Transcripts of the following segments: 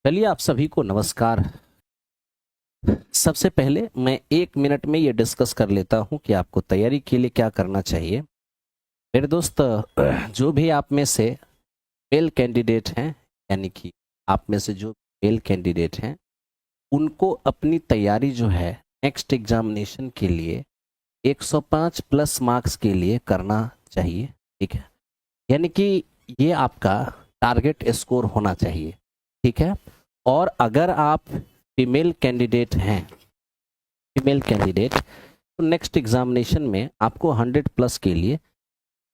चलिए आप सभी को नमस्कार। सबसे पहले मैं 1 मिनट में ये डिस्कस कर लेता हूँ कि आपको तैयारी के लिए क्या करना चाहिए। मेरे दोस्त, जो भी आप में से मेल कैंडिडेट हैं, यानी कि आप में से जो मेल कैंडिडेट हैं, उनको अपनी तैयारी जो है नेक्स्ट एग्जामिनेशन के लिए 105 प्लस मार्क्स के लिए करना चाहिए। ठीक है, यानी कि ये आपका टारगेट स्कोर होना चाहिए। ठीक है, और अगर आप फीमेल कैंडिडेट हैं, फीमेल कैंडिडेट, तो नेक्स्ट एग्जामिनेशन में आपको 100 प्लस के लिए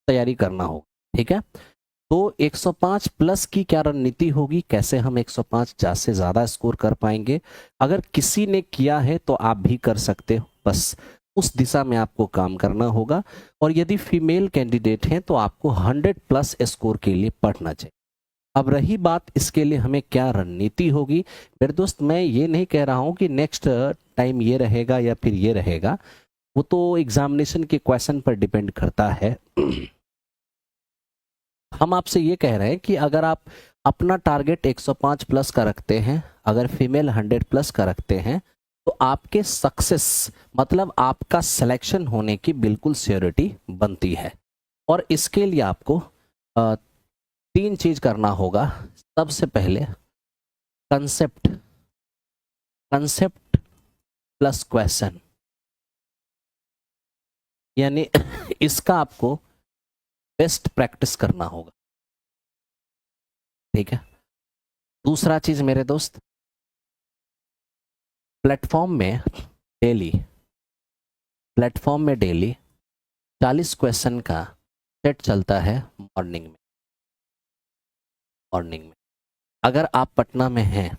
तैयारी करना होगा। ठीक है, तो 105 प्लस की क्या रणनीति होगी, कैसे हम 105 से ज़्यादा स्कोर कर पाएंगे। अगर किसी ने किया है तो आप भी कर सकते हो, बस उस दिशा में आपको काम करना होगा। और यदि फीमेल कैंडिडेट हैं तो आपको 100 प्लस स्कोर के लिए पढ़ना चाहिए। अब रही बात इसके लिए हमें क्या रणनीति होगी, मेरे दोस्त, मैं ये नहीं कह रहा हूं कि नेक्स्ट टाइम ये रहेगा या फिर ये रहेगा, वो तो एग्जामिनेशन के क्वेश्चन पर डिपेंड करता है। हम आपसे ये कह रहे हैं कि अगर आप अपना टारगेट 105 प्लस का रखते हैं, अगर फीमेल 100 प्लस का रखते हैं, तो आपके सक्सेस मतलब आपका सिलेक्शन होने की बिल्कुल श्योरिटी बनती है। और इसके लिए आपको 3 चीज करना होगा। सबसे पहले कंसेप्ट, कंसेप्ट प्लस क्वेश्चन, यानी इसका आपको बेस्ट प्रैक्टिस करना होगा। ठीक है, दूसरा चीज मेरे दोस्त, प्लेटफॉर्म में डेली 40 क्वेश्चन का सेट चलता है मॉर्निंग में। अगर आप पटना में हैं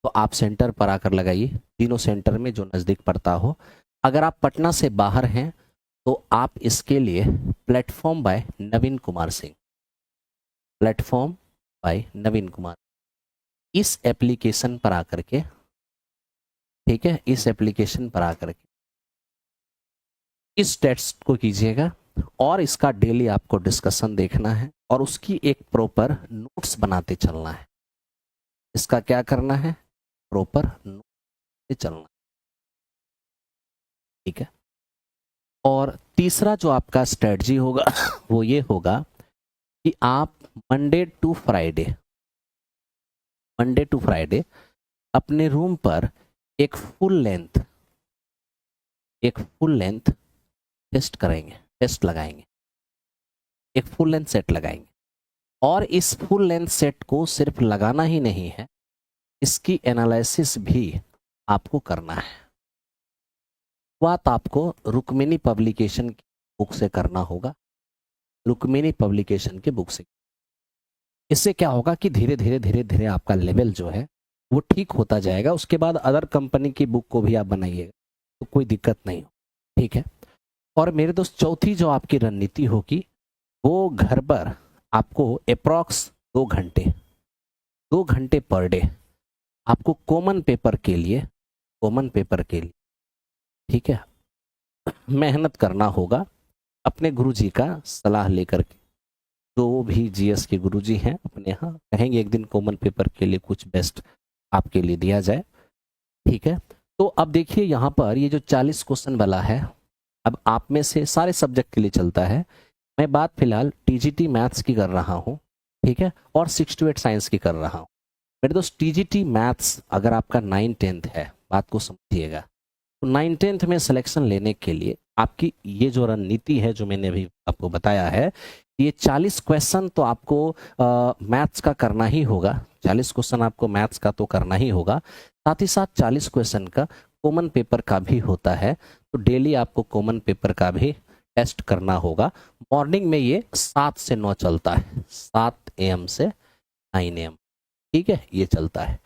तो आप सेंटर पर आकर लगाइए, तीनों सेंटर में जो नज़दीक पड़ता हो। अगर आप पटना से बाहर हैं तो आप इसके लिए platform by Naveen Kumar Singh, platform by Naveen Kumar, इस एप्लीकेशन पर आकर के, ठीक है, इस एप्लीकेशन पर आकर के इस टेस्ट को कीजिएगा और इसका डेली आपको डिस्कशन देखना है और उसकी एक प्रॉपर नोट्स बनाते चलना है। इसका क्या करना है, प्रॉपर नोट्स चलना। ठीक है, और तीसरा जो आपका स्ट्रेटजी होगा वो ये होगा कि आप मंडे टू फ्राइडे अपने रूम पर एक फुल लेंथ टेस्ट लगाएंगे, एक फुल लेंथ सेट लगाएंगे। और इस फुल लेंथ सेट को सिर्फ लगाना ही नहीं है, इसकी एनालिसिस भी आपको करना है। बात आपको रुक्मिणी पब्लिकेशन की बुक से करना होगा, रुक्मिणी पब्लिकेशन की बुक से। इससे क्या होगा कि धीरे धीरे आपका लेवल जो है वो ठीक होता जाएगा। उसके बाद अदर कंपनी की बुक को भी आप बनाइएगा तो कोई दिक्कत नहीं हो। ठीक है, और मेरे दोस्त, चौथी जो आपकी रणनीति होगी वो घर पर आपको अप्रॉक्स 2 घंटे पर डे आपको कॉमन पेपर के लिए, ठीक है, मेहनत करना होगा। अपने गुरुजी का सलाह लेकर के, जो भी जीएस के गुरुजी हैं अपने यहाँ, कहेंगे एक दिन कॉमन पेपर के लिए कुछ बेस्ट आपके लिए दिया जाए। ठीक है, तो अब देखिए यहाँ पर ये जो 40 क्वेश्चन वाला है, अब आप में से सारे सब्जेक्ट के लिए चलता है। मैं बात फिलहाल टीजीटी मैथ्स की कर रहा हूँ, ठीक है, और 6 to 8 साइंस की कर रहा हूँ। मेरे दोस्त, टीजीटी मैथ्स अगर आपका 9-10 है, बात को समझिएगा, तो 9-10 में सिलेक्शन लेने के लिए आपकी ये जो रणनीति है, जो मैंने अभी आपको बताया है, ये 40 क्वेश्चन तो आपको मैथ्स का करना ही होगा। 40 क्वेश्चन आपको मैथ्स का तो करना ही होगा, साथ ही साथ 40 क्वेश्चन का कॉमन पेपर का भी होता है। तो डेली आपको कॉमन पेपर का भी टेस्ट करना होगा। मॉर्निंग में ये 7 से 9 चलता है, 7 AM से 9 AM, ठीक है, ये चलता है।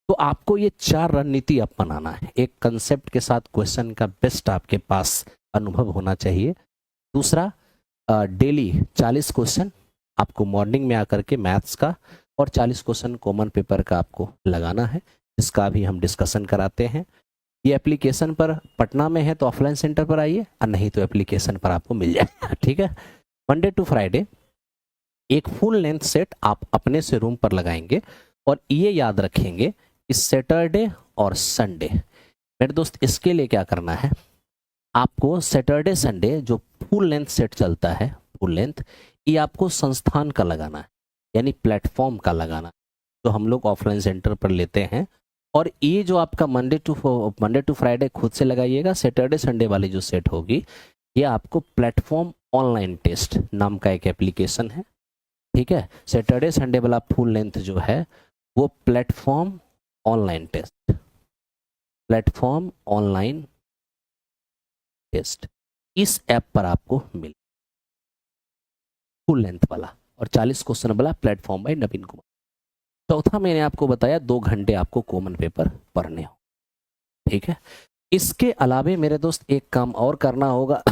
तो आपको ये 4 रणनीति अपनाना है। एक कंसेप्ट के साथ क्वेश्चन का बेस्ट आपके पास अनुभव होना चाहिए। दूसरा, डेली 40 क्वेश्चन आपको मॉर्निंग में आकर के मैथ्स का, और 40 क्वेश्चन कॉमन पेपर का आपको लगाना है, जिसका भी हम डिस्कशन कराते हैं। ये एप्लीकेशन पर पटना में है तो ऑफलाइन सेंटर पर आइए, और नहीं तो एप्लीकेशन पर आपको मिल जाएगा। ठीक है, मंडे टू फ्राइडे एक फुल लेंथ सेट आप अपने से रूम पर लगाएंगे और ये याद रखेंगे कि सैटरडे और संडे, मेरे दोस्त इसके लिए क्या करना है, आपको सैटरडे संडे जो फुल लेंथ सेट चलता है, फुल लेंथ, ये आपको संस्थान का लगाना है, यानी प्लेटफॉर्म का लगाना है, जो हम लोग ऑफलाइन सेंटर पर लेते हैं। और ये जो आपका मंडे टू फ्राइडे खुद से लगाइएगा, सैटरडे संडे वाली जो सेट होगी ये आपको प्लेटफॉर्म ऑनलाइन टेस्ट नाम का एक एप्लीकेशन है, ठीक है। सैटरडे संडे वाला फुल लेंथ जो है वो platform online test, platform online test, इस ऐप पर आपको मिले फुल लेंथ वाला, और 40 क्वेश्चन वाला प्लेटफॉर्म बाय नवीन कुमार। चौथा मैंने आपको बताया 2 घंटे आपको कॉमन पेपर पढ़ने हो, ठीक है। इसके अलावे मेरे दोस्त एक काम और करना होगा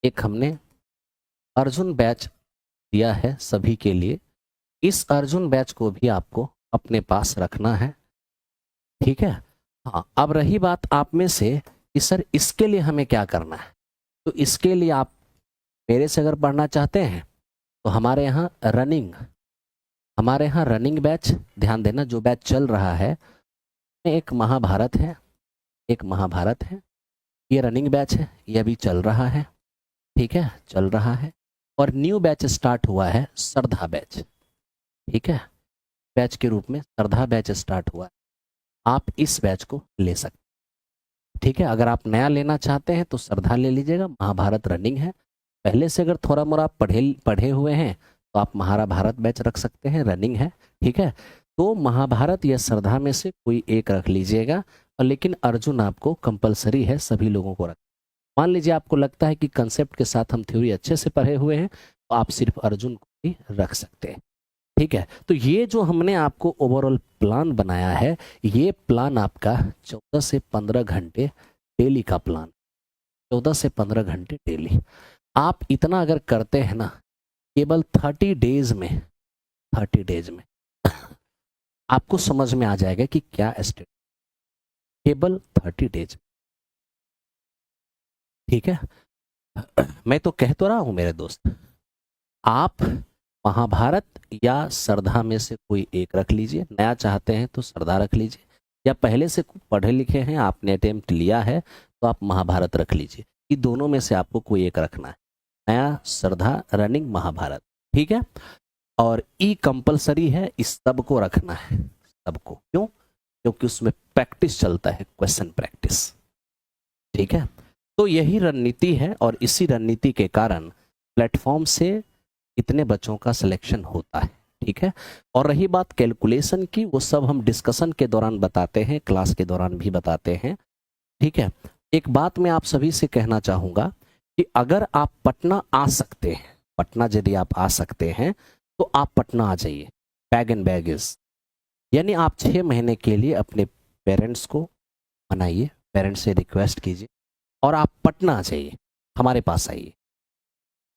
एक हमने अर्जुन बैच दिया है सभी के लिए, इस अर्जुन बैच को भी आपको अपने पास रखना है, ठीक है। हाँ, अब रही बात आप में से कि सर इसके लिए हमें क्या करना है, तो इसके लिए आप मेरे से अगर पढ़ना चाहते हैं तो हमारे यहाँ रनिंग बैच, ध्यान देना जो बैच चल रहा है, एक महाभारत है, ये रनिंग बैच है, ये अभी चल रहा है, ठीक है, चल रहा है। और न्यू बैच स्टार्ट हुआ है श्रद्धा बैच, ठीक है, बैच के रूप में श्रद्धा बैच स्टार्ट हुआ है, आप इस बैच को ले सकते, ठीक है। अगर आप नया लेना चाहते हैं तो श्रद्धा ले लीजिएगा, महाभारत रनिंग है। पहले से अगर थोड़ा मोड़ा पढ़े हुए हैं तो आप महाभारत बैच रख सकते हैं, रनिंग है, ठीक है। तो महाभारत या श्रद्धा में से कोई एक रख लीजिएगा, और लेकिन अर्जुन आपको कंपलसरी है सभी लोगों को रख। मान लीजिए आपको लगता है कि कंसेप्ट के साथ हम थ्योरी अच्छे से पढ़े हुए हैं तो आप सिर्फ अर्जुन को ही रख सकते हैं, ठीक है। तो ये जो हमने आपको ओवरऑल प्लान बनाया है, ये प्लान आपका 14 से 15 घंटे डेली का प्लान, 14 से 15 घंटे डेली। आप इतना अगर करते हैं ना, केवल 30 डेज में आपको समझ में आ जाएगा कि क्या स्टेट, केवल 30 डेज, ठीक है। मैं तो कह तो रहा हूं मेरे दोस्त, आप महाभारत या श्रद्धा में से कोई एक रख लीजिए, नया चाहते हैं तो श्रद्धा रख लीजिए, या पहले से पढ़े लिखे हैं आपने अटेम्प्ट लिया है तो आप महाभारत रख लीजिए, ये दोनों में से आपको कोई एक रखना है, नया, श्रद्धा, रनिंग, महाभारत, ठीक है। और ई कंपलसरी है, इस सब को रखना है, सबको, क्यों, क्योंकि उसमें प्रैक्टिस चलता है, क्वेश्चन प्रैक्टिस, ठीक है। तो यही रणनीति है, और इसी रणनीति के कारण प्लेटफॉर्म से इतने बच्चों का सिलेक्शन होता है, ठीक है। और रही बात कैलकुलेशन की, वो सब हम डिस्कशन के दौरान बताते हैं, क्लास के दौरान भी बताते हैं, ठीक है। एक बात मैं आप सभी से कहना चाहूंगा कि अगर आप पटना आ सकते हैं, पटना यदि आप आ सकते हैं तो आप पटना आ जाइए, बैग एंड बैगेज, यानी आप 6 महीने के लिए अपने पेरेंट्स को मनाइए, पेरेंट्स से रिक्वेस्ट कीजिए और आप पटना आ जाइए, हमारे पास आइए,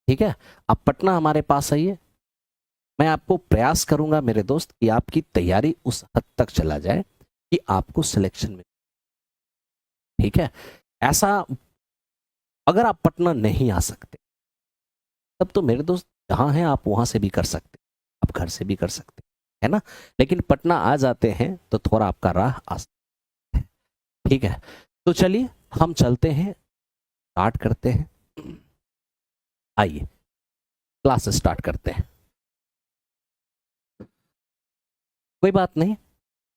ठीक है। आप पटना हमारे पास आइए, मैं आपको प्रयास करूंगा मेरे दोस्त कि आपकी तैयारी उस हद तक चला जाए कि आपको सिलेक्शन में, ठीक है। ऐसा अगर आप पटना नहीं आ सकते तब तो मेरे दोस्त जहां हैं आप वहां से भी कर सकते, आप घर से भी कर सकते है ना, लेकिन पटना आ जाते हैं तो थोड़ा आपका राह आसान है, ठीक है। तो चलिए हम चलते हैं, स्टार्ट करते हैं, आइए क्लास स्टार्ट करते हैं। कोई बात नहीं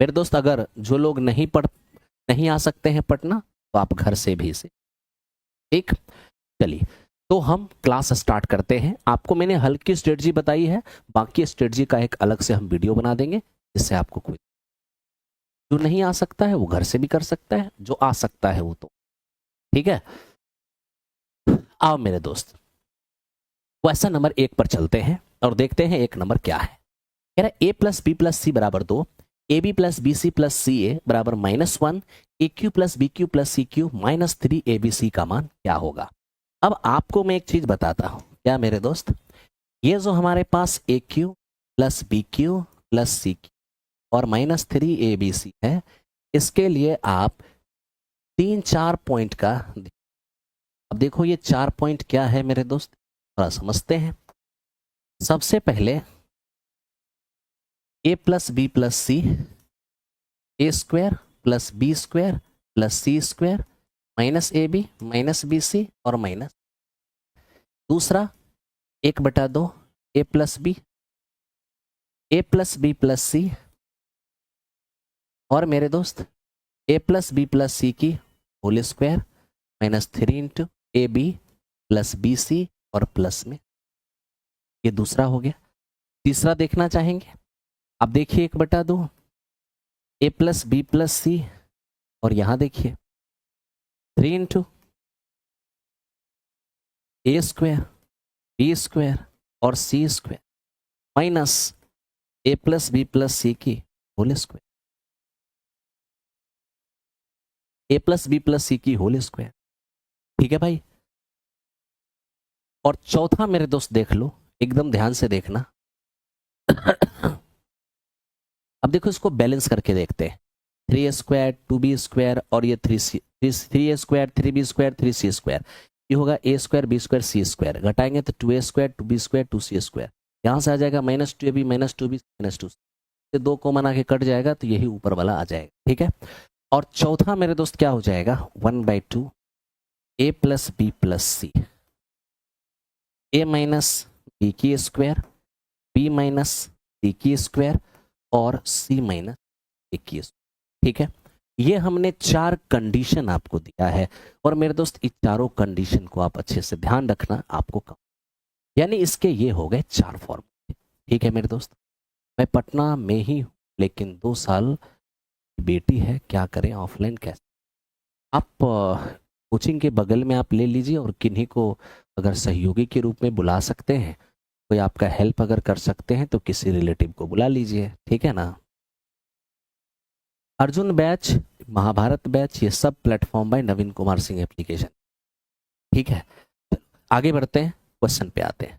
मेरे दोस्त, अगर जो लोग नहीं आ सकते हैं पटना तो आप घर से भी से, ठीक। चलिए तो हम क्लास स्टार्ट करते हैं। आपको मैंने हल्की स्ट्रेटजी बताई है, बाकी स्ट्रेटजी का एक अलग से हम वीडियो बना देंगे, जिससे आपको कोई जो नहीं आ सकता है वो घर से भी कर सकता है, जो आ सकता है वो तो, ठीक है। आओ मेरे दोस्त क्वेश्चन नंबर 1 पर चलते हैं और देखते हैं 1 नंबर क्या है। कह रहा है a plus B plus c बराबर 2, a b plus b c plus c a बराबर -1, a q plus b q plus c q -3 a B c का मान क्या होगा। अब आपको मैं एक चीज बताता हूं, क्या मेरे दोस्त, ये जो हमारे पास a q plus b q plus c q और -3 ए बी सी है, इसके लिए आप 3-4 पॉइंट का, अब देखो ये 4 पॉइंट क्या है मेरे दोस्त, थोड़ा समझते हैं। सबसे पहले a plus B plus c, a square plus b square plus c square minus a b minus b c और माइनस दूसरा 1/2 a plus B plus c और मेरे दोस्त a plus B plus c की whole square minus 3 into a b plus b c और plus में ये दूसरा हो गया। तीसरा देखना चाहेंगे, अब देखिए 1/2 a plus B plus c और यहां देखिए 3 इंटू ए स्क्वायर बी स्क्वायर और सी स्क्वायर माइनस ए प्लस बी प्लस सी की होल स्क्वायर, ए प्लस बी प्लस सी की होल स्क्वायर। ठीक है भाई। और चौथा मेरे दोस्त देख लो, एकदम ध्यान से देखना। अब देखो इसको बैलेंस करके देखते हैं। 3a स्क्वायर 2b स्क्वायर और ये 3a square 3b square 3c square, ये होगा a square b square c square, घटाएंगे तो 2a square 2b square 2c square, यहां से आ जाएगा -2ab -2b -2c, से 2 कॉमन आके कट जाएगा तो यही ऊपर वाला आ जाएगा। ठीक है। और चौथा मेरे दोस्त क्या हो जाएगा 1/2 a plus B plus C, a minus B की स्क्वायर b माइनस सी की स्क्वायर और c माइनस ए की स्क्वायर। ठीक है। ये हमने 4 कंडीशन आपको दिया है और मेरे दोस्त इस चारों कंडीशन को आप अच्छे से ध्यान रखना, आपको कम यानी इसके ये हो गए 4 फॉर्मूले। ठीक है मेरे दोस्त। मैं पटना में ही हूँ लेकिन 2 साल की बेटी है, क्या करें ऑफलाइन कैसे। आप कोचिंग के बगल में आप ले लीजिए और किन्हीं को अगर सहयोगी के रूप में बुला सकते हैं, कोई आपका हेल्प अगर कर सकते हैं तो किसी रिलेटिव को बुला लीजिए। ठीक है ना। अर्जुन बैच, महाभारत बैच, ये सब platform by Naveen Kumar Singh application. ठीक है। आगे बढ़ते हैं, क्वेश्चन पे आते हैं।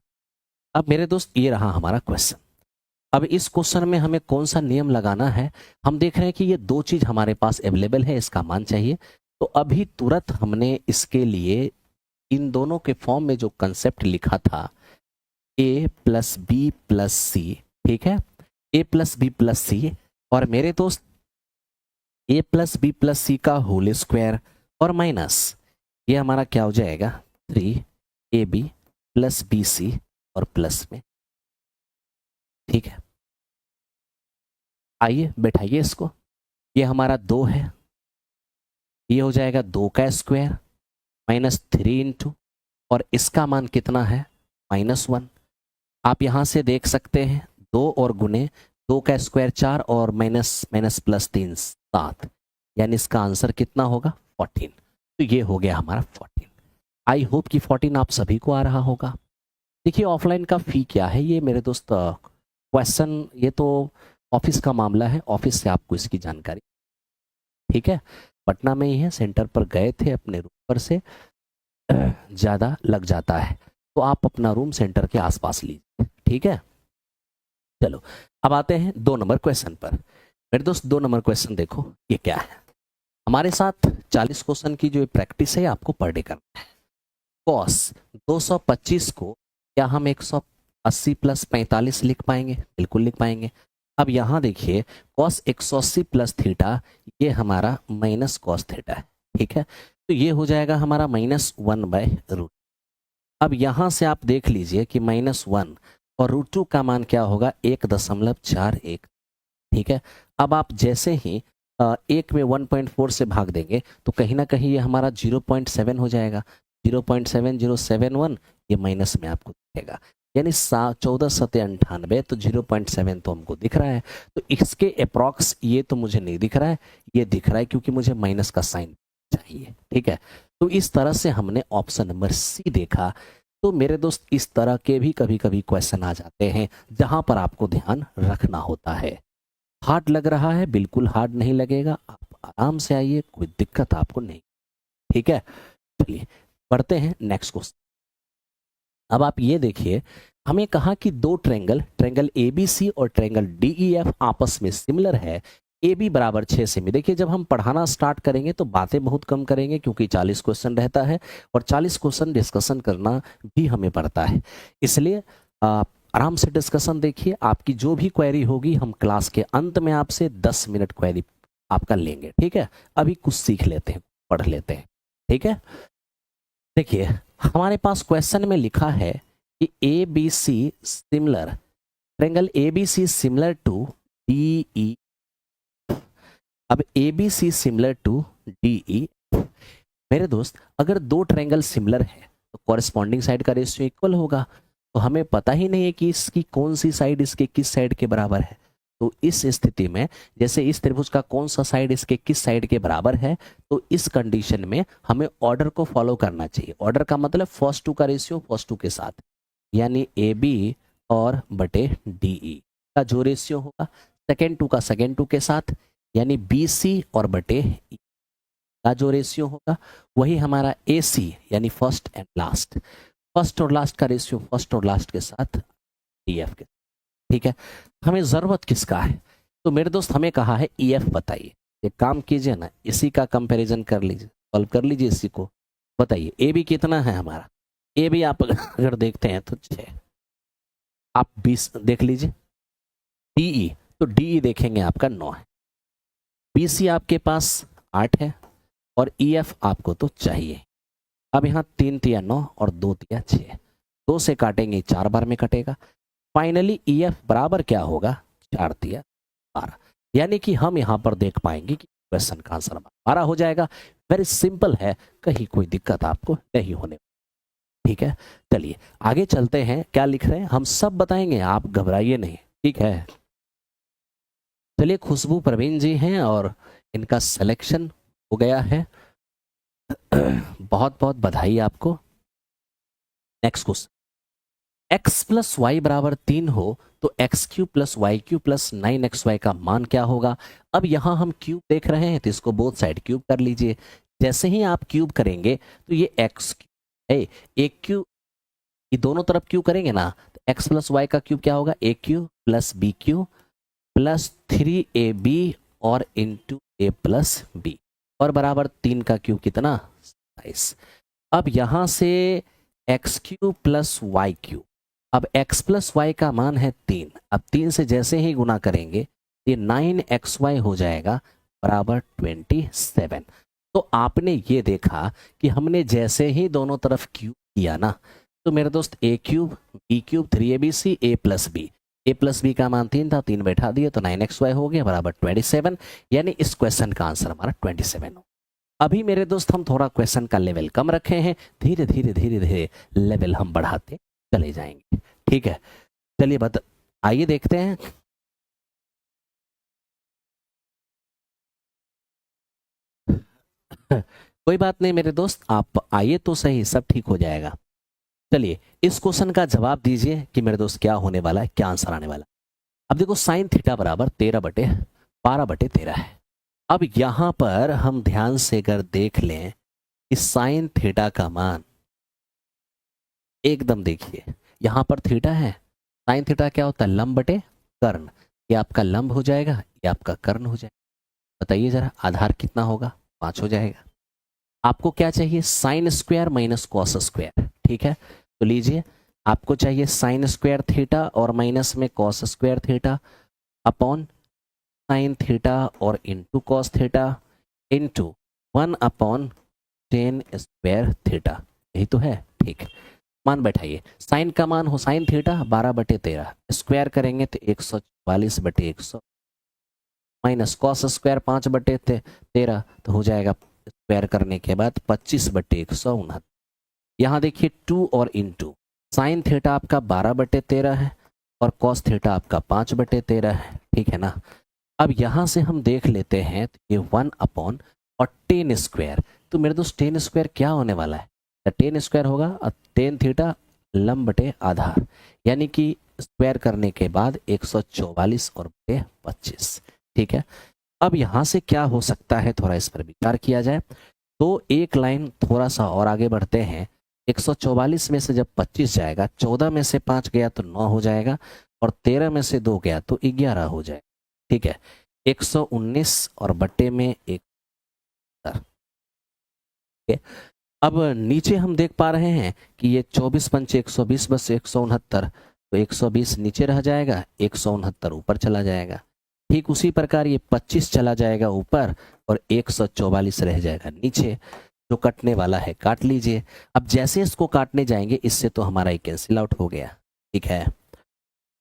अब मेरे दोस्त ये रहा हमारा क्वेश्चन। अब इस क्वेश्चन में हमें कौन सा नियम लगाना है, हम देख रहे हैं कि ये 2 चीज हमारे पास अवेलेबल है, इसका मान चाहिए। तो अभी तुरंत हमने इसके लिए इन दोनों के फॉर्म में जो कंसेप्ट लिखा था a प्लस बी प्लस सी, ठीक है, a plus B plus c और मेरे दोस्त a प्लस बी प्लस सी का होल स्क्वायर और माइनस ये हमारा क्या हो जाएगा 3ab प्लस बी सी और प्लस में। ठीक है। आइए बैठाइए इसको, ये हमारा 2 है, ये हो जाएगा 2 का स्क्वायर माइनस 3 इंटू और इसका मान कितना है -1। आप यहां से देख सकते हैं 2 और गुने 2 का स्क्वायर 4 और माइनस माइनस प्लस 3 7, यानी इसका आंसर कितना होगा 14। तो ये हो गया हमारा 14। आई होप कि 14 आप सभी को आ रहा होगा। देखिए ऑफलाइन का फी क्या है, ये मेरे दोस्त क्वेश्चन ये तो ऑफिस का मामला है, ऑफिस से आपको इसकी जानकारी। ठीक है। पटना में ही है, सेंटर पर गए थे अपने रूम पर से ज़्यादा लग जाता है तो आप अपना रूम सेंटर के आसपास लीजिए। ठीक है। चलो अब आते हैं 2 नंबर क्वेश्चन पर। मेरे दोस्त 2 नंबर क्वेश्चन देखो ये क्या है। हमारे साथ 40 क्वेश्चन की जो प्रैक्टिस है आपको पर डे करना है। कॉस 225 को क्या हम 180 प्लस 45 लिख पाएंगे? बिल्कुल लिख पाएंगे। अब यहां देखिए कॉस 180 प्लस थीटा ये हमारा माइनस कॉस थीटा है। ठीक है। तो ये हो जाएगा हमारा -1/√। अब यहां से आप देख लीजिए कि -1 और √2 का मान क्या होगा 1.41। ठीक है। अब आप जैसे ही 1 में 1.4 से भाग देंगे तो कहीं ना कहीं ये हमारा 0.7 हो जाएगा। 0.7071 ये माइनस में आपको दिखेगा, यानी 14 सत्ते 98, तो 0.7 तो हमको दिख रहा है। तो इसके अप्रॉक्स ये तो मुझे नहीं दिख रहा है, ये दिख रहा है क्योंकि मुझे माइनस का साइन चाहिए। ठीक है। तो इस तरह से हमने ऑप्शन नंबर सी देखा। तो मेरे दोस्त इस तरह के भी कभी कभी क्वेश्चन आ जाते हैं जहां पर आपको ध्यान रखना होता है। हार्ड लग रहा है, बिल्कुल हार्ड नहीं लगेगा, आप आराम से आइए, कोई दिक्कत आपको नहीं। ठीक है। चलिए पढ़ते हैं नेक्स्ट क्वेश्चन। अब आप ये देखिए, हमें कहा कि 2 ट्रेंगल ABC और ट्रेंगल DEF आपस में सिमिलर है। AB बराबर 6 सेमी। देखिए जब हम पढ़ाना स्टार्ट करेंगे तो बातें बहुत कम करेंगे क्योंकि 40 क्वेश्चन रहता है और 40 क्वेश्चन डिस्कशन करना भी हमें पड़ता है। इसलिए आराम से डिस्कशन देखिए, आपकी जो भी क्वेरी होगी हम क्लास के अंत में आपसे 10 मिनट क्वेरी आपका लेंगे, ठीक है। अभी कुछ सीख लेते हैं, पढ़ लेते हैं, ठीक है। देखिए हमारे पास क्वेश्चन में लिखा है कि A B C similar, triangle A B C similar to D E. अब A B C similar to D E, मेरे दोस्त अगर दो ट्रायंगल सिमिलर है तो कॉरेस्पॉन्डिंग साइड का रेशियो इक्वल होगा। तो हमें पता ही नहीं है कि इसकी कौन सी साइड इसके किस साइड के बराबर है। तो इस स्थिति में जैसे इस त्रिभुज का कौन सा साइड इसके किस साइड के बराबर है, तो इस कंडीशन में हमें ऑर्डर को फॉलो करना चाहिए। ऑर्डर का मतलब फर्स्ट टू का रेशियो फर्स्ट टू के साथ, यानी ए बी और बटे डी ई का जो रेशियो होगा सेकेंड टू का सेकेंड टू के साथ, यानी बी सी और बटे ई का जो रेशियो होगा वही हमारा ए सी यानी फर्स्ट एंड लास्ट, फर्स्ट और लास्ट का रेशियो फर्स्ट और लास्ट के साथ डी एफ के, ठीक है। हमें जरूरत किसका है, तो मेरे दोस्त हमें कहा है ई एफ बताइए। एक काम कीजिए ना, इसी का कंपैरिजन कर लीजिए, सॉल्व कर लीजिए इसी को, बताइए ए बी कितना है हमारा। ए बी आप अगर देखते हैं तो 6, आप 20 देख लीजिए। डीई, तो डीई देखेंगे आपका 9 है। बी सी आपके पास 8 है और ई एफ आपको तो चाहिए। अब यहाँ 3 तिया 9 और 2 तिया 6, 2 से काटेंगे 4 बार में कटेगा। फाइनली ई एफ बराबर क्या होगा, 4 तिया 12, यानी कि हम यहाँ पर देख पाएंगे कि क्वेश्चन का आंसर 12 हो जाएगा। वेरी सिंपल है, कहीं कोई दिक्कत आपको नहीं होने, ठीक है। चलिए आगे चलते हैं, क्या लिख रहे हैं हम सब बताएंगे, आप घबराइए नहीं, ठीक है। चलिए खुशबू प्रवीण जी हैं और इनका सिलेक्शन हो गया है, बहुत बहुत बधाई आपको। Next question, x plus Y बराबर 3 हो तो X cube plus Y cube plus 9xy का मान क्या होगा। अब यहां हम क्यूब देख रहे हैं तो इसको बोथ साइड क्यूब कर लीजिए। जैसे ही आप क्यूब करेंगे तो ये एक्स है, एक क्यूब, ये दोनों तरफ क्यूब करेंगे ना, तो एक्स प्लस वाई का क्यूब क्या होगा, a cube plus b cube plus 3ab और इंटू ए प्लस बी, और बराबर 3 का क्यूब कितना, 27। अब यहां से X cube plus Y cube, अब x प्लस वाई का मान है 3, अब 3 से जैसे ही गुना करेंगे ये 9xy हो जाएगा बराबर 27। तो आपने ये देखा कि हमने जैसे ही दोनों तरफ क्यूब किया ना, तो मेरे दोस्त a cube b cube 3abc a plus B का मान 3 था, 3 बैठा दिए तो 9xy हो गया बराबर 27, यानी इस क्वेश्चन का आंसर हमारा 27 हो। अभी मेरे दोस्त हम थोड़ा क्वेश्चन का लेवल कम रखे हैं, धीरे धीरे धीरे धीरे लेवल हम बढ़ाते चले जाएंगे, ठीक है। चलिए आइए देखते हैं। कोई बात नहीं मेरे दोस्त, आप आइए तो सही, सब ठीक हो जाएगा। चलिए इस क्वेश्चन का जवाब दीजिए कि मेरे दोस्त क्या होने वाला है, क्या आंसर आने वाला। अब देखो साइन थीटा बराबर 13/12/13 है। अब यहां पर हम ध्यान से अगर देख लें कि साइन थीटा का मान, एकदम देखिए यहां पर थीटा है, साइन थीटा क्या होता है, लंब बटे कर्ण, ये आपका लंब हो जाएगा, ये आपका कर्ण हो जाएगा। बताइए जरा आधार कितना होगा, 5 हो जाएगा। आपको क्या चाहिए, sine square minus cos square, ठीक है। तो लीजिए आपको चाहिए साइन स्क्वायर थीटा और माइनस में cos square theta upon sine theta और into cos theta into 1/tan square theta, यही तो है, ठीक। मान बैठाइए, साइन का मान हो साइन थीटा 12/13, स्क्वायर करेंगे तो 144/100 माइनस कॉस स्क्वायर 5/13, तो हो जाएगा स्क्वायर करने के बाद 25/169। यहाँ देखिए 2 और इंटू, साइन थीटा आपका 12/13 है और कॉस थीटा आपका 5/13 है, ठीक है ना। अब यहाँ से हम देख लेते हैं तो ये 1 और tan स्क्वायर, तो मेरे दोस्त tan स्क्वायर क्या होने वाला है, tan स्क्वायर होगा और tan थीटा लंब बटे आधार, यानी कि स्क्वायर करने के बाद 144 और बटे 25, ठीक है। अब यहाँ से क्या हो सकता है, थोड़ा इस पर विचार किया जाए तो एक लाइन थोड़ा सा और आगे बढ़ते हैं। 144 में से जब 25 जाएगा, 14 में से 5 गया तो 9 हो जाएगा और 13 में से 2 गया तो 11 हो जाएगा, ठीक है। 119 और बट्टे में 1, अब नीचे हम देख पा रहे हैं कि ये 24 पंचे 120 बस 169, तो 120 नीचे रह जाएगा, 169 ऊपर चला जाएगा। ठीक उसी प्रकार ये 25 चला जाएगा ऊपर और 144 रह जाएगा नीचे। जो कटने वाला है काट लीजिए। अब जैसे इसको काटने जाएंगे इससे तो हमारा ये कैंसिल आउट हो गया, ठीक है।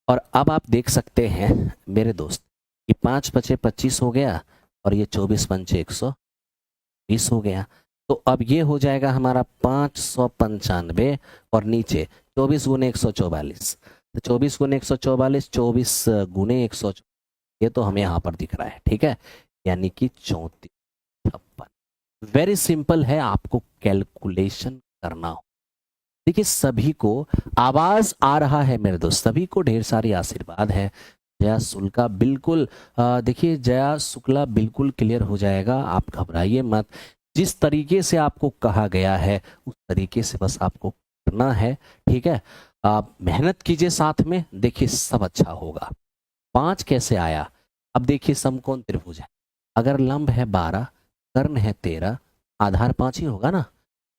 और अब आप देख सकते हैं मेरे दोस्त, ये 5 बचे 25 हो गया और ये 24 पंचे 120 हो गया। तो अब ये हो जाएगा हमारा 595 और नीचे 24 गुने 144, तो 24 गुने 144, 24 गुने 100, ये तो हमें यहाँ पर दिख रहा है, ठीक है, यानी कि 3456। वेरी सिंपल है, आपको कैलकुलेशन करना हो। देखिए सभी को आवाज आ रहा है मेरे दोस्त, सभी को ढेर सारी आशीर्वाद है। जया शुक्ला बिल्कुल देखिए जया शुक्ला बिल्कुल क्लियर हो जाएगा, आप घबराइए मत। जिस तरीके से आपको कहा गया है उस तरीके से बस आपको करना है, ठीक है। आप मेहनत कीजिए साथ में, देखिए सब अच्छा होगा। 5 कैसे आया? अब देखिए समकोण त्रिभुज है, अगर लंब है 12, कर्ण है 13, आधार 5 ही होगा ना।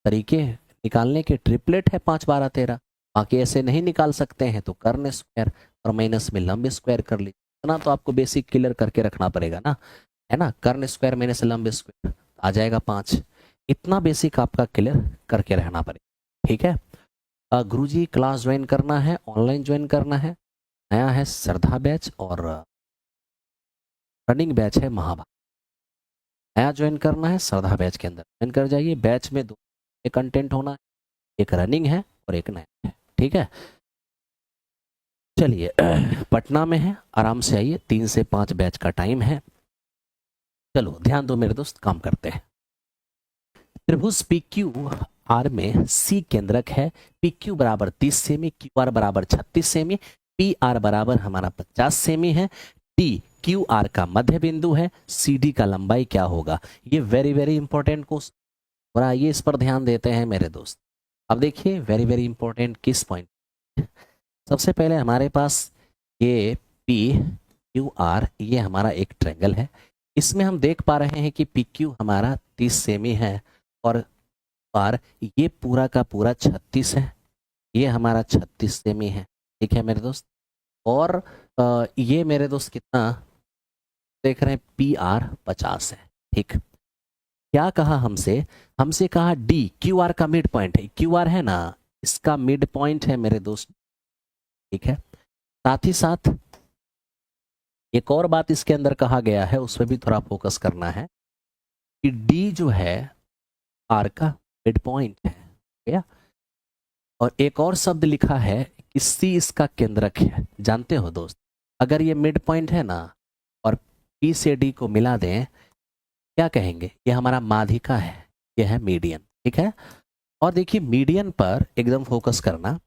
तरीके निकालने के ट्रिपलेट है 5 12 13। बाकी ऐसे नहीं निकाल सकते हैं तो कर्ण स्क्वायर और माइनस में लंब स्क्वायर कर लीजिए। इतना तो आपको बेसिक क्लियर करके रखना पड़ेगा ना, है ना। कर्ण स्क्वायर माइनस लंब स्क्वायर आ जाएगा 5। इतना बेसिक आपका क्लियर करके रहना पड़ेगा, ठीक है। गुरुजी क्लास ज्वाइन करना है, ऑनलाइन ज्वाइन करना है, नया है श्रद्धा बैच और रनिंग बैच है महाभारत। नया ज्वाइन करना है श्रद्धा बैच के अंदर ज्वाइन कर जाइए। बैच में 2 कंटेंट होना है, एक रनिंग है और एक नया है, ठीक है। चलिए पटना में है, आराम से आइए, 3 से 5 बैच का टाइम है। चलो ध्यान दो मेरे दोस्त, काम करते हैं। त्रिभुज पी क्यू आर में सी केंद्रक है, पी क्यू बराबर 30 सेमी, क्यू आर बराबर 36 सेमी, पी आर बराबर हमारा 50 सेमी है, डी क्यू आर का मध्य बिंदु है, सी डी का लंबाई क्या होगा। ये वेरी वेरी इंपॉर्टेंट क्वेश्चन, और आइए इस पर ध्यान देते हैं मेरे दोस्त। अब देखिए वेरी वेरी इंपॉर्टेंट किस पॉइंट, सबसे पहले हमारे पास ये पी क्यू आर, ये हमारा एक ट्रायंगल है। इसमें हम देख पा रहे हैं कि पी क्यू हमारा 30 सेमी है और आर ये पूरा का पूरा 36 है, ये हमारा 36 सेमी है, ठीक है मेरे दोस्त। और ये मेरे दोस्त कितना देख रहे हैं, पी आर 50 है, ठीक। क्या कहा हमसे, हमसे कहा डी क्यू आर का मिड पॉइंट है, क्यू आर है ना इसका मिड पॉइंट है मेरे दोस्त, ठीक है। साथ ही साथ एक और बात इसके अंदर कहा गया है, उस पर भी थोड़ा फोकस करना है कि डी जो है आर का मिड पॉइंट है, क्या। और एक और शब्द लिखा है कि सी इसका केंद्रक है। जानते हो दोस्त, अगर ये मिड पॉइंट है ना और पी से डी को मिला दें, क्या कहेंगे, ये हमारा माध्यिका है, ये है मीडियन, ठीक है। और देखिए मीडियन पर एकदम फोकस करना,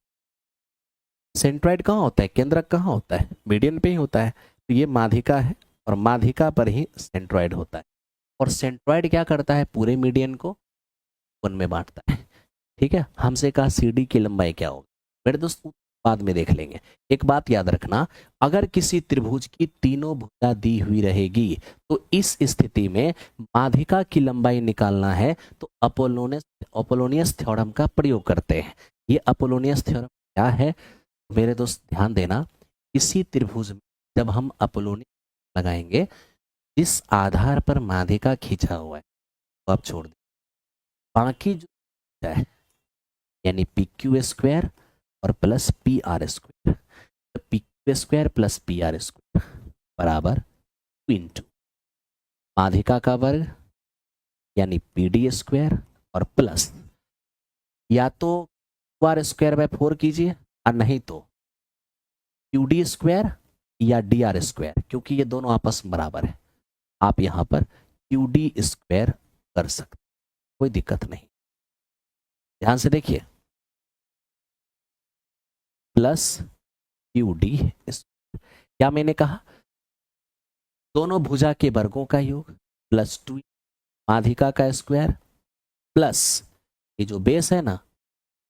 सेंट्रॉइड कहाँ होता है, केंद्रक कहाँ होता है, मीडियन पे ही होता है। तो ये माध्यिका है और माध्यिका पर ही सेंट्रॉइड होता है, और सेंट्रॉइड क्या करता है, पूरे मीडियन को उनमें बांटता है, ठीक है। हमसे कहा सी डी की लंबाई क्या होगी, मेरे दोस्त बाद में देख लेंगे। एक बात याद रखना, अगर किसी त्रिभुज की तीनों भुजा दी हुई रहेगी तो इस स्थिति में माध्यिका की लंबाई निकालना है तो अपोलोनियस थ्योरम का प्रयोग करते हैं। ये अपोलोनियस थ्योरम क्या है मेरे दोस्त, ध्यान देना। किसी त्रिभुज में जब हम अपोलोनियस लगाएंगे, जिस आधार पर माध्यिका खींचा हुआ है वो आप छोड़ दें, बाकी जो है यानी पी क्यू स्क्वायर और plus P R square, P Q square plus P R square बराबर 2 इंटू माध्यिका का वर्ग यानी पी डी स्क्वायर और प्लस या तो क्यू आर स्क्वायर बाय 4 कीजिए और नहीं तो क्यू डी स्क्वायर या डी आर स्क्वायर, क्योंकि ये दोनों आपस में बराबर है। आप यहां पर क्यू डी स्क्वायर कर सकते, कोई दिक्कत नहीं। ध्यान से देखिए, प्लस क्यू डी, क्या मैंने कहा, दोनों भुजा के वर्गों का योग प्लस 2 माध्यिका का स्क्वायर प्लस ये जो बेस है ना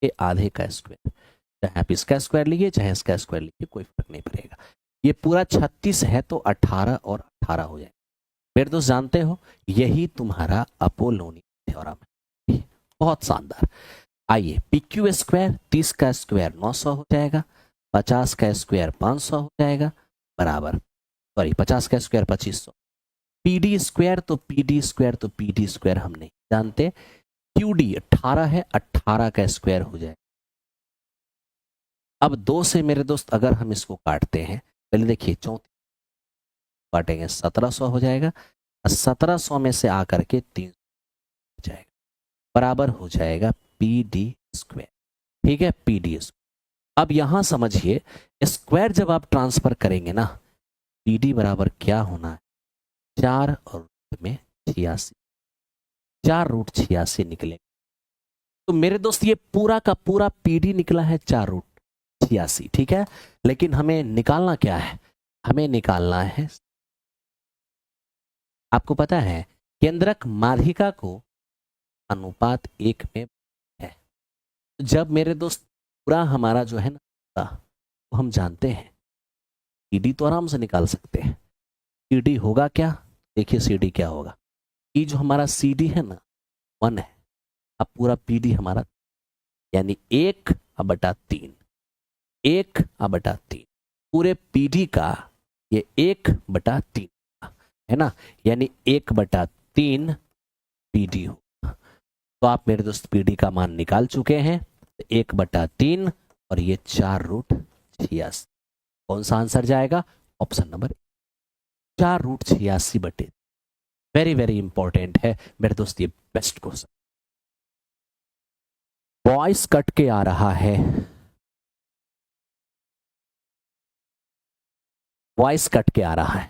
ये आधे का स्क्वायर, चाहे आप इसका स्क्वायर लीजिए चाहे इसका स्क्वायर लीजिए, कोई फर्क नहीं पड़ेगा। ये पूरा 36 है तो 18 और 18 हो जाएगा। मेरे दोस्त जानते हो यही तुम्हारा अपोलोनियस थ्योरम है, बहुत शानदार। आइए पी क्यू स्क्वायर 30 का स्क्वायर 900 हो जाएगा, 50 का स्क्वायर 500 हो जाएगा, बराबर, सॉरी 50 का स्क्वायर 2500, पीडी स्क्वायर तो पीडी स्क्वायर तो पीडी स्क्वायर हम नहीं जानते, क्यूडी 18 है, 18 का स्क्वायर हो जाए। अब 2 से मेरे दोस्त अगर हम इसको काटते हैं, पहले देखिए 34 काटेंगे 1700 हो जाएगा, 1700 में से आकर के 300 हो जाएगा, बराबर हो जाएगा पी डी स्क्वायर। ठीक है, पी डी स्क्वायर। अब यहां समझिए, स्क्वायर जब आप ट्रांसफर करेंगे ना, पी डी बराबर क्या होना है, 4 और रूट में 86, 4 रूट 86 निकले। तो मेरे दोस्त ये पूरा का पूरा पीडी निकला है 4 रूट 86। ठीक है, लेकिन हमें निकालना क्या है, हमें निकालना है, आपको पता है केंद्रक माध्यिका को अनुपात 1 में है। जब मेरे दोस्त पूरा हमारा जो है ना, तो हम जानते हैं सीडी तो आराम से निकाल सकते हैं। सीडी होगा क्या, देखिए सीडी क्या होगा, ये जो हमारा सीडी है ना 1 है, अब पूरा पीडी हमारा यानी 1/3, 1/3 पूरे पीडी का ये 1/3 है ना, यानी 1/3 पीडी होगा। तो आप मेरे दोस्त पीडी का मान निकाल चुके हैं, 1/3 और ये 4 रूट 86। कौन सा आंसर जाएगा, option number 4 root 86/, very very important है मेरे दोस्त, ये बेस्ट क्वेश्चन। वॉइस कट के आ रहा है, वॉइस कट के आ रहा है।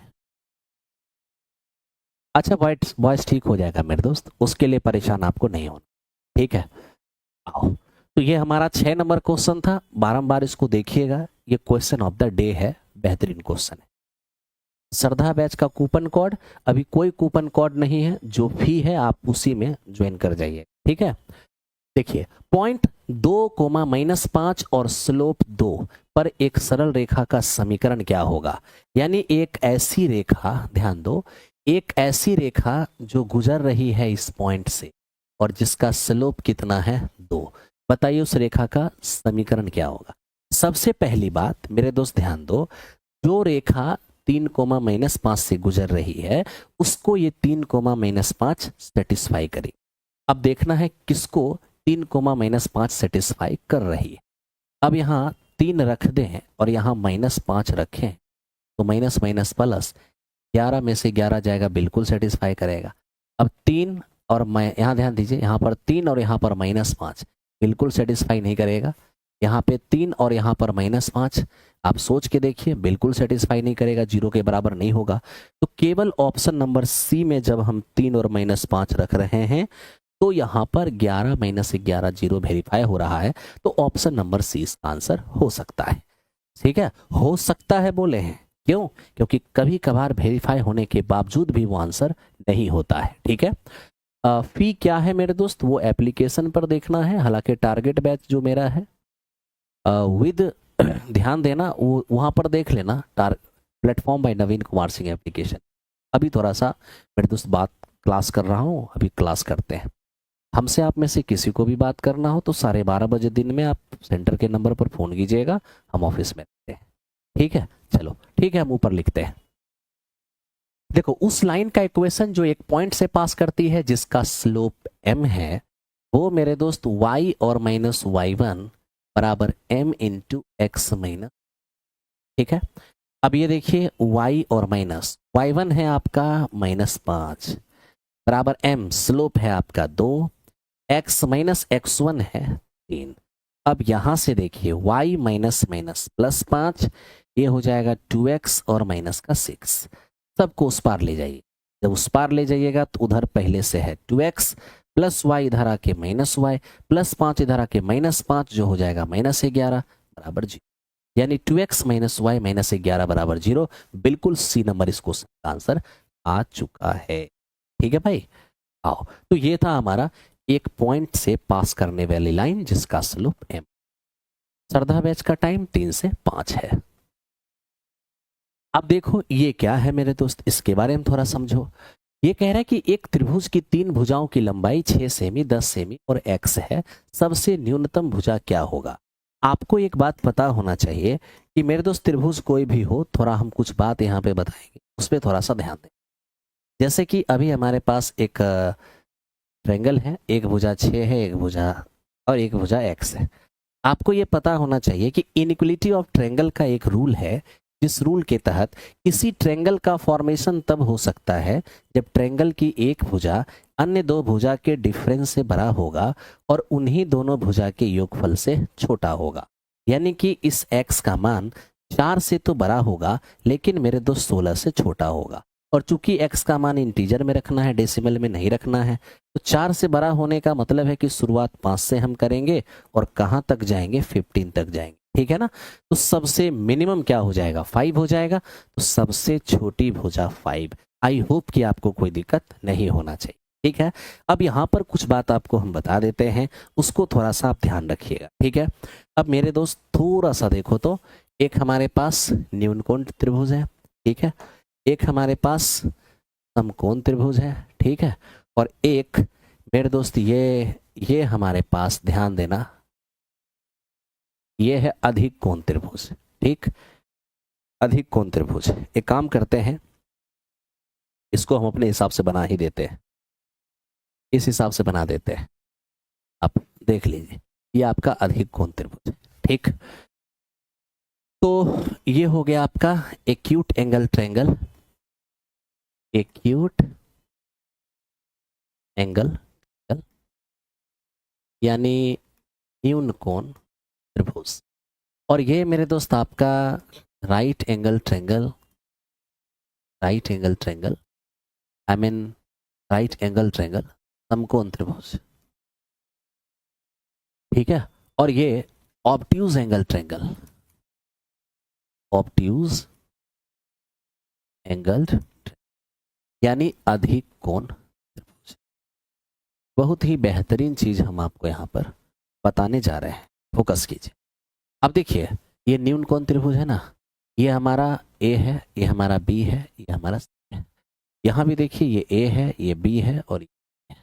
अच्छा, वॉइस ठीक हो जाएगा मेरे दोस्त, उसके लिए परेशान आपको नहीं होना। ठीक है, आओ, तो ये हमारा 6 नंबर क्वेश्चन था, बारंबार इसको देखिएगा, ये क्वेश्चन ऑफ द डे है, बेहतरीन क्वेश्चन है। श्रद्धा बैच का कूपन कोड, अभी कोई कूपन कोड नहीं है, जो फी है आप उसी में ज्वाइन कर जाइए। ठीक है, देखिए पॉइंट 2, -5 और स्लोप 2 पर एक सरल रेखा का समीकरण क्या होगा, यानी एक ऐसी रेखा, ध्यान दो, एक ऐसी रेखा जो गुजर रही है इस पॉइंट से और जिसका स्लोप कितना है 2, बताइए उस रेखा का समीकरण क्या होगा। सबसे पहली बात मेरे दोस्त ध्यान दो, जो रेखा 3, -5 से गुजर रही है उसको ये 3, -5 सेटिस्फाई करे। अब देखना है किसको 3, -5 सेटिस्फाई कर रही है। अब यहाँ 3 रख दें और यहाँ -5 रखें, तो माइनस माइनस प्लस, 11 में से 11 जाएगा, बिल्कुल सेटिस्फाई करेगा। अब 3 और मैं, यहाँ ध्यान दीजिए, यहाँ पर 3 और यहाँ पर -5 बिल्कुल सेटिस्फाई नहीं करेगा। यहाँ पे 3 और यहाँ पर -5, आप सोच के देखिए, बिल्कुल सेटिस्फाई नहीं करेगा, 0 के बराबर नहीं होगा। तो केवल ऑप्शन नंबर सी में जब हम 3 और -5 रख रहे हैं तो यहाँ पर 11 - 11 0 वेरीफाई हो रहा है, तो ऑप्शन नंबर सी इसका आंसर हो सकता है। ठीक है, हो सकता है बोले हैं, क्यों, क्योंकि कभी कभार वेरीफाई होने के बावजूद भी वो आंसर नहीं होता है। ठीक है, फी क्या है मेरे दोस्त, वो एप्लीकेशन पर देखना है, हालांकि टारगेट बैच जो मेरा है विद ध्यान देना, वो वहां पर देख लेना, platform by Naveen Kumar Singh application. अभी थोड़ा सा मेरे दोस्त बात क्लास कर रहा हूँ, अभी क्लास करते हैं। हमसे आप में से किसी को भी बात करना हो तो 12:30 बजे दिन में आप सेंटर के नंबर पर फोन कीजिएगा, हम ऑफिस में रहते हैं। ठीक है, चलो ठीक है, हम ऊपर लिखते हैं। देखो, उस लाइन का इक्वेशन जो एक पॉइंट से पास करती है जिसका स्लोप m है, वो मेरे दोस्त y और -y1 बराबर m इंटू x माइनस। ठीक है, अब ये देखिए y और माइनस, y1 है आपका -5 बराबर m, स्लोप है आपका 2, x माइनस x1 है 3। अब यहां से देखिए y माइनस माइनस प्लस 5, ये हो जाएगा 2x और माइनस का 6, सबको उस पार ले जाइए। जब उस पार ले जाइएगा तो उधर पहले से है 2x प्लस y, इधर आके -y प्लस 5, इधर आके -5, जो हो जाएगा -11 बराबर 0, यानी 2x - y -11 बराबर 0। बिल्कुल सी नंबर इस क्वेश्चन का आंसर आ चुका है। ठीक है भाई, आओ, तो ये था हमारा एक पॉइंट से पास करने वाली लाइन जिसका स्लोप m। श्रद्धा बैच का टाइम 3 से 5 है। अब देखो ये क्या है मेरे दोस्त, इसके बारे में थोड़ा समझो। ये कह रहा है कि एक त्रिभुज की 3 भुजाओं की लंबाई 6 सेमी, 10 सेमी और x है, सबसे न्यूनतम भुजा क्या होगा। आपको एक बात पता होना चाहिए कि मेरे दोस्त त्रिभुज कोई भी हो, थोड़ा हम कुछ बात यहाँ पे बताएंगे, उस पर थोड़ा सा ध्यान दें। जैसे कि अभी हमारे पास एक ट्रायंगल है, एक भुजा 6 है, एक भुजा और एक भुजा x है। आपको ये पता होना चाहिए कि इनइक्वलिटी ऑफ ट्रायंगल का एक रूल है, जिस रूल के तहत किसी ट्रायंगल का फॉर्मेशन तब हो सकता है जब ट्रायंगल की एक भुजा अन्य दो भुजा के डिफरेंस से बड़ा होगा और उन्हीं दोनों भुजा के योगफल से छोटा होगा। यानी कि इस x का मान 4 से तो बड़ा होगा, लेकिन मेरे दोस्त 16 से छोटा होगा। और चूंकि x का मान इंटीजर में रखना है, डेसिमल में नहीं रखना है, तो 4 से बड़ा होने का मतलब है कि शुरुआत 5 से हम करेंगे और कहाँ तक जाएंगे, 15 तक जाएंगे। ठीक है ना। तो सबसे मिनिमम क्या हो जाएगा, 5 हो जाएगा। तो सबसे छोटी भुजा 5। आई होप कि आपको कोई दिक्कत नहीं होना चाहिए। ठीक है। अब यहाँ पर कुछ बात आपको हम बता देते हैं, उसको थोड़ा सा आप ध्यान रखिएगा। ठीक है। अब मेरे दोस्त थोड़ा सा देखो तो, एक हमारे पास न्यूनकोण त्रिभुज है, ठीक है, एक हमारे पास समकोण त्रिभुज है, ठीक है, और एक मेरे दोस्त ये हमारे पास ध्यान देना, ये है अधिक कोण त्रिभुज। ठीक, अधिक कोण त्रिभुज। एक काम करते हैं, इसको हम अपने हिसाब से बना ही देते हैं, इस हिसाब से बना देते हैं। आप देख लीजिए, ये आपका अधिक कोण त्रिभुज। ठीक, तो ये हो गया आपका acute angle triangle, acute angle यानी न्यून कोण त्रिभुज। और ये मेरे दोस्त आपका right angle triangle, right angle triangle, I mean right angle triangle, समकोण त्रिभुज। ठीक है। और ये obtuse angle triangle, obtuse angle यानी अधिक कोण त्रिभुज। बहुत ही बेहतरीन चीज हम आपको यहाँ पर बताने जा रहे हैं, फोकस कीजिए। अब देखिए, ये न्यून कोण त्रिभुज है ना, ये हमारा ए है, ये हमारा बी है, ये हमारा सी है। यहाँ भी देखिए, ये ए है, ये बी है और ये है।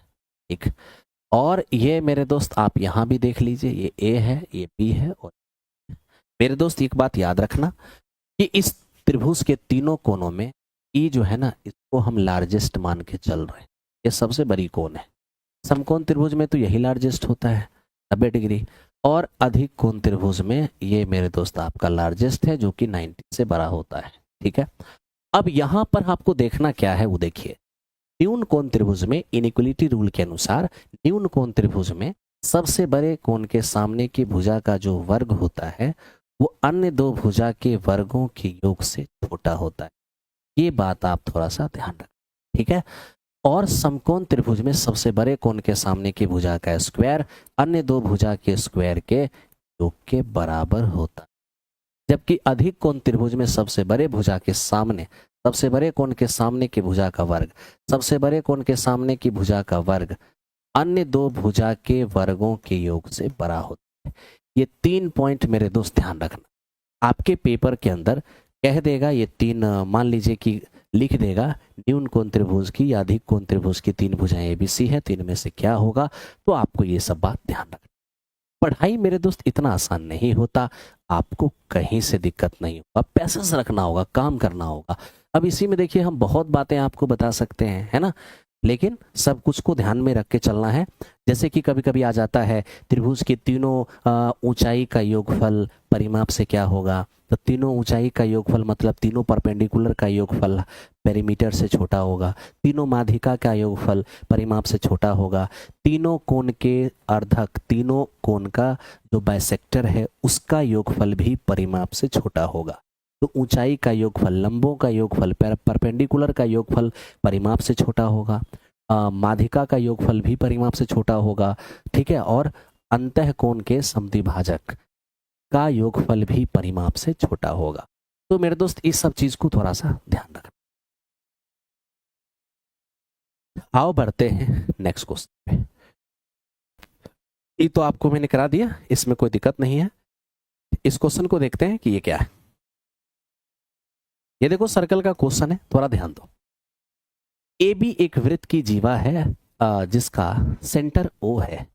ठीक, और ये मेरे दोस्त आप यहाँ भी देख लीजिए, ये ए है, ये बी है और मेरे दोस्त एक बात याद रखना कि इस त्रिभुज के तीनों कोनों में ई जो है ना, इसको हम लार्जेस्ट मान के चल रहे हैं, ये सबसे बड़ी कोण है। समकोण त्रिभुज में तो यही लार्जेस्ट होता है, 90 डिग्री, और अधिक कोण त्रिभुज में ये मेरे दोस्त आपका लार्जेस्ट है, जो कि 90 से बड़ा होता है। ठीक है। अब यहां पर आपको देखना क्या है, वो देखिए, न्यून कोण त्रिभुज में इनइक्वलिटी रूल के अनुसार न्यून कोण त्रिभुज में सबसे बड़े कोण के सामने की भुजा का जो वर्ग होता है वो अन्य दो भुजा के वर्गों के योग से छोटा होता है। ये बात आप थोड़ा सा ध्यान रखें। ठीक है। और समकोण त्रिभुज में सबसे बड़े कोण के सामने की भुजा का स्क्वायर अन्य दो भुजा के स्क्वायर के योग के बराबर होता है। जबकि अधिक कोण त्रिभुज में सबसे बड़े भुजा के सामने, सबसे बड़े कोण के सामने की भुजा का वर्ग, सबसे बड़े कोण के सामने की भुजा का वर्ग अन्य दो भुजा के वर्गों के योग से बड़ा होता है। ये 3 पॉइंट मेरे दोस्त ध्यान रखना। आपके पेपर के अंदर कह देगा ये 3, मान लीजिए कि लिख देगा न्यून कोण त्रिभुज की या अधिक कोण त्रिभुज की 3 भुजाएं एबीसी है, 3 में से क्या होगा, तो आपको ये सब बात ध्यान रखना। पढ़ाई मेरे दोस्त इतना आसान नहीं होता, आपको कहीं से दिक्कत नहीं होगा, पैसेंस रखना होगा, काम करना होगा। अब इसी में देखिए, हम बहुत बातें आपको बता सकते हैं, है ना, लेकिन सब कुछ को ध्यान में रख के चलना है। जैसे कि कभी कभी आ जाता है त्रिभुज के तीनों ऊंचाई का योगफल परिमाप से क्या होगा, तो तीनों ऊंचाई का योगफल मतलब तीनों परपेंडिकुलर का योगफल पेरीमीटर से छोटा होगा, तीनों माध्यिका का योगफल परिमाप से छोटा होगा, तीनों कोण के अर्धक, तीनों कोण का जो बाइसेक्टर है उसका योगफल भी परिमाप से छोटा होगा। तो ऊंचाई का योगफल, लंबों का योगफल, परपेंडिकुलर का योगफल परिमाप से छोटा होगा, माध्यिका का योगफल भी परिमाप से छोटा होगा। ठीक है। और अंतःकोण के समद्विभाजक का योगफल भी परिमाप से छोटा होगा। तो मेरे दोस्त इस सब चीज को थोड़ा सा ध्यान रखना। आओ बढ़ते हैं नेक्स्ट क्वेश्चन पे। ये तो आपको मैंने करा दिया, इसमें कोई दिक्कत नहीं है। इस क्वेश्चन को देखते हैं कि ये क्या है। ये देखो सर्कल का क्वेश्चन है, थोड़ा ध्यान दो। ए बी एक वृत्त की जीवा है जिसका सेंटर ओ है।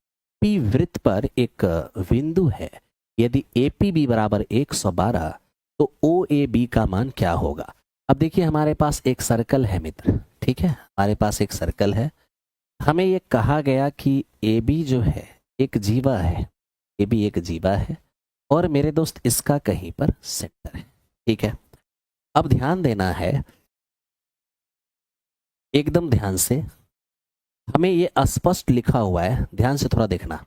पी वृत्त पर एक बिंदु है यदि APB बराबर 112 तो OAB का मान क्या होगा। अब देखिए हमारे पास एक सर्कल है मित्र, ठीक है, हमारे पास एक सर्कल है। हमें ये कहा गया कि AB जो है एक जीवा है, AB एक जीवा है और मेरे दोस्त इसका कहीं पर सेंटर है, ठीक है। अब ध्यान देना है, एकदम ध्यान से, हमें ये अस्पष्ट लिखा हुआ है, ध्यान से थोड़ा देखना।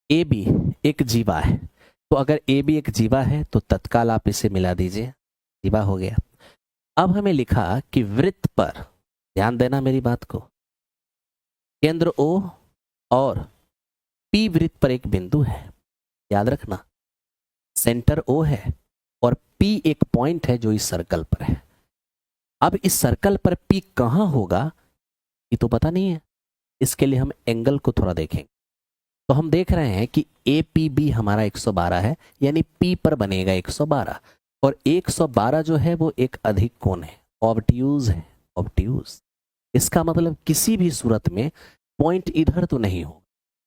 AB एक जीवा है, तो अगर AB एक जीवा है तो तत्काल आप इसे मिला दीजिए, जीवा हो गया। अब हमें लिखा कि वृत्त पर, ध्यान देना मेरी बात को, केंद्र O और P वृत्त पर एक बिंदु है, याद रखना, सेंटर O है और P एक पॉइंट है जो इस सर्कल पर है। अब इस सर्कल पर P कहां होगा ये तो पता नहीं है, इसके लिए हम एंगल को थोड़ा देखेंगे। तो हम देख रहे हैं कि APB हमारा 112 है, यानी P पर बनेगा 112 और 112 जो है वो एक अधिक कोण है, ऑब्ट्यूज है, ऑब्ट्यूज। इसका मतलब किसी भी सूरत में पॉइंट इधर तो नहीं हो,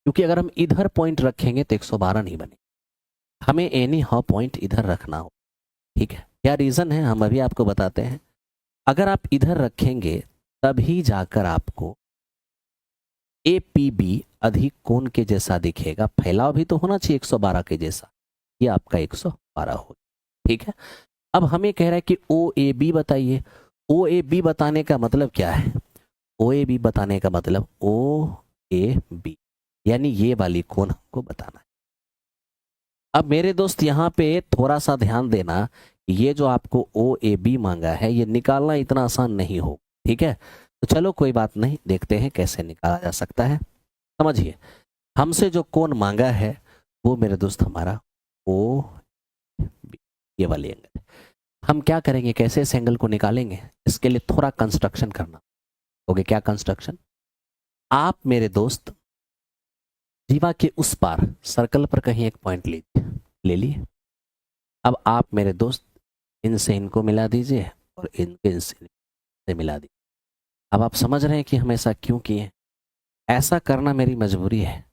क्योंकि अगर हम इधर पॉइंट रखेंगे तो 112 नहीं बने, हमें एनी हाउ पॉइंट इधर रखना हो, ठीक है। क्या रीजन है हम अभी आपको बताते हैं। अगर आप इधर रखेंगे तभी जाकर आपको APB अधिक कोण के जैसा दिखेगा, फैलाव भी तो होना चाहिए 112 के जैसा, ये आपका 112 हो, ठीक है। अब हमें कह रहा है कि OAB बताइए। OAB बताने का मतलब क्या है, OAB बताने का मतलब OAB यानी ये वाली कोण हमको बताना है। अब मेरे दोस्त यहाँ पे थोड़ा सा ध्यान देना, ये जो आपको OAB मांगा है ये निकालना इतना आसान नहीं हो, ठीक है। तो चलो कोई बात नहीं, देखते हैं कैसे निकाला जा सकता है। समझिए, हमसे जो कोण मांगा है वो मेरे दोस्त हमारा OB, ये वाले एंगल। हम क्या करेंगे, कैसे इस एंगल को निकालेंगे, इसके लिए थोड़ा कंस्ट्रक्शन करना। ओके, क्या कंस्ट्रक्शन। आप मेरे दोस्त जीवा के उस पार सर्कल पर कहीं एक पॉइंट लीजिए, ले लिए। अब आप मेरे दोस्त इनसे इनको मिला दीजिए और इनके इनसे मिला दीजिए। अब आप समझ रहे हैं कि हम ऐसा क्यों किए, ऐसा करना मेरी मजबूरी है,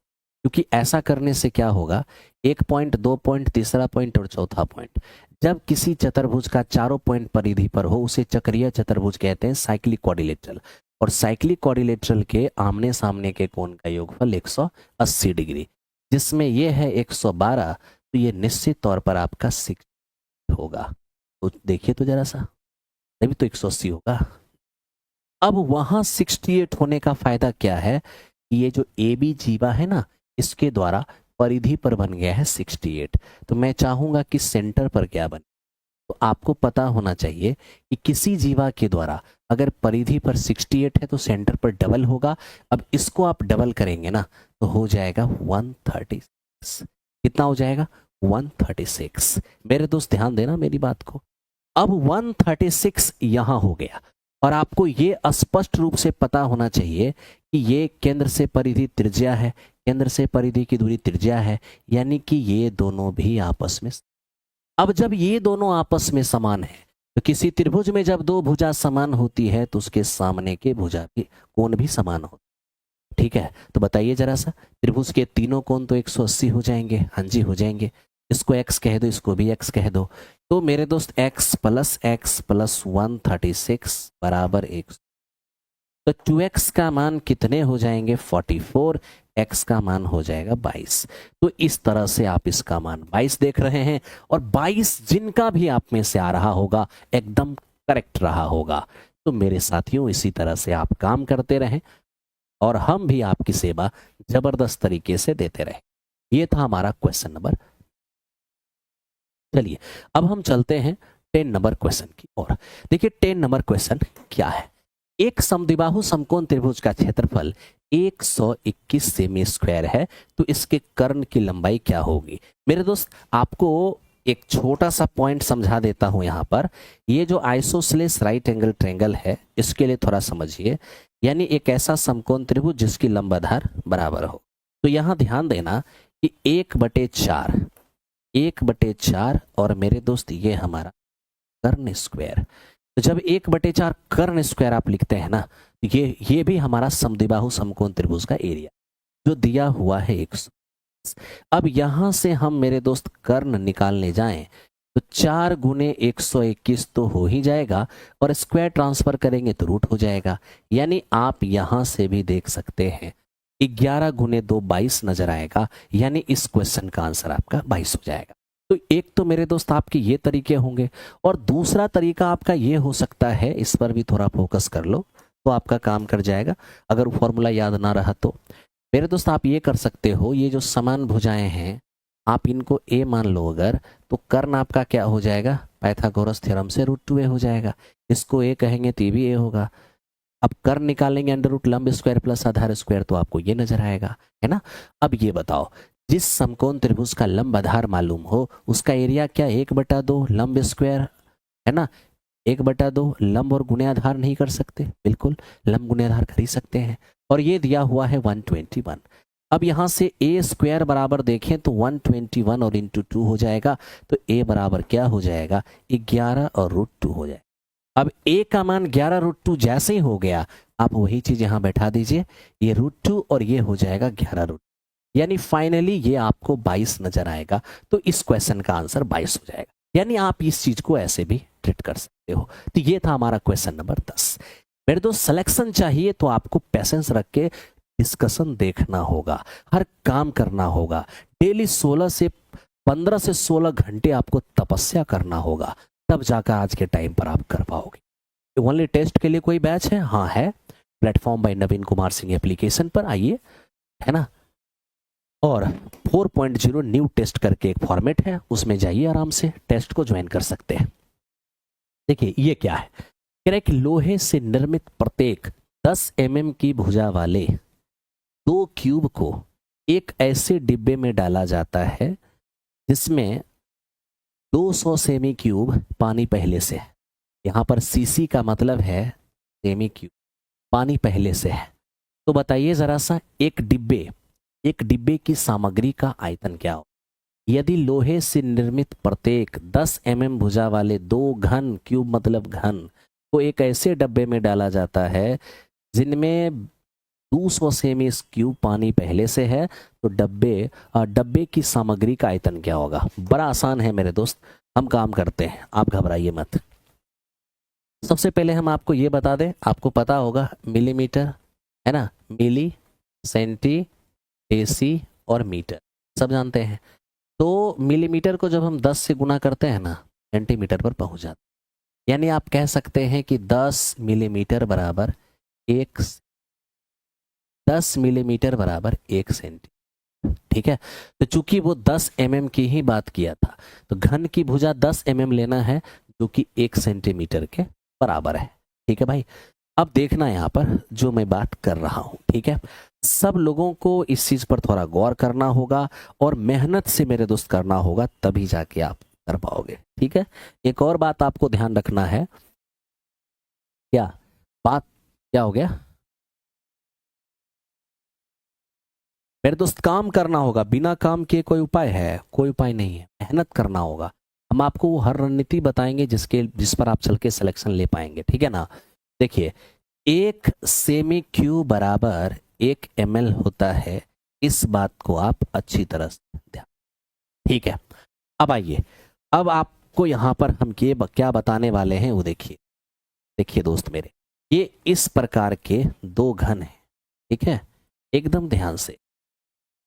क्योंकि ऐसा करने से क्या होगा, एक पॉइंट, दो पॉइंट, तीसरा पॉइंट और चौथा पॉइंट, जब किसी चतुर्भुज का चारों पॉइंट परिधि पर हो उसे चक्रीय चतुर्भुज कहते हैं, साइक्लिक क्वाड्रिलेटरल। और साइक्लिक क्वाड्रिलेटरल के आमने सामने के कोण का योगफल 180 डिग्री, जिसमें यह है 112, तो ये निश्चित तौर पर आपका 60 होगा। तो देखिए तो जरा सा, तभी तो 180 होगा। अब वहां 68 होने का फायदा क्या है, ये जो AB जीवा है ना, इसके द्वारा परिधि पर बन गया है 68। तो मैं चाहूंगा कि सेंटर पर क्या बने, तो आपको पता होना चाहिए कि किसी जीवा के द्वारा अगर परिधि पर 68 है तो सेंटर पर डबल होगा। अब इसको आप डबल करेंगे ना तो हो जाएगा 136। कितना हो जाएगा, 136। मेरे दोस्त ध्यान देना मेरी बात को। अब 136 यहां हो गया और आपको ये स्पष्ट रूप से पता होना चाहिए कि ये केंद्र से परिधि त्रिज्या है, केंद्र से परिधि की दूरी त्रिज्या है, यानी कि ये दोनों भी आपस में। अब जब ये दोनों आपस में समान है तो किसी त्रिभुज में जब दो भुजा समान होती है तो उसके सामने के भुजा भी कोण भी समान होते, ठीक है। तो बताइए जरा सा, त्रिभुज के तीनों कोण तो 180 हो जाएंगे, हाँ जी हो जाएंगे। इसको x कह दो, इसको भी x कह दो, तो मेरे दोस्त x प्लस 136 बराबर 100। तो 2x का मान कितने हो जाएंगे, 44, x का मान हो जाएगा 22। तो इस तरह से आप इसका मान 22 देख रहे हैं और 22 जिनका भी आप में से आ रहा होगा एकदम करेक्ट रहा होगा। तो मेरे साथियों, इसी तरह से आप काम करते रहें और हम भी आपकी सेवा जबरदस्त तरीके से देते रहे। ये था हमारा क्वेश्चन नंबर। चलिए अब हम चलते हैं 10 नंबर क्वेश्चन की ओर। देखिए 10 नंबर क्वेश्चन क्या है, एक समद्विबाहु समकोण त्रिभुज का क्षेत्रफल 121 सेमी स्क्वायर है, तो इसके कर्ण की लंबाई क्या होगी। मेरे दोस्त आपको एक छोटा सा पॉइंट समझा देता हूं यहां पर। ये जो आइसोसेलेस राइट एंगल ट्रायंगल है इसके लिए थोड़ा समझिए, यानी एक ऐसा समकोण त्रिभुज जिसकी लंब आधार बराबर हो। तो यहां ध्यान देना कि 1/4 और मेरे दोस्त ये हमारा कर्ण स्क्वायर। तो जब 1/4 कर्ण स्क्वायर आप लिखते हैं ना, ये भी हमारा समद्विबाहु समकोण त्रिभुज का एरिया जो दिया हुआ है 100। अब यहां से हम मेरे दोस्त कर्ण निकालने जाएं तो 4 गुने 121 तो हो ही जाएगा और स्क्वायर ट्रांसफर करेंगे तो रूट हो जाएगा। यानी आप यहां से भी देख सकते हैं 11 गुने 2 22 नजर आएगा, यानी इस क्वेश्चन का आंसर आपका 22 हो जाएगा। तो एक तो मेरे दोस्त आपके ये तरीके होंगे और दूसरा तरीका आपका ये हो सकता है, इस पर भी थोड़ा फोकस कर लो तो आपका काम कर जाएगा। अगर फॉर्मूला याद ना रहा तो मेरे दोस्त आप ये कर सकते हो, ये जो समान भुजाएं हैं आप इनको a मान लो अगर, तो कर्ण आपका क्या हो जाएगा, पाइथागोरस थ्योरम से √2a हो जाएगा। इसको a कहेंगे तो भी a होगा। अब कर्ण निकालेंगे अंडर रूट लंब स्क्वायर प्लस आधार स्क्वायर, तो आपको ये नजर आएगा, है ना। अब ये बताओ, जिस समकोण त्रिभुज का लंब आधार मालूम हो उसका एरिया क्या 1/2 लंब स्क्वायर, है ना। 1/2 लंब और गुणे आधार नहीं कर सकते, बिल्कुल लंब गुणे आधार कर ही सकते हैं। और ये दिया हुआ है 121। अब यहां से a स्क्वायर बराबर देखें तो 121 और इंटू 2 हो जाएगा, तो a बराबर क्या हो जाएगा 11 और √2 हो जाएगा। अब a का मान 11 √2 जैसे ही हो गया, आप वही चीज यहां बैठा दीजिए, ये √2 और ये हो जाएगा 11 √2, यानी फाइनली ये आपको 22 नजर आएगा। तो इस क्वेश्चन का आंसर 22 हो जाएगा। यानी आप इस चीज को ऐसे भी ट्रीट कर सकते हो। तो ये था हमारा क्वेश्चन नंबर 10। मेरे दोस्त सिलेक्शन चाहिए तो आपको पैसेंस रख के डिस्कशन देखना होगा, हर काम करना होगा, डेली 15 से 16 घंटे आपको तपस्या करना होगा, तब जाकर आज के टाइम पर आप कर पाओगे। ओनली टेस्ट के लिए कोई बैच है? हाँ है, platform by Naveen Kumar Singh application पर आइए, है ना। और 4.0 न्यू टेस्ट करके एक फॉर्मेट है, उसमें जाइए, आराम से टेस्ट को ज्वाइन कर सकते हैं। देखिए ये क्या है, कह रहे कि लोहे से निर्मित प्रत्येक 10 mm की भुजा वाले 2 क्यूब को एक ऐसे डिब्बे में डाला जाता है जिसमें 200 सेमी क्यूब पानी पहले से है। यहां पर सीसी का मतलब है सेमी क्यूब, पानी पहले से है। तो बताइए जरा सा, एक डिब्बे की सामग्री का आयतन क्या हो यदि लोहे से निर्मित प्रत्येक 10 mm भुजा वाले 2 घन क्यूब मतलब घन को एक ऐसे डब्बे में डाला जाता है जिनमें 200 सेमी क्यूब पानी पहले से है, तो डब्बे की सामग्री का आयतन क्या होगा। बड़ा आसान है मेरे दोस्त, हम काम करते हैं, आप घबराइए मत। सबसे पहले हम आपको ये बता दें, आपको पता होगा मिलीमीटर, है ना, मिली, सेंटी, डेसी और मीटर सब जानते हैं। तो मिलीमीटर को जब हम 10 से गुना करते हैं ना, सेंटीमीटर पर पहुंच जाते हैं। यानी आप कह सकते हैं कि 10 मिलीमीटर बराबर 1 सेंटीमीटर। ठीक है, तो चूंकि वो 10 mm की ही बात किया था, तो घन की भुजा 10 mm लेना है जो कि 1 सेंटीमीटर के बराबर है। ठीक है भाई, अब देखना यहाँ पर जो मैं बात कर रहा हूँ, ठीक है, सब लोगों को इस चीज पर थोड़ा गौर करना होगा और मेहनत से मेरे दोस्त करना होगा, तभी जाके आप कर पाओगे। ठीक है, एक और बात आपको ध्यान रखना है, क्या बात क्या हो गया मेरे दोस्त, काम करना होगा, बिना काम के कोई उपाय है? कोई उपाय नहीं है, मेहनत करना होगा। हम आपको वो हर रणनीति बताएंगे जिस पर आप चल के सिलेक्शन ले पाएंगे। ठीक है ना, देखिए 1 सेमी क्यूब बराबर 1 ml होता है, इस बात को आप अच्छी तरह से ध्यान। ठीक है, अब आइए, अब आपको यहां पर हम क्या बताने वाले हैं वो देखिए। देखिए दोस्त मेरे, ये इस प्रकार के 2 घन हैं, ठीक है, एकदम ध्यान से।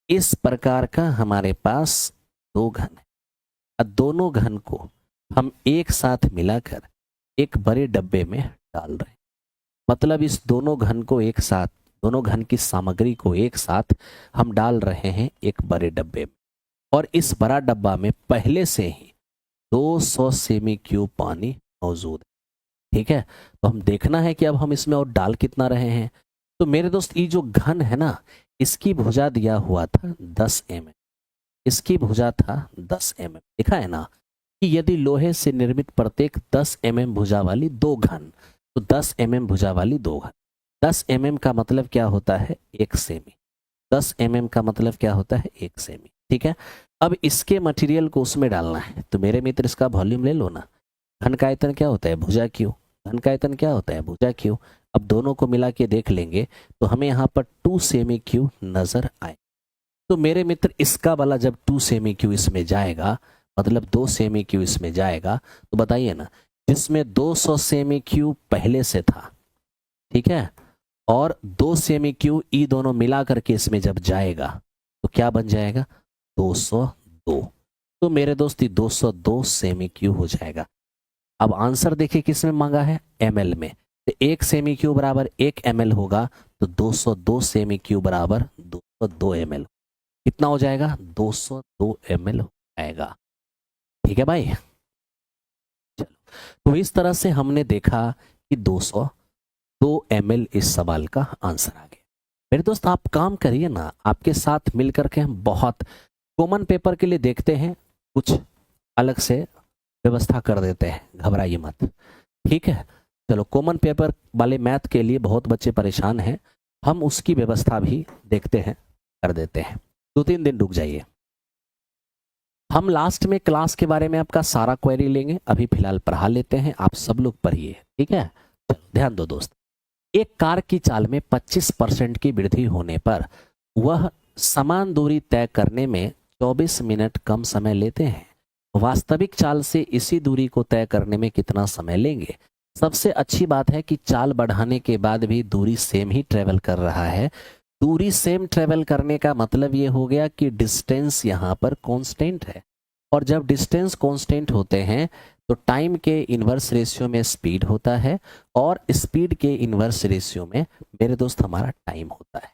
इस प्रकार का हमारे पास 2 घन है, और दोनों घन को हम एक साथ मिलाकर एक बड़े डब्बे में डाल रहे हैं। मतलब इस दोनों घन को एक साथ, दोनों घन की सामग्री को एक साथ हम डाल रहे हैं एक बड़े डब्बे में, और इस बड़ा डब्बा में पहले से ही 200 सेमी क्यूब पानी मौजूद है। ठीक है, तो हम देखना है कि अब हम इसमें और डाल कितना रहे हैं। तो मेरे दोस्त, ये जो घन है ना, इसकी भुजा दिया हुआ था 10 mm, इसकी भुजा था 10 mm। देखा है ना कि यदि लोहे से निर्मित प्रत्येक 10 mm भुजा वाली 2 घन, तो 10 mm भुजा वाली 2 घन, 10 mm का मतलब क्या होता है 1 सेमी, 10 mm का मतलब क्या होता है 1 सेमी। ठीक है, अब इसके मटेरियल को उसमें डालना है, तो मेरे मित्र इसका वॉल्यूम ले लो ना। घन का आयतन क्या होता है भुजा क्यू, घन का आयतन क्या होता है भुजा क्यू। अब दोनों को मिला के देख लेंगे तो हमें यहाँ पर 2 सेमी क्यू नजर आए। तो मेरे मित्र इसका वाला जब 2 सेमी क्यू इसमें जाएगा, मतलब 2 सेमी क्यू इसमें जाएगा, तो बताइए ना, जिसमें 200 सेमी क्यू पहले से था, ठीक है, और 2 सेमी क्यू ई दोनों मिला करके इसमें जब जाएगा तो क्या बन जाएगा, 202। तो मेरे दोस्त 202 सेमी क्यू हो जाएगा। अब आंसर देखिए किस में मांगा है, एमएल में। तो 1 सेमी क्यू बराबर 1 एमएल होगा, तो 202 सेमी क्यू बराबर 202 एमएल। कितना हो जाएगा, 202 एमएल हो जाएगा। ठीक है भाई, चलो। तो इस तरह से हमने देखा कि 202 एमएल इस सवाल का आंसर आ गया। मेरे दोस्त आप काम करिए ना, आपके साथ मिलकर के हम बहुत कॉमन पेपर के लिए देखते हैं, कुछ अलग से व्यवस्था कर देते हैं, घबराइए मत, ठीक है। चलो, कॉमन पेपर वाले मैथ के लिए बहुत बच्चे परेशान हैं, हम उसकी व्यवस्था भी देखते हैं, कर देते हैं। 2-3 दिन रुक जाइए, हम लास्ट में क्लास के बारे में आपका सारा क्वेरी लेंगे, अभी फिलहाल पढ़ा लेते हैं, आप सब लोग पढ़िए, ठीक है। चलो ध्यान दो दोस्त, एक कार की चाल में 25% की वृद्धि होने पर वह समान दूरी तय करने में 24 मिनट कम समय लेते हैं। वास्तविक चाल से इसी दूरी को तय करने में कितना समय लेंगे। सबसे अच्छी बात है कि चाल बढ़ाने के बाद भी दूरी सेम ही ट्रेवल कर रहा है। दूरी सेम ट्रेवल करने का मतलब ये हो गया कि डिस्टेंस यहाँ पर कांस्टेंट है, और जब डिस्टेंस कांस्टेंट होते हैं तो टाइम के इन्वर्स रेशियो में स्पीड होता है, और स्पीड के इन्वर्स रेशियो में मेरे दोस्त हमारा टाइम होता है,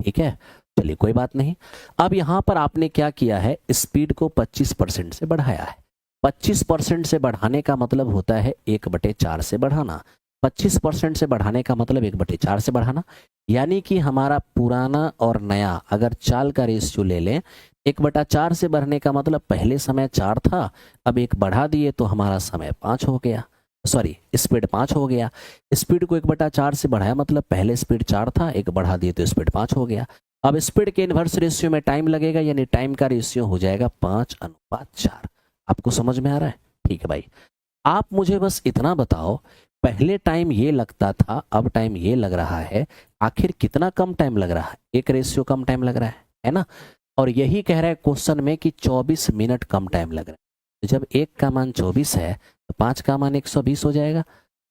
ठीक है। चलिए कोई बात नहीं। अब यहाँ पर आपने क्या किया है, स्पीड को 25% से बढ़ाया है। 25% से बढ़ाने का मतलब होता है 1/4 से बढ़ाना। 25% से बढ़ाने का मतलब 1/4 से बढ़ाना, यानी कि हमारा पुराना और नया अगर चाल का रेशियो ले लें, 1/4 से बढ़ने का मतलब पहले समय 4 था, अब 1 बढ़ा दिए तो हमारा समय 5 हो गया, सॉरी स्पीड 5 हो गया। स्पीड को 1/4 से बढ़ाया मतलब पहले स्पीड 4 था, 1 बढ़ा दिए तो स्पीड 5 हो गया। अब स्पीड के इन्वर्स रेशियो में टाइम लगेगा, यानी टाइम का रेशियो हो जाएगा 5:4। आपको समझ में आ रहा है, ठीक है भाई। आप मुझे बस इतना बताओ, पहले टाइम ये लगता था, अब टाइम ये लग रहा है, आखिर कितना कम टाइम लग रहा है, 1 रेशियो कम टाइम लग रहा है ना। और यही कह रहा है क्वेश्चन में कि 24 मिनट कम टाइम लग रहा है। तो जब 1 का मान 24 है तो 5 का मान 120 हो जाएगा।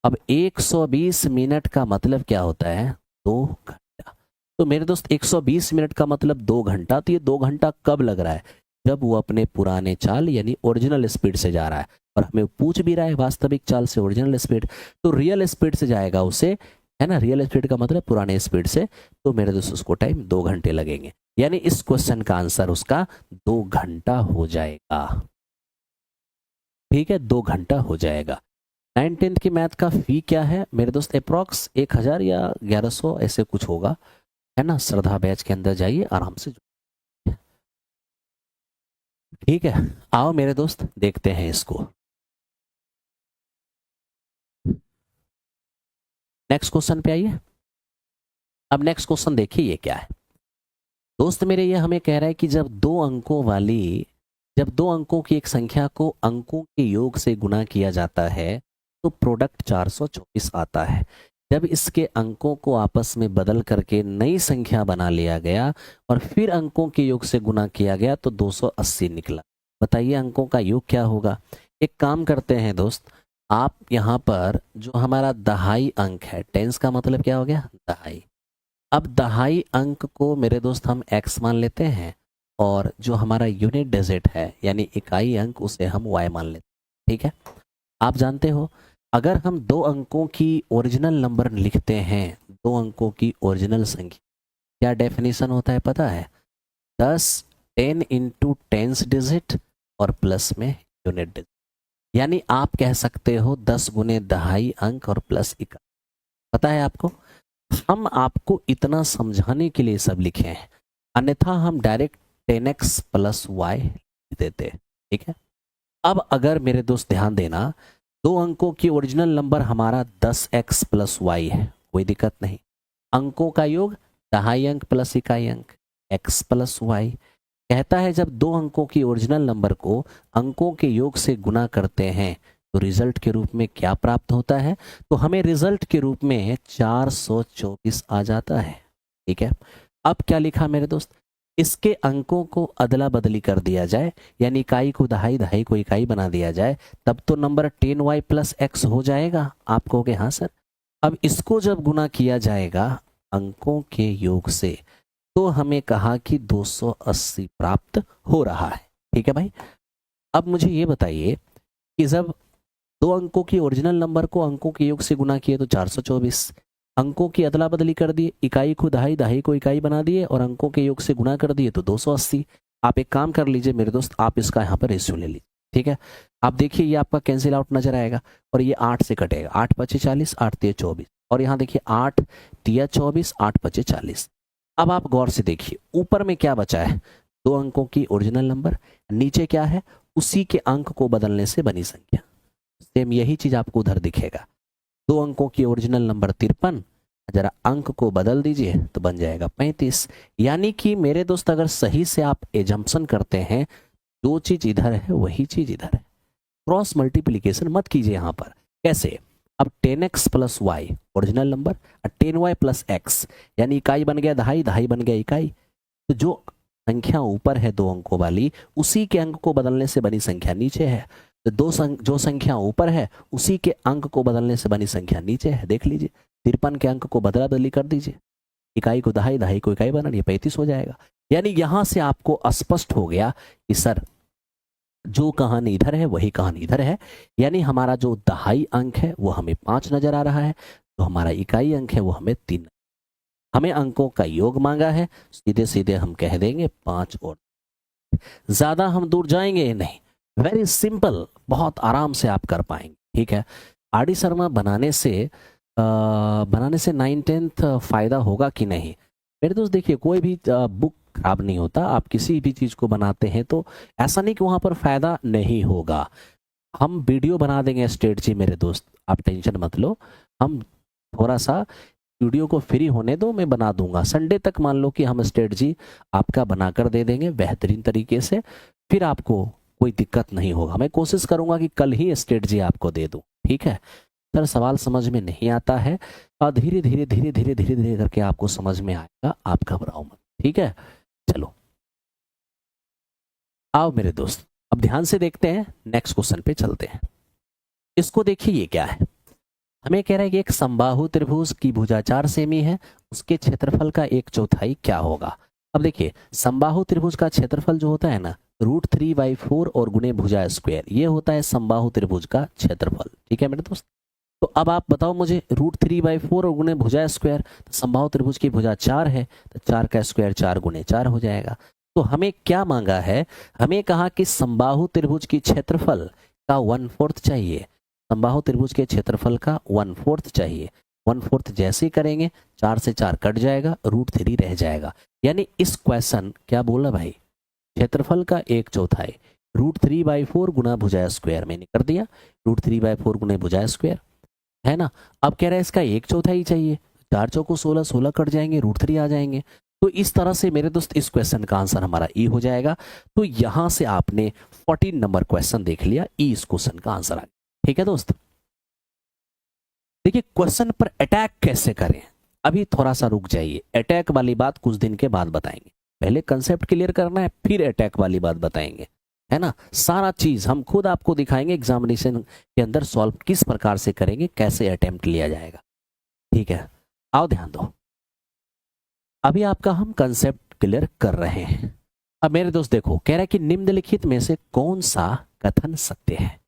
अब 120 मिनट का मतलब क्या होता है, 2 घंटा। तो मेरे दोस्त 120 मिनट का मतलब 2 घंटा। तो ये 2 घंटा कब लग रहा है, जब वो अपने पुराने चाल यानी ओरिजिनल स्पीड से जा रहा है, और हमें पूछ भी रहा है वास्तविक चाल से ओरिजिनल स्पीड, तो रियल स्पीड से जाएगा उसे, है ना। रियल स्पीड का मतलब पुराने स्पीड से, तो मेरे दोस्त उसको टाइम 2 घंटे लगेंगे, यानी इस क्वेश्चन का आंसर उसका 2 घंटा हो जाएगा, ठीक है, 2 घंटा हो जाएगा। 9th की मैथ का फी क्या है मेरे दोस्त, अप्रॉक्स 1000 या 1100 ऐसे कुछ होगा, है ना। श्रद्धा बैच के अंदर जाइए, आराम से, ठीक है। आओ मेरे दोस्त देखते हैं इसको। नेक्स्ट क्वेश्चन पे आइए। अब नेक्स्ट क्वेश्चन देखिए ये क्या है दोस्त मेरे, ये हमें कह रहा है कि जब दो अंकों की एक संख्या को अंकों के योग से गुना किया जाता है तो प्रोडक्ट 424 आता है। जब इसके अंकों को आपस में बदल करके नई संख्या बना लिया गया और फिर अंकों के योग से गुना किया गया तो 280 निकला। बताइए अंकों का योग क्या होगा। एक काम करते हैं दोस्त, आप यहाँ पर जो हमारा दहाई अंक है, टेंस का मतलब क्या हो गया, दहाई। अब दहाई अंक को मेरे दोस्त हम x मान लेते हैं, और जो हमारा यूनिट डिजिट है यानी इकाई अंक उसे हम y मान लेते हैं, ठीक है। आप जानते हो अगर हम 2 अंकों की ओरिजिनल नंबर लिखते हैं, 2 अंकों की ओरिजिनल संख्या, क्या डेफिनेशन होता है पता है, 10 इंटू टेंस डिजिट और प्लस में यूनिट डिजिट। यानी आप कह सकते हो 10 गुने दहाई अंक और प्लस इकाई। पता है आपको, हम आपको इतना समझाने के लिए सब लिखे हैं, अन्यथा हम डायरेक्ट 10x प्लस y देते, ठीक है। अब अगर मेरे दोस्त ध्यान देना, 2 अंकों की ओरिजिनल नंबर हमारा 10x प्लस y है, कोई दिक्कत नहीं। अंकों का योग दहाई अंक प्लस इकाई अंक, x प्लस y। कहता है जब 2 अंकों की ओरिजिनल नंबर को अंकों के योग से गुना करते हैं तो रिजल्ट के रूप में क्या प्राप्त होता है, तो हमें रिजल्ट के रूप में 424 आ जाता है, ठीक है। अब क्या लिखा मेरे दोस्त, इसके अंकों को अदला बदली कर दिया जाए, यानी इकाई को दहाई, दहाई को इकाई बना दिया जाए, तब तो नंबर 10y प्लस एक्स हो जाएगा। आप कहोगे हाँ सर। अब इसको जब गुना किया जाएगा अंकों के योग से, तो हमें कहा कि 280 प्राप्त हो रहा है। ठीक है भाई। अब मुझे ये बताइए कि जब दो अंकों की ओरिजिनल नंबर को अंकों के योग से गुना किए तो 424, अंकों की अदला बदली कर दिए, इकाई को दहाई, दहाई को इकाई बना दिए और अंकों के योग से गुना कर दिए तो 280। आप एक काम कर लीजिए मेरे दोस्त, आप इसका यहाँ पर रेशियो ले लीजिए। ठीक है, आप देखिए ये आपका कैंसिल आउट नजर आएगा और ये 8 से कटेगा। 8 पचे 40, 8 तिया 24, और यहाँ देखिए 8 तिया 24, 8 पचे 40। अब आप गौर से देखिए ऊपर में क्या बचा है, दो अंकों की ओरिजिनल नंबर, नीचे क्या है, उसी के अंक को बदलने से बनी संख्या। सेम यही चीज आपको उधर दिखेगा। दो अंकों की ओरिजिनल नंबर 53, जरा अंक को बदल दीजिए तो बन जाएगा 35। यानी कि मेरे दोस्त अगर सही से आप एजम्पशन करते हैं, जो चीज इधर है वही चीज इधर है। क्रॉस मल्टीप्लीकेशन मत कीजिए यहाँ पर। कैसे? अब 10x plus Y original number, 10y plus X, यानी इकाई बन गया दहाई, दहाई बन गया इकाई। तो जो संख्या ऊपर है दो अंकों वाली, उसी के अंक को बदलने से बनी संख्या नीचे है। तो जो संख्या ऊपर है उसी के अंक को बदलने से बनी संख्या नीचे है। देख लीजिए 53 के अंक को बदला बदली कर दीजिए, इकाई को दहाई, दहाई को इकाई बना, 35 हो जाएगा। यानी यहां से आपको स्पष्ट हो गया कि सर जो कहानी इधर है वही कहानी इधर है। यानी हमारा जो दहाई अंक है वो हमें 5 नजर आ रहा है, जो हमारा इकाई अंक है वो हमें 3। हमें अंकों का योग मांगा है, सीधे सीधे हम कह देंगे 5 और ज्यादा हम दूर जाएंगे नहीं। वेरी सिंपल, बहुत आराम से आप कर पाएंगे। ठीक है, आर डी शर्मा बनाने से 9-10th फायदा होगा कि नहीं? मेरे दोस्त देखिए कोई भी बुक खराब नहीं होता। आप किसी भी चीज को बनाते हैं तो ऐसा नहीं कि वहां पर फायदा नहीं होगा। हम वीडियो बना देंगे स्टेट जी मेरे दोस्त, आप टेंशन मत लो। हम थोड़ा सा वीडियो को फ्री होने दो, मैं बना दूंगा। संडे तक मान लो कि हम स्टेट जी आपका बनाकर दे देंगे बेहतरीन तरीके से, फिर आपको कोई दिक्कत नहीं होगा। मैं कोशिश करूंगा कि कल ही स्टेट जी आपको दे दूं। ठीक है सर, सवाल समझ में नहीं आता है और धीरे धीरे धीरे धीरे धीरे धीरे करके आपको समझ में आएगा, आप घबराओ मत। ठीक है, चलो आओ मेरे दोस्त, अब ध्यान से देखते हैं, नेक्स्ट क्वेश्चन पे चलते हैं। इसको देखिए ये क्या है, हमें कह रहा है कि एक समबाहु त्रिभुज की भुजा 4 सेमी है, उसके क्षेत्रफल का 1/4 क्या होगा? अब देखिए समबाहु त्रिभुज का क्षेत्रफल जो होता है ना, √3/4 और गुणे भुजा स्क्वायर, ये होता है समबाहु त्रिभुज का क्षेत्रफल। ठीक है मेरे दोस्त, तो अब आप बताओ मुझे √3/4 और गुणे भुजा स्क्वायर, तो समबाहु त्रिभुज की भुजा 4 है तो 4 का स्क्वायर 4 गुणे 4 हो जाएगा। तो हमें क्या मांगा है, हमें कहा कि समबाहु त्रिभुज की क्षेत्रफल का 1/4 चाहिए। समबाहु त्रिभुज के क्षेत्रफल का 1/4 चाहिए। 1/4 जैसे ही करेंगे 4 से 4 कट जाएगा, √3 रह जाएगा। यानी इस क्वेश्चन क्या बोला भाई, क्षेत्रफल का 1/4 √3/4 गुना भुजा स्क्वायर मैंने कर दिया, √3/4 गुना भुजा स्क्वायर है ना। अब कह रहा है इसका 1/4 चाहिए, 4 चौको 16, 16 कट जाएंगे, √3 आ जाएंगे। तो इस तरह से मेरे दोस्त इस क्वेश्चन का आंसर हमारा ई हो जाएगा। तो यहां से आपने 14 नंबर क्वेश्चन देख लिया, ई इस क्वेश्चन का आंसर आ गया। ठीक है दोस्त, देखिए क्वेश्चन पर अटैक कैसे करें, अभी थोड़ा सा रुक जाइए, अटैक वाली बात कुछ दिन के बाद बताएंगे। पहले कंसेप्ट क्लियर करना है, फिर अटैक वाली बात बताएंगे, है ना। सारा चीज हम खुद आपको दिखाएंगे एग्जामिनेशन के अंदर सॉल्व किस प्रकार से करेंगे, कैसे अटेम्प्ट लिया जाएगा। ठीक है, आओ ध्यान दो, अभी आपका हम कंसेप्ट क्लियर कर रहे हैं। अब मेरे दोस्त देखो, कह रहा है कि निम्नलिखित में से कौन सा कथन सत्य है,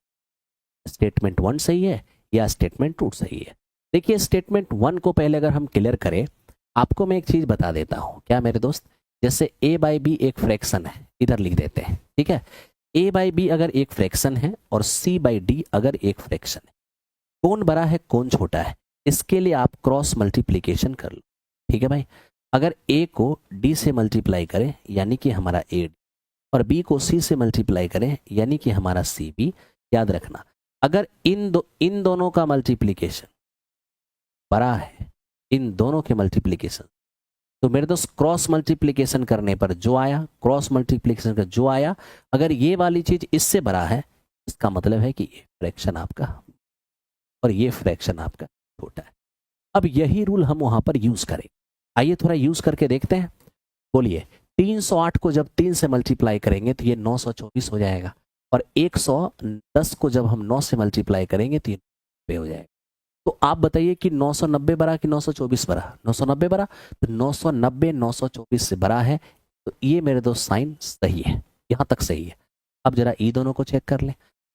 स्टेटमेंट 1 सही है या स्टेटमेंट 2 सही है। देखिए स्टेटमेंट 1 को पहले अगर हम क्लियर करें, आपको मैं एक चीज बता देता हूं। क्या मेरे दोस्त, जैसे a/b एक फ्रैक्शन है, इधर लिख देते हैं। ठीक है, a/b अगर एक फ्रैक्शन है और c/d अगर एक फ्रैक्शन है, कौन बड़ा है कौन छोटा है, इसके लिए आप क्रॉस मल्टीप्लीकेशन कर लो। ठीक है भाई, अगर a को d से मल्टीप्लाई करें यानी कि हमारा a, और b को c से मल्टीप्लाई करें यानी कि हमारा cb, याद रखना अगर इन दोनों का मल्टीप्लीकेशन बड़ा है, इन दोनों के मल्टीप्लीकेशन, तो मेरे दोस्त क्रॉस मल्टीप्लीकेशन करने पर जो आया, क्रॉस मल्टीप्लीकेशन का जो आया, अगर ये वाली चीज इससे बड़ा है, इसका मतलब है कि ये फ्रैक्शन आपका और ये फ्रैक्शन आपका छोटा है। अब यही रूल हम वहां पर यूज करें, आइए थोड़ा यूज करके देखते हैं। बोलिए 308 को जब 3 से मल्टीप्लाई करेंगे तो ये 924 हो जाएगा, और 110 को जब हम 9 से मल्टीप्लाई करेंगे तो ये 90 हो जाएगा। तो आप बताइए कि 990 बड़ा कि 924 बड़ा? 990 बड़ा, तो 990 924 से बड़ा है, तो ये मेरे दोस्त साइन सही है, यहां तक सही है। अब जरा ई दोनों को चेक कर लें।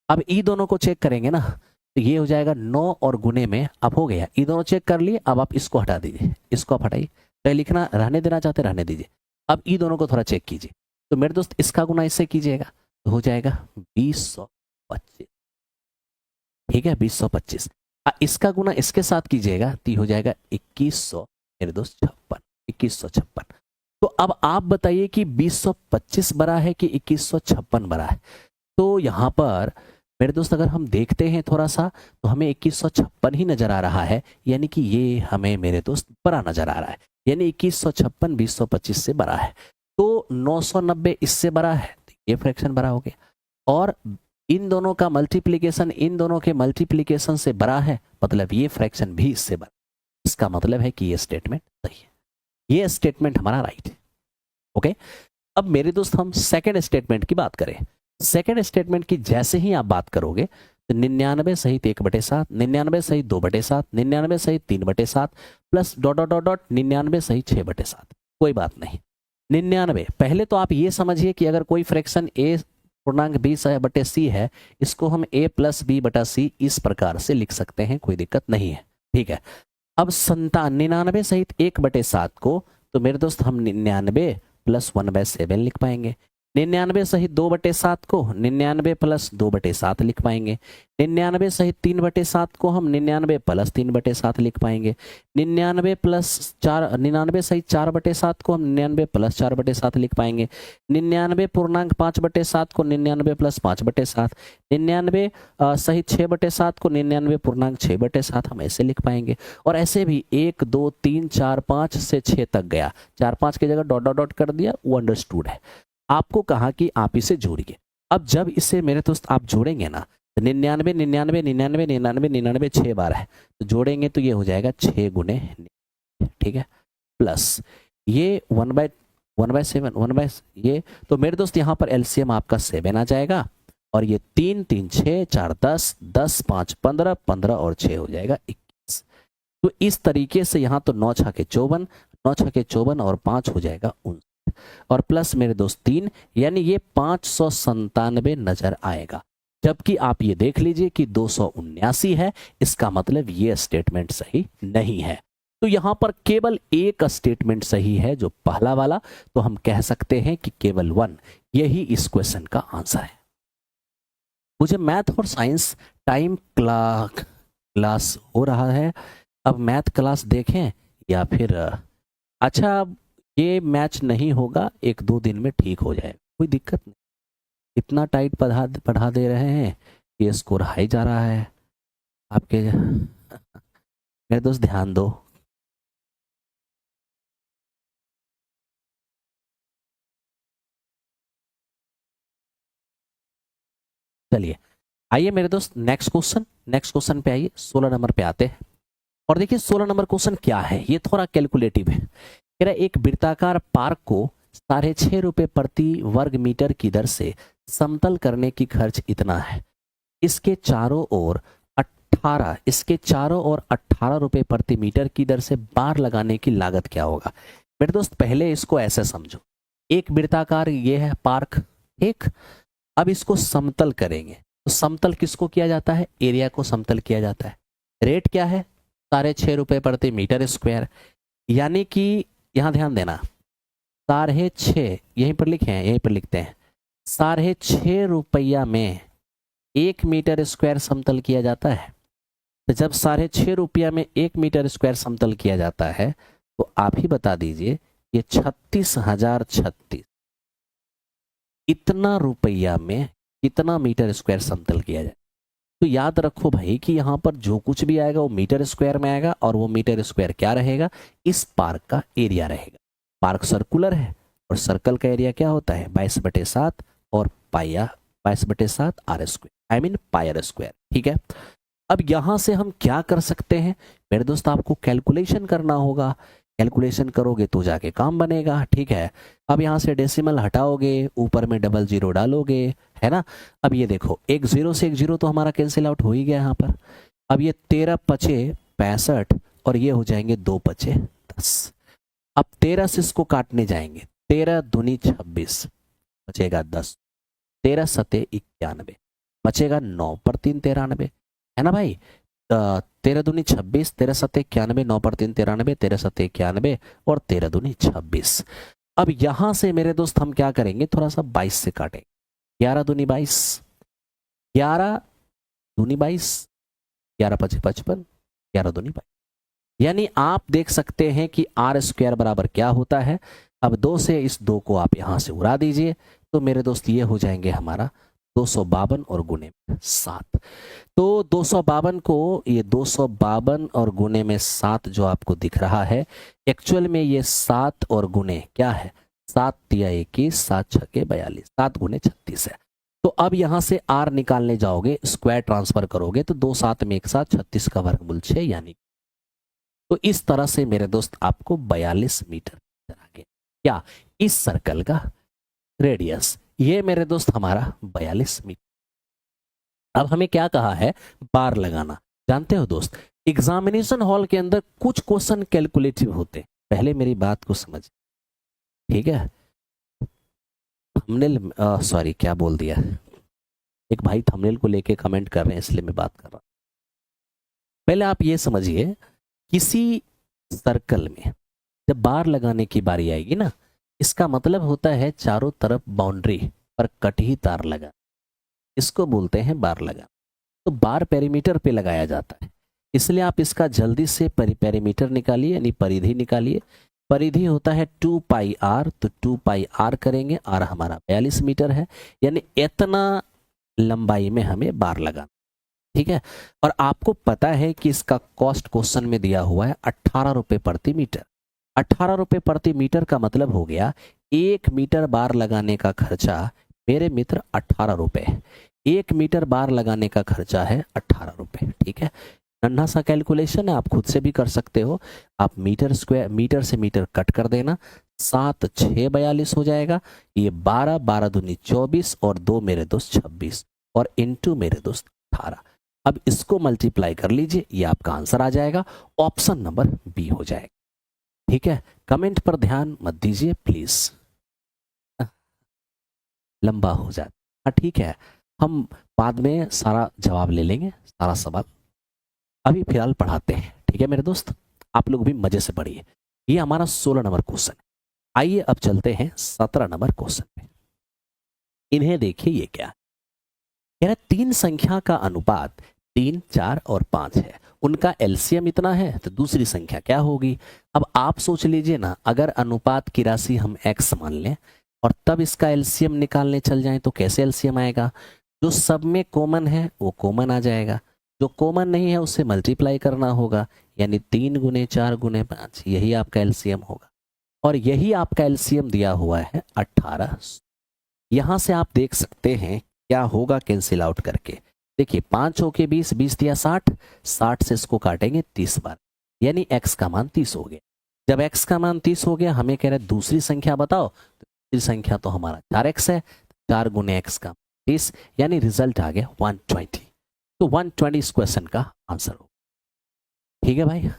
अब ई दोनों को चेक करेंगे ना, तो ये हो जाएगा 9 और गुने में, अब हो गया ई दोनों चेक कर लिए। अब आप इसको हटा दीजिए, इसको आप हटाइए, तो लिखना रहने देना चाहते रहने दीजिए। अब ई दोनों को थोड़ा चेक कीजिए, तो मेरे दोस्त इसका गुना इससे कीजिएगा तो हो जाएगा 2025, ठीक है 2025। इसका गुना इसके साथ कीजिएगा तो हो जाएगा 2100 मेरे दोस्त 56, 2156। तो अब आप बताइए कि 2025 बड़ा है कि 2156 बड़ा है? तो यहां पर मेरे दोस्त अगर हम देखते हैं थोड़ा सा, तो हमें 2156 ही नजर आ रहा है, यानी कि ये हमें मेरे दोस्त बड़ा नजर आ रहा है, यानी 2156 2025 से बड़ा है। तो 990 इससे बड़ा है, ये फ्रैक्शन बड़ा हो गया, और इन दोनों का मल्टीप्लीकेशन इन दोनों के मल्टीप्लीकेशन से बड़ा है, मतलब ये फ्रैक्शन भी इससे बड़ा। इसका मतलब है कि ये स्टेटमेंट सही है, ये स्टेटमेंट हमारा राइट है। ओके, अब मेरे दोस्त हम सेकेंड स्टेटमेंट की बात करें। सेकेंड स्टेटमेंट की जैसे ही आप बात करोगे तो 99 सहित 1/7, 99 सहित 2/7, 99 सहित 3/7 plus dot dot dot dot 99 सहित 6/7। कोई बात नहीं, 99 पहले तो आप ये समझिए कि अगर कोई फ्रैक्शन a पूर्णांक b/c है, इसको हम a प्लस b/c इस प्रकार से लिख सकते हैं, कोई दिक्कत नहीं है, ठीक है। अब 99 सहित 1/7 को तो मेरे दोस्त हम 99 प्लस 1/7 लिख पाएंगे। 99 सहित 2/7 को 99 प्लस 2/7 लिख पाएंगे। 99 सहित 3/7 को हम 99 प्लस 3/7 लिख पाएंगे। 99 प्लस 4 99 सहित 4/7 को हम 99 प्लस 4/7 लिख पाएंगे। 99 पूर्णांक 5/7 को 99 प्लस 5/7। 99 सहित 6/7 को 99 पूर्णांक 6/7 हम ऐसे लिख पाएंगे। और ऐसे भी 1 2 3 4 5 से 6 तक गया, 4 5 की जगह डॉट डॉट डॉट कर दिया, वो अंडरस्टूड है। आपको कहा कि आप इसे जोड़िए। अब जब इसे मेरे दोस्त आप जोड़ेंगे ना, तो 99 99 99 99 99 6 बार है, तो जोड़ेंगे तो ये हो जाएगा 6 गुने, ठीक है, प्लस ये 1/7 1 ये, तो मेरे दोस्त यहाँ पर एलसीएम आपका 7 आ जाएगा, और ये 3 3 6 4 10 10 5 15 15 और 6 हो जाएगा 21। तो इस तरीके से यहाँ तो 9 6 के 54, 9 6 के 54 और 5 हो जाएगा 59, और प्लस मेरे दोस्त 3, यानी ये 597 नजर आएगा। जबकि आप ये देख लीजिए कि 279 है, इसका मतलब ये स्टेटमेंट सही नहीं है। तो यहां पर केवल एक स्टेटमेंट सही है, जो पहला वाला, तो हम कह सकते हैं कि केवल 1 यही इस क्वेश्चन का आंसर है। मुझे मैथ और साइंस टाइम क्लास हो रहा है, अब मैथ क्लास देखें या फिर अच्छा ये मैच नहीं होगा, 1-2 दिन में ठीक हो जाएगा, कोई दिक्कत नहीं। इतना टाइट पढ़ा दे रहे हैं कि स्कोर हाई जा रहा है आपके। मेरे दोस्त ध्यान दो, चलिए आइए मेरे दोस्त नेक्स्ट क्वेश्चन पे आइए, 16 नंबर पे आते हैं। और देखिए 16 नंबर क्वेश्चन क्या है, ये थोड़ा कैलकुलेटिव है। कह रहा है एक वृत्ताकार पार्क को 6.5 रुपए प्रति वर्ग मीटर की दर से समतल करने की खर्च इतना है। इसके चारों ओर 18 रुपए प्रति मीटर की दर से बार लगाने की लागत क्या होगा? मेरे दोस्त पहले इसको ऐसे समझो, एक वृत्ताकार ये है पार्क, ठीक। अब इसको समतल करेंगे, तो समतल किसको किया जाता है? एरिया को समतल किया जाता है। रेट क्या है? 6.5 रुपए प्रति मीटर स्क्वायर, यानी कि यहां ध्यान देना, 6.5 यहीं पर लिखे हैं, यहीं पर लिखते हैं, 6.5 रुपया में 1 मीटर स्क्वायर समतल किया जाता है। तो जब 6.5 रुपया में 1 मीटर स्क्वायर समतल किया जाता है, तो आप ही बता दीजिए ये 36,036 इतना रुपया में कितना मीटर स्क्वायर समतल किया जाए। तो याद रखो भाई कि यहां पर जो कुछ भी आएगा वो मीटर स्क्वायर में आएगा, और वो मीटर स्क्वायर क्या रहेगा? इस पार्क का एरिया रहेगा। पार्क सर्कुलर है, और सर्कल का एरिया क्या होता है? 22/7 और पाया 22/7 R square, I mean pi R square, ठीक है। अब यहां से हम क्या कर सकते हैं मेरे दोस्त? आपको कैलकुलेशन करना होगा कैलकुलेशन करोगे तो जाके काम बनेगा, ठीक है। अब यहाँ से डेसिमल हटाओगे, ऊपर में डबल जीरो डालोगे, है ना। अब ये देखो, एक जीरो से एक जीरो तो हमारा कैंसिल आउट हो ही गया यहाँ पर। अब ये 13 पचे 65 और ये हो जाएंगे 2 पचे 10। अब 13 से इसको काटने जाएंगे, 13 दूनी 26 बचेगा 10, 13 सते 91 बचेगा 9 पर 3 93, है ना भाई। 13 दूनी 26, 13 सते 91, 9 पर 3 93, 13 सते 91 और 13 दूनी 26। अब यहां से मेरे दोस्त हम क्या करेंगे, थोड़ा सा 22 से काटें। 11 दूनी 22, 11 दूनी 22, 11 पचे 55, 11 दूनी 22। यानी आप देख सकते हैं कि आर स्क्वायर बराबर क्या होता है। अब 2 से इस 2 को आप यहां से उड़ा दीजिए, तो मेरे दोस्त ये हो जाएंगे हमारा 252 और गुने में 7। तो 252 को, ये 252 और गुने में 7 जो आपको दिख रहा है, एक्चुअल में ये 7 और गुने क्या है, 7 तिया 21, 7 छके 42, 7 गुने 36 है। तो अब यहां से आर निकालने जाओगे, स्क्वायर ट्रांसफर करोगे तो 2 7 में एक साथ 36 का वर्गमूल 6 यानी। तो इस तरह से मेरे दोस्त आपको 42 मीटर आ गया क्या, इस सर्कल का रेडियस। ये मेरे दोस्त हमारा 42 मीटर। अब हमें क्या कहा है, बार लगाना। जानते हो दोस्त, एग्जामिनेशन हॉल के अंदर कुछ क्वेश्चन कैलकुलेटिव होते हैं। पहले मेरी बात को समझ, ठीक है। थंबनेल, सॉरी क्या बोल दिया, एक भाई थंबनेल को लेके कमेंट कर रहे हैं इसलिए मैं बात कर रहा हूं। पहले आप ये समझिए, किसी सर्कल में जब बार लगाने की बारी आएगी ना, इसका मतलब होता है चारों तरफ बाउंड्री पर कटी तार लगा, इसको बोलते हैं बार लगा। तो बार पेरीमीटर पे लगाया जाता है, इसलिए आप इसका जल्दी से पेरीमीटर निकालिए, यानी परिधि निकालिए। परिधि होता है 2 पाई आर, तो 2 पाई आर करेंगे, आर हमारा 42 मीटर है, यानी इतना लंबाई में हमें बार लगाना, ठीक है। और आपको पता है कि इसका कॉस्ट क्वेश्चन में दिया हुआ है 18 रुपए प्रति मीटर। 18 रुपए प्रति मीटर का मतलब हो गया 1 मीटर बार लगाने का खर्चा मेरे मित्र 18 रुपए है। 1 मीटर बार लगाने का खर्चा है 18 रुपए, ठीक है। नन्हा सा कैलकुलेशन है, आप खुद से भी कर सकते हो। आप मीटर स्क्वायर, मीटर से मीटर कट कर देना, 7 6 42 हो जाएगा। ये 12 12 दूनी 24 और 2 मेरे दोस्त 26 और इनटू मेरे दोस्त 18। अब इसको मल्टीप्लाई कर लीजिए, ये आपका आंसर आ जाएगा, ऑप्शन नंबर बी हो जाएगा, ठीक है। कमेंट पर ध्यान मत दीजिए प्लीज, लंबा हो जाता। हाँ ठीक है, हम बाद में सारा जवाब ले लेंगे, सारा सवाल। अभी फिलहाल पढ़ाते हैं, ठीक है मेरे दोस्त, आप लोग भी मजे से पढ़िए। ये हमारा 16 नंबर क्वेश्चन है। आइए अब चलते हैं 17 नंबर क्वेश्चन पे। इन्हें देखिए, ये क्या कह रहा है, 3 संख्या का अनुपात 3 4 और 5 है, उनका एलसीएम इतना है, तो दूसरी संख्या क्या होगी। अब आप सोच लीजिए ना, अगर अनुपात की राशि हम x मान लें और तब इसका एलसीएम निकालने चल जाएं तो कैसे एलसीएम आएगा। जो सब में कॉमन है वो कॉमन आ जाएगा, जो कॉमन नहीं है उससे मल्टीप्लाई करना होगा, यानी 3 गुने 4 गुने 5, यही आपका एलसीएम होगा। और यही आपका एलसीएम दिया हुआ है 18। यहां से आप देख सकते हैं क्या होगा कैंसिल आउट करके। देखिए 5 होके 20, 20 दिया 60, 60 से इसको काटेंगे 30 बार, यानी x का मान 30 हो गया। जब x का मान 30 हो गया, हमें कह रहे दूसरी संख्या बताओ, तो दूसरी संख्या तो हमारा 4x है, 4 गुने x का 30, यानी रिजल्ट आ गया 120। तो 120 इस क्वेश्चन का आंसर हो, ठीक है भाई।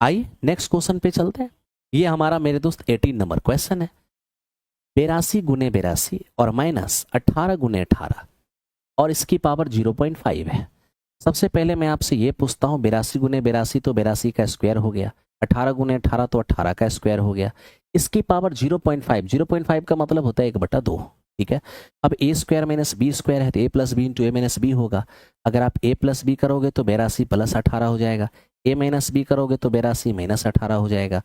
आइए नेक्स्ट क्वेश्चन पे चलते हैं। ये हमारा मेरे दोस्त 18 नंबर क्वेश्चन है। 82 गुने 82 और माइनस 18 गुने 18 और इसकी पावर 0.5 है। सबसे पहले मैं आपसे ये पूछता हूँ, 82 गुने 82 तो 82 का स्क्वायर हो गया, 18 गुने 18 तो 18 का स्क्वायर हो गया, इसकी पावर 0.5, 0.5 का मतलब होता है 1/2, ठीक है। अब ए स्क्वायर माइनस बी स्क्वायर है, तो ए प्लस बी इंटू ए माइनस बी होगा। अगर आप ए प्लस बी करोगे तो 82 प्लस 18 हो जाएगा, ए माइनस बी करोगे तो 82 माइनस 18 हो जाएगा,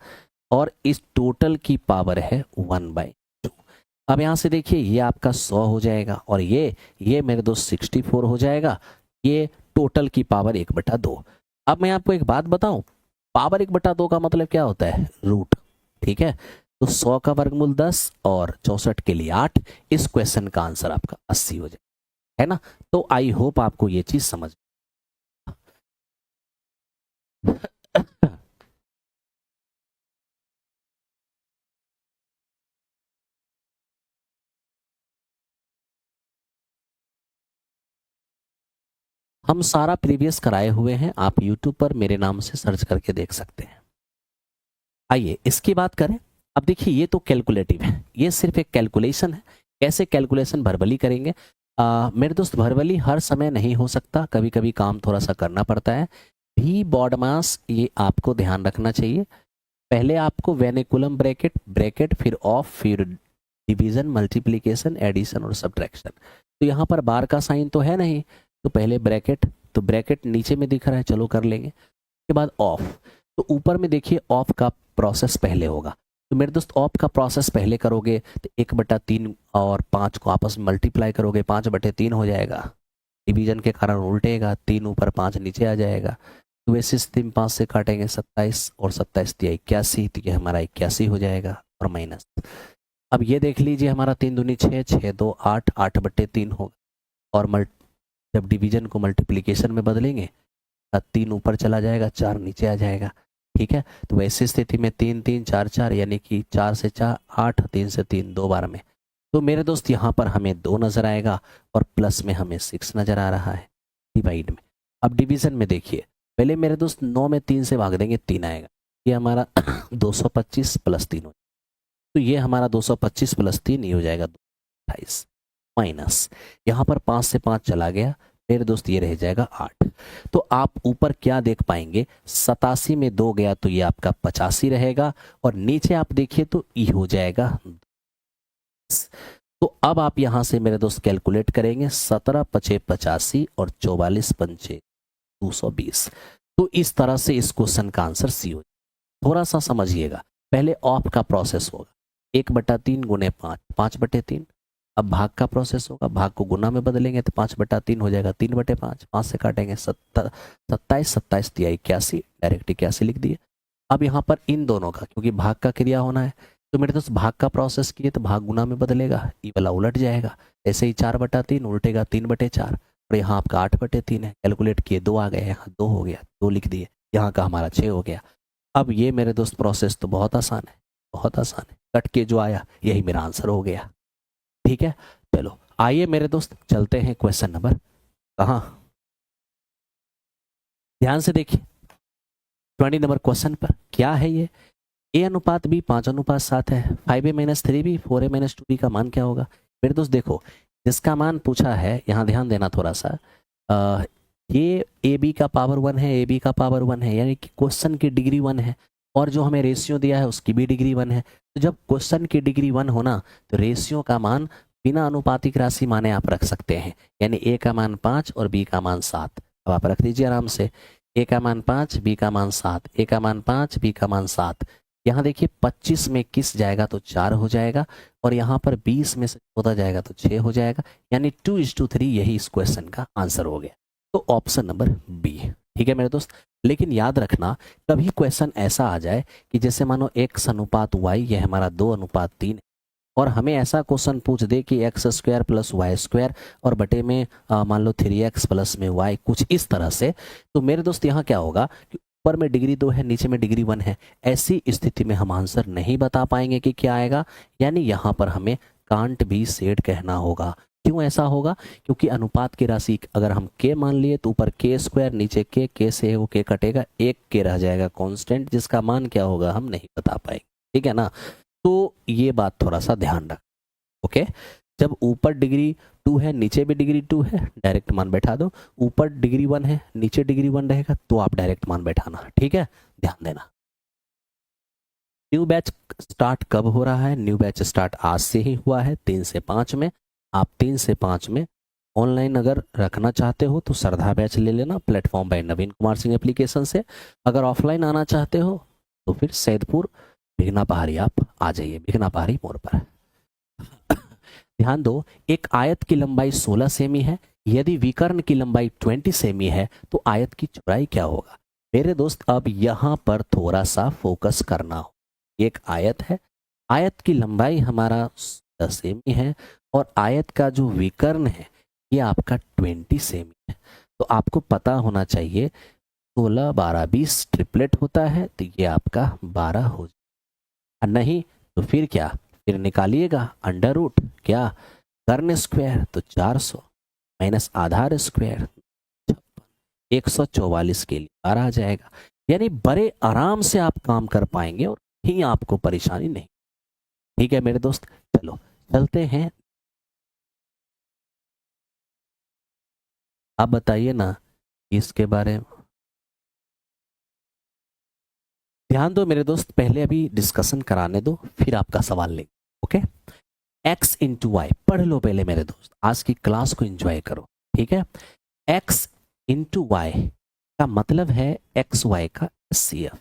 और इस टोटल की पावर है 1/2। अब यहां से देखिए, ये आपका 100 हो जाएगा और ये मेरे दोस्त 64 हो जाएगा। ये टोटल की पावर 1/2। अब मैं आपको एक बात बताऊं, पावर 1/2 का मतलब क्या होता है, रूट, ठीक है। तो 100 का वर्गमूल 10 और 64 के लिए 8, इस क्वेश्चन का आंसर आपका 80 हो जाए, है ना। तो आई होप आपको ये चीज समझ हम सारा प्रीवियस कराए हुए हैं, आप यूट्यूब पर मेरे नाम से सर्च करके देख सकते हैं। आइए इसकी बात करें। अब देखिए ये तो कैलकुलेटिव है, ये सिर्फ एक कैलकुलेशन है। कैसे कैलकुलेशन वर्बली करेंगे? मेरे दोस्त वर्बली हर समय नहीं हो सकता, कभी कभी काम थोड़ा सा करना पड़ता है। भी बॉड मास ये आपको ध्यान रखना चाहिए। पहले आपको वेनिकुलम ब्रैकेट, ब्रैकेट फिर ऑफ, फिर डिवीजन, मल्टीप्लिकेशन, एडिशन और सब्ट्रैक्शन। तो यहाँ पर बार का साइन तो है नहीं, तो पहले ब्रैकेट, तो ब्रैकेट नीचे में दिख रहा है, चलो कर लेंगे। उसके बाद ऑफ, तो ऊपर में देखिए ऑफ का प्रोसेस पहले होगा। तो मेरे दोस्त ऑफ का प्रोसेस पहले करोगे तो 1/3 और 5 को आपस में मल्टीप्लाई करोगे, 5/3 हो जाएगा। डिवीजन के कारण उल्टेगा, 3 ऊपर 5 नीचे आ जाएगा। तो वैसे स्थिति में 5 से काटेंगे 27 और 27 दिया 81, तो ये हमारा 81 हो जाएगा और माइनस। अब ये देख लीजिए हमारा 3 दूनी 6, 6 2 8, 8/3 होगा। और जब डिवीजन को मल्टीप्लिकेशन में बदलेंगे 3 ऊपर चला जाएगा, 4 नीचे आ जाएगा। ठीक है, तो वैसी स्थिति में 3 3 4 4 यानी कि 4 से 4 8, 3 से 3 2 बार में। तो मेरे दोस्त यहाँ पर हमें 2 नजर आएगा और प्लस में हमें 6 नजर आ रहा है डिवाइड में। अब डिवीजन में देखिए, पहले मेरे दोस्त 9 में 3 से भाग देंगे, 3 आएगा। ये हमारा 225 प्लस 3 हो, तो ये हमारा 225 प्लस 3 ये हो जाएगा 228 माइनस, यहाँ पर 5 से 5 चला गया मेरे दोस्त, ये रह जाएगा 8। तो आप ऊपर क्या देख पाएंगे, 87 में 2 गया तो ये आपका 85 रहेगा, और नीचे आप देखिए तो ई हो जाएगा। तो अब आप यहां से मेरे दोस्त कैलकुलेट करेंगे, 17 5 85 और 44 5 220। तो इस तरह से इस क्वेश्चन का आंसर सी हो। थोड़ा सा समझिएगा, पहले ऑफ का प्रोसेस होगा, 1/3 गुने 5, 5/3। अब भाग का प्रोसेस होगा, भाग को गुना में बदलेंगे तो 5/3 हो जाएगा 3/5, 5 से काटेंगे 27, 27 दिया 81, डायरेक्ट 81 लिख दिए। अब यहाँ पर इन दोनों का, क्योंकि भाग का क्रिया होना है, तो मेरे दोस्त भाग का प्रोसेस किए तो भाग गुना में बदलेगा, ई वाला उलट जाएगा। ऐसे ही 4/3 उल्टेगा 3/4, और यहाँ आपका 8/3 है। कैलकुलेट किए 2 आ गए, यहाँ 2 हो गया, 2 लिख दिए, यहाँ का हमारा 6 हो गया। अब ये मेरे दोस्त प्रोसेस तो बहुत आसान है, बहुत आसान है, कट के जो आया यही मेरा आंसर हो गया। ठीक है, चलो आइए मेरे दोस्त चलते हैं क्वेश्चन नंबर, कहाँ, ध्यान से देखिए 20 नंबर क्वेश्चन पर। क्या है ये, A/B 5:7 है, 5A-3B 4A-2B का मान क्या होगा। मेरे दोस्त देखो, जिसका मान पूछा है यहाँ ध्यान देना थोड़ा सा, ये AB का पावर 1 है, AB का पावर 1 है, यानी कि क्वेश्चन की डिग्री 1 है, और जो हमें रेशियो दिया है उसकी भी डिग्री 1 है। तो जब क्वेश्चन की डिग्री 1 होना, तो रेशियो का मान बिना अनुपातिक राशि माने आप रख सकते हैं, यानी A का मान 5 और B का मान 7। अब आप रख दीजिए आराम से, A का मान 5, B का मान 7, A का मान 5, B का मान 7। यहाँ देखिए 25 में किस जाएगा तो 4 हो जाएगा, और यहाँ पर 20 में से 14 जाएगा तो 6 हो जाएगा, यानी 2:3 यही इस क्वेश्चन का आंसर हो गया। तो ऑप्शन नंबर बी। ठीक है मेरे दोस्त, लेकिन याद रखना कभी क्वेश्चन ऐसा आ जाए कि जैसे मानो x/y ये हमारा 2:3 है, और हमें ऐसा क्वेश्चन पूछ दे कि x² + y² और बटे में मान लो 3x + में y, कुछ इस तरह से। तो मेरे दोस्त यहाँ क्या होगा कि ऊपर में डिग्री 2 है, नीचे में डिग्री 1 है, ऐसी स्थिति में हम आंसर नहीं बता पाएंगे कि क्या आएगा, यानी यहाँ पर हमें कांट बी सेड कहना होगा। क्यों ऐसा होगा, क्योंकि अनुपात की राशि अगर हम k मान लिए तो ऊपर k², नीचे k से वो k कटेगा, एक k रह जाएगा कांस्टेंट, जिसका मान क्या होगा हम नहीं बता पाएंगे। ठीक है ना, तो ये बात थोड़ा सा ध्यान रख। ओके, जब ऊपर डिग्री 2 है, नीचे भी डिग्री 2 है, डायरेक्ट मान बैठा दो। ऊपर डिग्री 1 है, नीचे डिग्री 1 रहेगा, तो आप डायरेक्ट मान बैठाना। ठीक है, ध्यान देना। न्यू बैच स्टार्ट कब हो रहा है, न्यू बैच स्टार्ट आज से ही हुआ है, 3 से 5 में। आप 3 से 5 में ऑनलाइन अगर रखना चाहते हो तो श्रद्धा बैच ले लेना, platform by Naveen Kumar Singh application से। अगर ऑफलाइन आना चाहते हो तो फिर सैदपुर भिगना पहाड़ी आप आ जाइए, भिगना पहाड़ी मोड़ पर। ध्यान दो, एक आयत की लंबाई 16 सेमी है, यदि विकर्ण की लंबाई 20 सेमी है तो आयत की चौड़ाई क्या होगा। मेरे दोस्त अब यहां पर थोड़ा सा फोकस करना हो। एक आयत है, आयत की लंबाई हमारा 16 सेमी है, और आयत का जो विकर्ण है ये आपका 20 सेमी है। तो आपको पता होना चाहिए 16 12 20 ट्रिपलेट होता है, तो ये आपका 12 हो जाए। नहीं तो फिर क्या, फिर निकालिएगा अंडर रूट, क्या कर्ण स्क्वायर तो 400 माइनस आधार स्क्वायर 56, 144 के लिए 12 आ जाएगा। यानी बड़े आराम से आप काम कर पाएंगे और ही आपको परेशानी नहीं। ठीक है मेरे दोस्त, चलो चलते हैं। आप बताइए ना इसके बारे में। ध्यान दो मेरे दोस्त, पहले अभी डिस्कशन कराने दो, फिर आपका सवाल लेंगे। ओके, x इंटू वाई पढ़ लो पहले मेरे दोस्त, आज की क्लास को एंजॉय करो। ठीक है, x इंटू वाई का मतलब है एक्स वाई का HCF।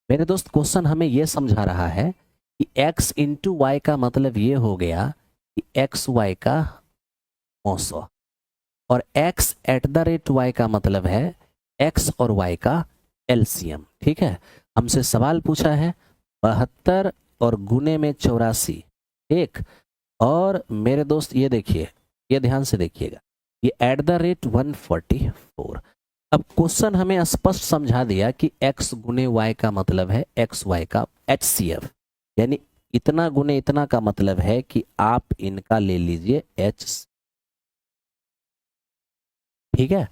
मेरे दोस्त क्वेश्चन हमें यह समझा रहा है कि x इंटू वाई का मतलब ये हो गया कि एक्स वाई का 900, और x at the rate Y का मतलब है x और y का LCM। ठीक है, हमसे सवाल पूछा है 72 और गुने में 84। एक और मेरे दोस्त ये देखिए, ये ध्यान से देखिएगा, ये एट द रेट 144। अब क्वेश्चन हमें स्पष्ट समझा दिया कि x गुने y का मतलब है एक्स वाई का HCF, यानी इतना गुने इतना का मतलब है कि आप इनका ले लीजिए h। ठीक है,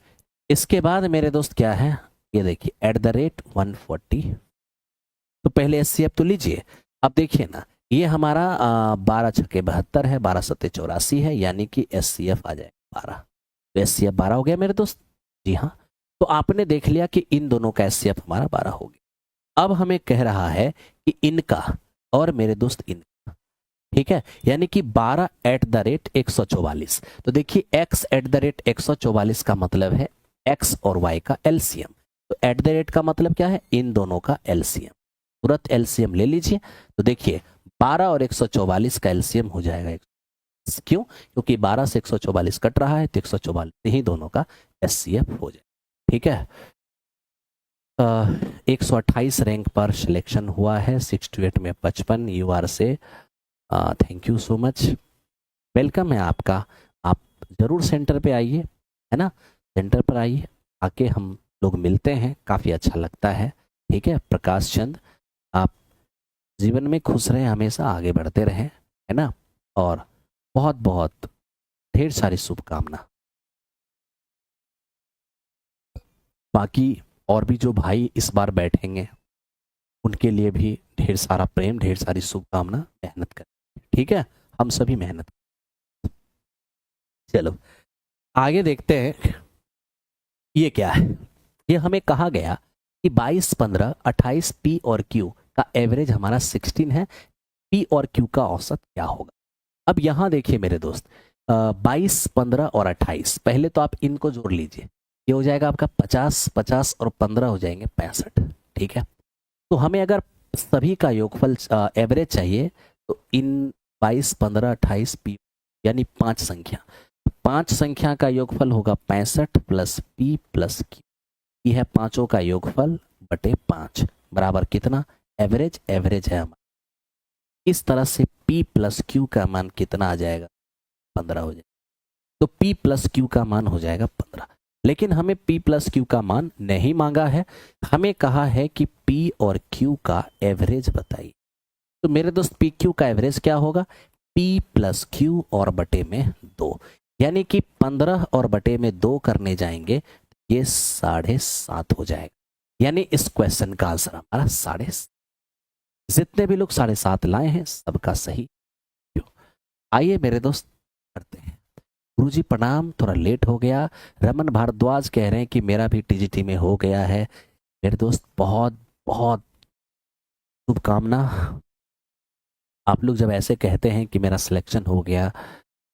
इसके बाद मेरे दोस्त क्या है, ये देखिए एट द रेट 140। तो पहले HCF तो लीजिए। अब देखिए ना, ये हमारा 12 छक्के 72 है, 12 सत्ते 84 है, यानी कि HCF आ जाएगा 12। तो HCF 12 हो गया मेरे दोस्त। जी हाँ, तो आपने देख लिया कि इन दोनों का HCF हमारा 12 हो गया। अब हमें कह रहा है कि इनका और मेरे दोस्त इनका। ठीक है, यानी कि 12 एट द रेट 144। तो देखिए x एट द रेट 144 का मतलब है x और y का LCM। तो एट द रेट का मतलब क्या है, इन दोनों का LCM। तुरंत LCM ले लीजिए। तो देखिए 12 और 144 का LCM हो जाएगा। क्यों? क्योंकि 12 से 144 कट रहा है, तो 144 ही दोनों का HCF हो जाए। ठीक है, 128 रैंक पर सिलेक्शन हुआ है, 6 to 8 में 55 UR से। Thank you so much, welcome है आपका। आप जरूर सेंटर पे आइए, है ना, सेंटर पर आइए, आके हम लोग मिलते हैं, काफ़ी अच्छा लगता है। ठीक है, प्रकाश चंद, आप जीवन में खुश रहें, हमेशा आगे बढ़ते रहें, है ना, और बहुत बहुत ढेर सारी शुभकामना। बाकी और भी जो भाई इस बार बैठेंगे उनके लिए भी ढेर सारा प्रेम, ढेर सारी शुभकामना। मेहनत करें, ठीक है, हम सभी मेहनत। चलो आगे देखते हैं, ये क्या है। ये हमें कहा गया कि 22, 15, 28 पी और क्यू का एवरेज हमारा 16 है, पी और क्यू का औसत क्या होगा। अब यहां देखिए मेरे दोस्त, 22, 15 और 28, पहले तो आप इनको जोड़ लीजिए, ये हो जाएगा आपका 50, 50 और 15 हो जाएंगे 65। ठीक है, तो हमें अगर सभी का योगफल एवरेज चाहिए, तो इन 22, 15, 28 पी यानी 5 संख्या का योगफल होगा 65 प्लस पी प्लस क्यू। ये है पांचों का योगफल बटे 5 बराबर कितना, एवरेज, एवरेज है हमारा। इस तरह से P प्लस क्यू का मान कितना आ जाएगा, 15 हो जाएगा। तो P प्लस क्यू का मान हो जाएगा 15। लेकिन हमें P प्लस क्यू का मान नहीं मांगा है, हमें कहा है कि P और Q का एवरेज बताइए। तो मेरे दोस्त P Q का एवरेज क्या होगा, P प्लस क्यू और बटे में 2, यानी कि 15 और बटे में 2 करने जाएंगे, ये 7.5 हो जाएगा। यानी इस क्वेश्चन का आंसर हमारा 7.5। जितने भी लोग 7.5 लाए हैं सबका सही। आइए मेरे दोस्त करते हैं। गुरुजी प्रणाम, थोड़ा लेट हो गया। रमन भारद्वाज कह रहे हैं कि मेरा भी TGT में हो गया है। मेरे दोस्त बहुत बहुत शुभकामना। आप लोग जब ऐसे कहते हैं कि मेरा सिलेक्शन हो गया,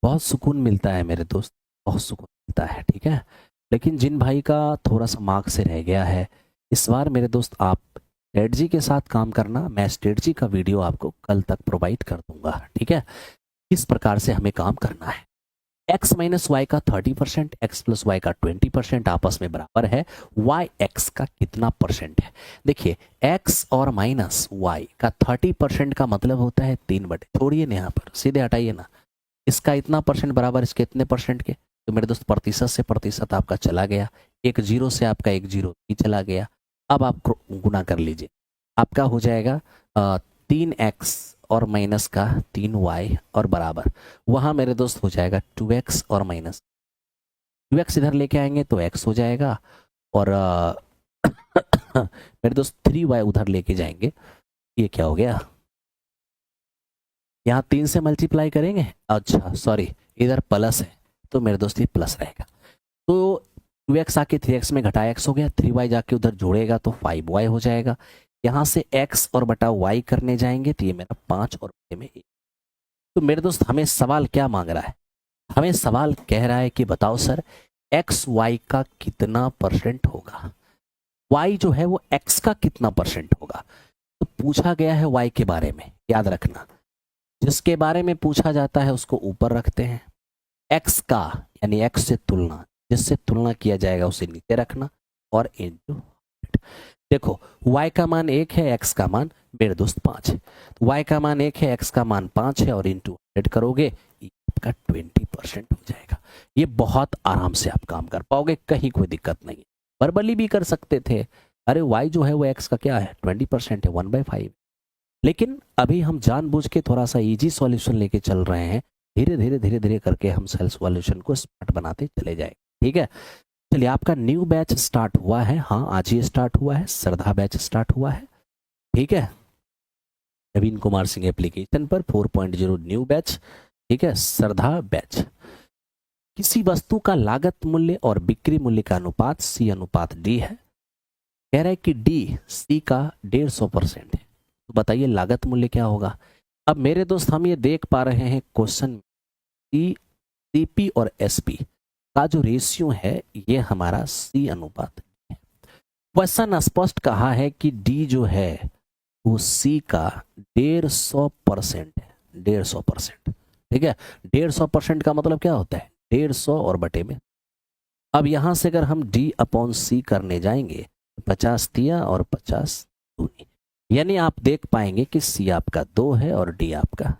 बहुत सुकून मिलता है मेरे दोस्त, बहुत सुकून मिलता है। ठीक है, लेकिन जिन भाई का थोड़ा सा मार्क से रह गया है, इस बार मेरे दोस्त आप स्ट्रेटजी के साथ काम करना। मैं स्ट्रेटजी का वीडियो आपको कल तक प्रोवाइड कर दूंगा। ठीक है, किस प्रकार से हमें काम करना है। x माइनस वाई का 30%, x प्लस वाई का 20% आपस में बराबर है, y x का कितना परसेंट है। देखिए x और माइनस वाई का 30% का मतलब होता है 3 बटे, छोड़िए ना, यहाँ पर सीधे हटाइए ना, इसका इतना परसेंट बराबर इसके इतने परसेंट के। तो मेरे दोस्त प्रतिशत से प्रतिशत आपका चला गया, एक जीरो से आपका एक जीरो ही चला गया। अब आप गुना कर लीजिए, आपका हो जाएगा 3x और माइनस का 3y और बराबर, वहां मेरे दोस्त हो जाएगा 2x और माइनस 2x इधर लेके आएंगे तो x हो जाएगा, और मेरे दोस्त 3y उधर लेके जाएंगे, ये क्या हो गया, यहाँ 3 से मल्टीप्लाई करेंगे, अच्छा सॉरी इधर प्लस है तो मेरे दोस्त ये प्लस रहेगा। तो 2x आके 3x में घटा x हो गया, 3y जाके उधर जोड़ेगा तो 5y हो जाएगा। यहाँ से x और बटा y करने जाएंगे तो ये मेरा 5 और बटे में 1। तो मेरे दोस्त हमें सवाल क्या मांग रहा है, हमें सवाल कह रहा है कि बताओ सर एक्स वाई का कितना परसेंट होगा, वाई जो है वो एक्स का कितना परसेंट होगा। तो पूछा गया है वाई के बारे में, याद रखना जिसके बारे में पूछा जाता है उसको ऊपर रखते हैं, एक्स का यानी एक्स से तुलना, जिससे तुलना किया जाएगा उसे नीचे रखना और इनटू। देखो y का मान 1 है, x का मान मेरे दोस्त 5 है, तो y का मान 1 है, x का मान 5 है और इंटू 100 करोगे ये आपका 20% हो जाएगा। ये बहुत आराम से आप काम कर पाओगे, कहीं कोई दिक्कत नहीं है। वर्बली भी कर सकते थे, अरे y जो है वो x का क्या है 20% है, 1/5। लेकिन अभी हम जानबूझ के थोड़ा सा इजी सॉल्यूशन लेके चल रहे हैं, धीरे धीरे धीरे धीरे करके हम सेल्फ सॉल्यूशन को स्मार्ट बनाते चले जाएंगे, ठीक है। चलिए आपका न्यू बैच स्टार्ट हुआ है, हाँ आज ही स्टार्ट हुआ है, श्रद्धा बैच स्टार्ट हुआ है, ठीक है। नवीन कुमार सिंह एप्लीकेशन पर 4.0 न्यू बैच, ठीक है, श्रद्धा बैच। किसी वस्तु का लागत मूल्य और बिक्री मूल्य का अनुपात सी अनुपात डी है, कह रहा है कि डी सी का 150% है, तो बताइए लागत मूल्य क्या होगा। अब मेरे दोस्त हम ये देख पा रहे हैं क्वेश्चन सी, सीपी और एसपी का जो रेशियो है ये हमारा सी अनुपात है। क्वेश्चन स्पष्ट कहा है कि डी जो है वो सी का 150% है, 150%, ठीक है। 150% का मतलब क्या होता है 150 और बटे में। अब यहां से अगर हम डी अपॉन सी करने जाएंगे 50 दिया और 50 दूनी, यानी आप देख पाएंगे कि सी आपका 2 है और डी आपका,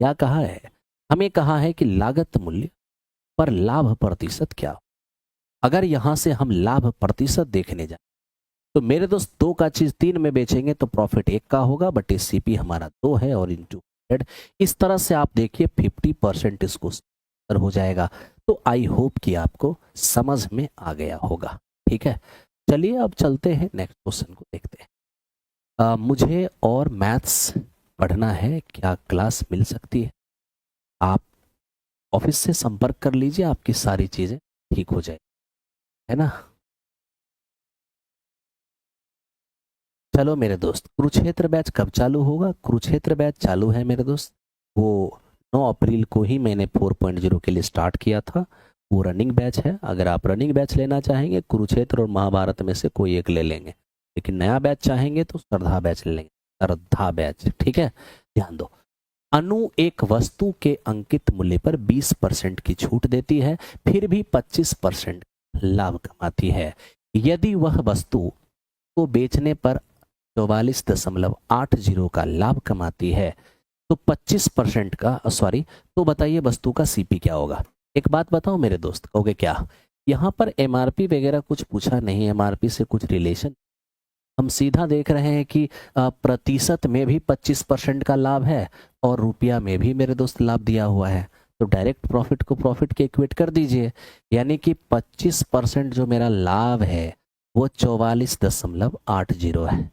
क्या कहा है हमें, कहा है कि लागत मूल्य पर लाभ प्रतिशत क्या हो। अगर यहां से हम लाभ प्रतिशत देखने जाए तो मेरे दोस्त 2 का चीज 3 में बेचेंगे तो प्रॉफिट 1 का होगा, बट सीपी हमारा 2 है और इंटू 100। इस तरह से आप देखिए 50% इसको हो जाएगा। तो आई होप कि आपको समझ में आ गया होगा, ठीक है। चलिए अब चलते हैं नेक्स्ट क्वेश्चन को देखते हैं। मुझे और मैथ्स पढ़ना है, क्या क्लास मिल सकती है? आप ऑफिस से संपर्क कर लीजिए, आपकी सारी चीजें ठीक हो जाए, है ना। चलो मेरे दोस्त कुरुक्षेत्र बैच कब चालू होगा, कुरुक्षेत्र बैच चालू है मेरे दोस्त, वो 9 अप्रैल को ही मैंने 4.0 के लिए स्टार्ट किया था। वो रनिंग बैच है, अगर आप रनिंग बैच लेना चाहेंगे कुरुक्षेत्र और महाभारत में से कोई एक ले लेंगे, लेकिन नया बैच चाहेंगे तो श्रद्धा बैच ले लेंगे, श्रद्धा बैच, ठीक है। ध्यान दो, अनु एक वस्तु के अंकित मूल्य पर 20% की छूट देती है, फिर भी 25% लाभ कमाती है। यदि वह वस्तु को बेचने पर 44.80 का लाभ कमाती है तो 25% का सॉरी, तो बताइए वस्तु का सीपी क्या होगा। एक बात बताओ मेरे दोस्त, कहोगे क्या, यहाँ पर एमआरपी वगैरह कुछ पूछा नहीं, एमआरपी से कुछ रिलेशन, हम सीधा देख रहे हैं कि प्रतिशत में भी 25% का लाभ है और रुपया में भी मेरे दोस्त लाभ दिया हुआ है, तो डायरेक्ट प्रॉफिट को प्रॉफिट के इक्वेट कर दीजिए, यानी कि 25% जो मेरा लाभ है वो 44.80 है,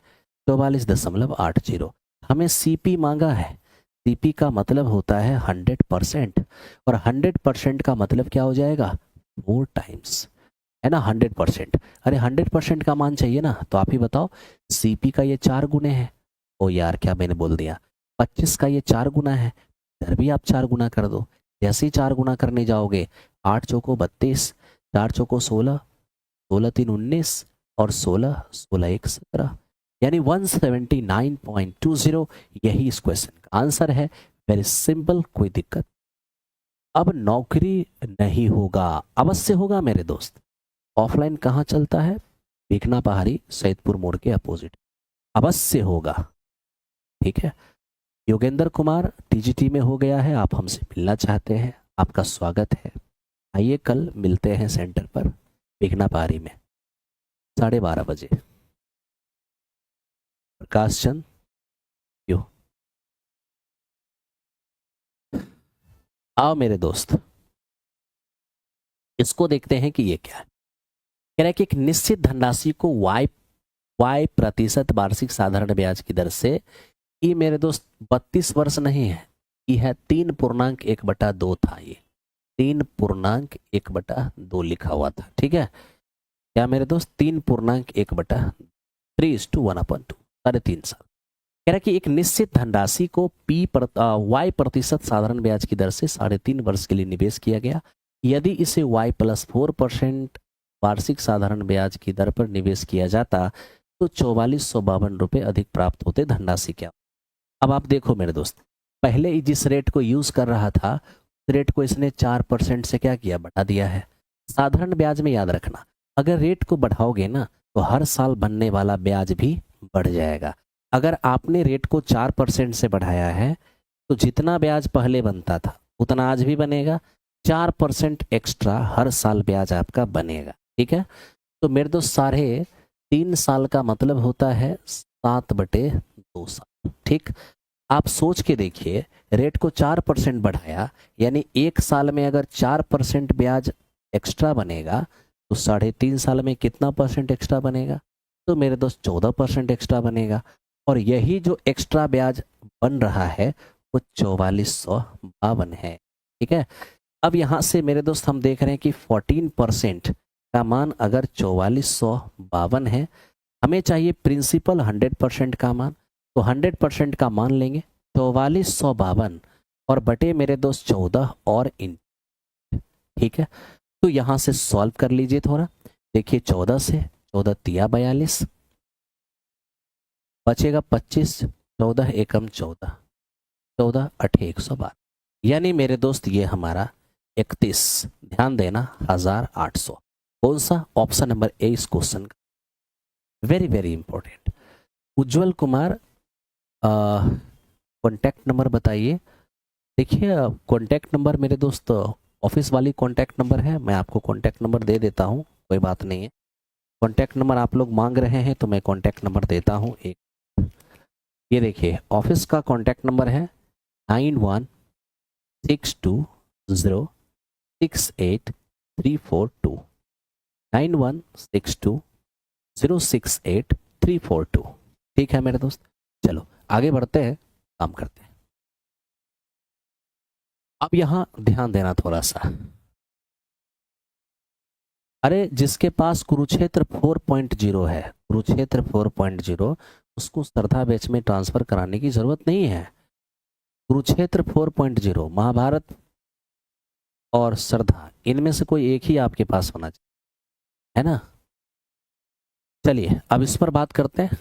44.80। हमें सीपी मांगा है, सीपी का मतलब होता है 100%, और 100% का मतलब क्या हो जाएगा 4 टाइम्स, है ना 100%। अरे 100% का मान चाहिए ना, तो आप ही बताओ सीपी का ये 4 गुने हैं, ओ यार क्या मैंने बोल दिया, 25 का ये 4 गुना है, इधर भी आप 4 गुना कर दो। जैसे ही 4 गुना करने जाओगे 8 चौको 32, 4 चौको 16, 16 3 19 और 16 16 1 17, यानी 179.20। यही इस क्वेश्चन का आंसर है, वेरी सिंपल, कोई दिक्कत। अब नौकरी नहीं होगा, अवश्य होगा मेरे दोस्त। ऑफलाइन कहाँ चलता है, बीकना पहाड़ी सैदपुर मोड़ के अपोजिट, अवश्य होगा, ठीक है। योगेंद्र कुमार टीजीटी में हो गया है, आप हमसे मिलना चाहते हैं, आपका स्वागत है। आइए कल मिलते हैं सेंटर पर बीकना पहाड़ी में 12:30 बजे। प्रकाश चंद क्यों, आओ मेरे दोस्त, इसको देखते हैं कि ये क्या है। कह रहा है कि एक निश्चित धनराशि को y प्रतिशत वार्षिक साधारण ब्याज की दर से, ये मेरे दोस्त 32 वर्ष नहीं है, ये है 3.1/2 था, ये 3.1/2 लिखा हुआ था। ठीक है, क्या मेरे दोस्त 3.1/3:1/2, 3.5 साल। कह रहा है कि एक निश्चित धनराशि को y प्रतिशत साधारण ब्याज की दर से 3.5 वर्ष के लिए निवेश किया गया। यदि इसे y+4% वार्षिक साधारण ब्याज की दर पर निवेश किया जाता तो 4452 रुपये अधिक प्राप्त होते। धनराशि क्या? अब आप देखो मेरे दोस्त, पहले जिस रेट को यूज कर रहा था उस रेट को इसने 4% से क्या किया, बढ़ा दिया है। साधारण ब्याज में याद रखना, अगर रेट को बढ़ाओगे ना तो हर साल बनने वाला ब्याज भी बढ़ जाएगा। अगर आपने रेट को 4% से बढ़ाया है तो जितना ब्याज पहले बनता था उतना आज भी बनेगा, 4% एक्स्ट्रा हर साल ब्याज आपका बनेगा। ठीक है, तो मेरे दोस्त 3.5 साल का मतलब होता है 7/2 साल। ठीक, आप सोच के देखिए, रेट को 4% बढ़ाया, यानी 1 साल में अगर 4% ब्याज एक्स्ट्रा बनेगा तो 3.5 साल में कितना परसेंट एक्स्ट्रा बनेगा? तो मेरे दोस्त 14% एक्स्ट्रा बनेगा। और यही जो एक्स्ट्रा ब्याज बन रहा है वो 4452 है। ठीक है, अब यहाँ से मेरे दोस्त हम देख रहे हैं कि 14% का मान अगर 4452 है, हमें चाहिए प्रिंसिपल 100% का मान, तो 100% का मान लेंगे 4452 और बटे मेरे दोस्त 14 और इन। ठीक है, तो यहाँ से सॉल्व कर लीजिए थोड़ा। देखिए 14 से 14 तिया 42, बचेगा 25, 14 एकम 14, 14 अठे 112, यानी मेरे दोस्त ये हमारा 31, ध्यान देना 1800। कौन सा? ऑप्शन नंबर ए इस क्वेश्चन का, वेरी वेरी इंपॉर्टेंट। उज्जवल कुमार, कॉन्टैक्ट नंबर बताइए। देखिए कॉन्टैक्ट नंबर मेरे दोस्त ऑफिस वाली कॉन्टैक्ट नंबर है, मैं आपको कॉन्टैक्ट नंबर दे देता हूँ, कोई बात नहीं है। कॉन्टैक्ट नंबर आप लोग मांग रहे हैं तो मैं कॉन्टैक्ट नंबर देता हूँ एक। ये देखिए ऑफिस का कॉन्टैक्ट नंबर है 9162068342, 9162068342। ठीक है मेरे दोस्त, चलो आगे बढ़ते हैं, काम करते हैं। अब यहां ध्यान देना थोड़ा सा, अरे जिसके पास कुरुक्षेत्र 4.0 है, कुरुक्षेत्र 4.0, उसको श्रद्धा बैच में ट्रांसफर कराने की जरूरत नहीं है। कुरुक्षेत्र 4.0, महाभारत और श्रद्धा, इनमें से कोई एक ही आपके पास होना चाहिए, है ना। चलिए अब इस पर बात करते हैं।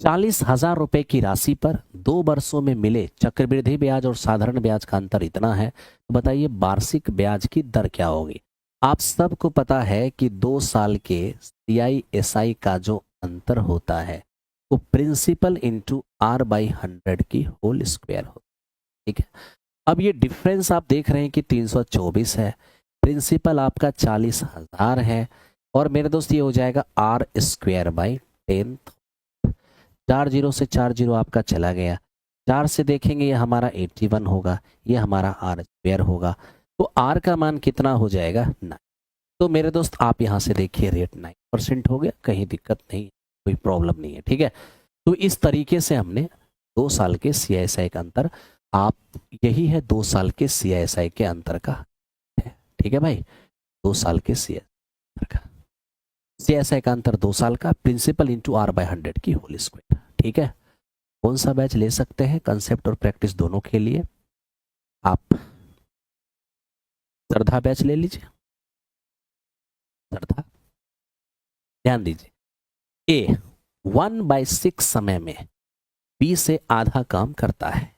40,000 रुपए की राशि पर 2 वर्षों में मिले चक्रवृद्धि ब्याज और साधारण ब्याज का अंतर इतना है, तो बताइए वार्षिक ब्याज की दर क्या होगी। आप सबको पता है कि 2 साल के CISI का जो अंतर होता है वो प्रिंसिपल इंटू R/100 की होल स्क्वायर होता है। ठीक है, अब ये डिफरेंस आप देख रहे हैं कि 324 है, प्रिंसिपल आपका 40,000 है, और मेरे दोस्त ये हो जाएगा R²/10। 4 जीरो से 4 जीरो आपका चला गया, 4 से देखेंगे ये हमारा 81 होगा, ये हमारा R² होगा, तो R का मान कितना हो जाएगा 9। तो मेरे दोस्त आप यहाँ से देखिए रेट 9% हो गया, कहीं दिक्कत नहीं, कोई प्रॉब्लम नहीं है। ठीक है, तो इस तरीके से हमने 2 साल के CISI का अंतर, आप यही है 2 साल के CISI के अंतर का। ठीक है भाई, 2 साल के CISI का अंतर 2 साल का, प्रिंसिपल इंटू R/100 की होल स्क्वायर। ठीक है, कौन सा बैच ले सकते हैं, कंसेप्ट और प्रैक्टिस दोनों के लिए? आप श्रद्धा बैच ले लीजिए। श्रद्धा, ध्यान दीजिए, A 1/6 समय में B से आधा काम करता है।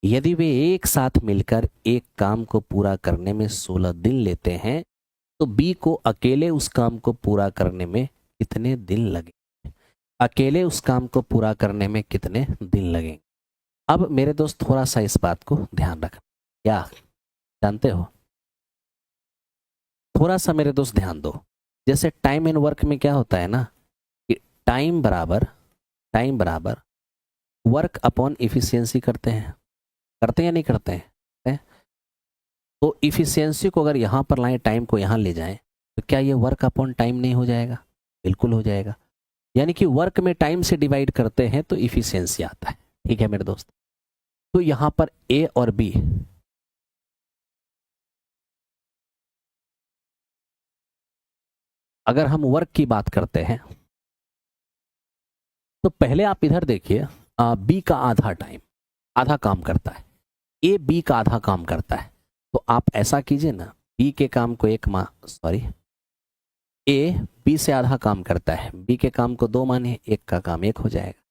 यदि वे एक साथ मिलकर एक काम को पूरा करने में 16 दिन लेते हैं तो B को अकेले उस काम को पूरा करने में कितने दिन लगे? अकेले उस काम को पूरा करने में कितने दिन लगेंगे? अब मेरे दोस्त थोड़ा सा इस बात को ध्यान रखना, क्या जानते हो, थोड़ा सा मेरे दोस्त ध्यान दो। जैसे टाइम एंड वर्क में क्या होता है ना कि टाइम बराबर वर्क अपॉन इफिशियंसी करते हैं या नहीं करते हैं? तो इफिशियंसी को अगर यहाँ पर लाएं, टाइम को यहाँ ले जाएं, तो क्या ये वर्क अपॉन टाइम नहीं हो जाएगा? बिल्कुल हो जाएगा। यानी कि वर्क में टाइम से डिवाइड करते हैं तो इफिशियंसी आता है। ठीक है मेरे दोस्त, तो यहां पर ए और बी, अगर हम वर्क की बात करते हैं तो पहले आप इधर देखिए, बी का आधा टाइम, आधा काम करता है, ए बी का आधा काम करता है। तो आप ऐसा कीजिए ना, बी के काम को एक माह सॉरी ए बी से आधा काम करता है, बी के काम को दो माने, एक का काम एक हो जाएगा।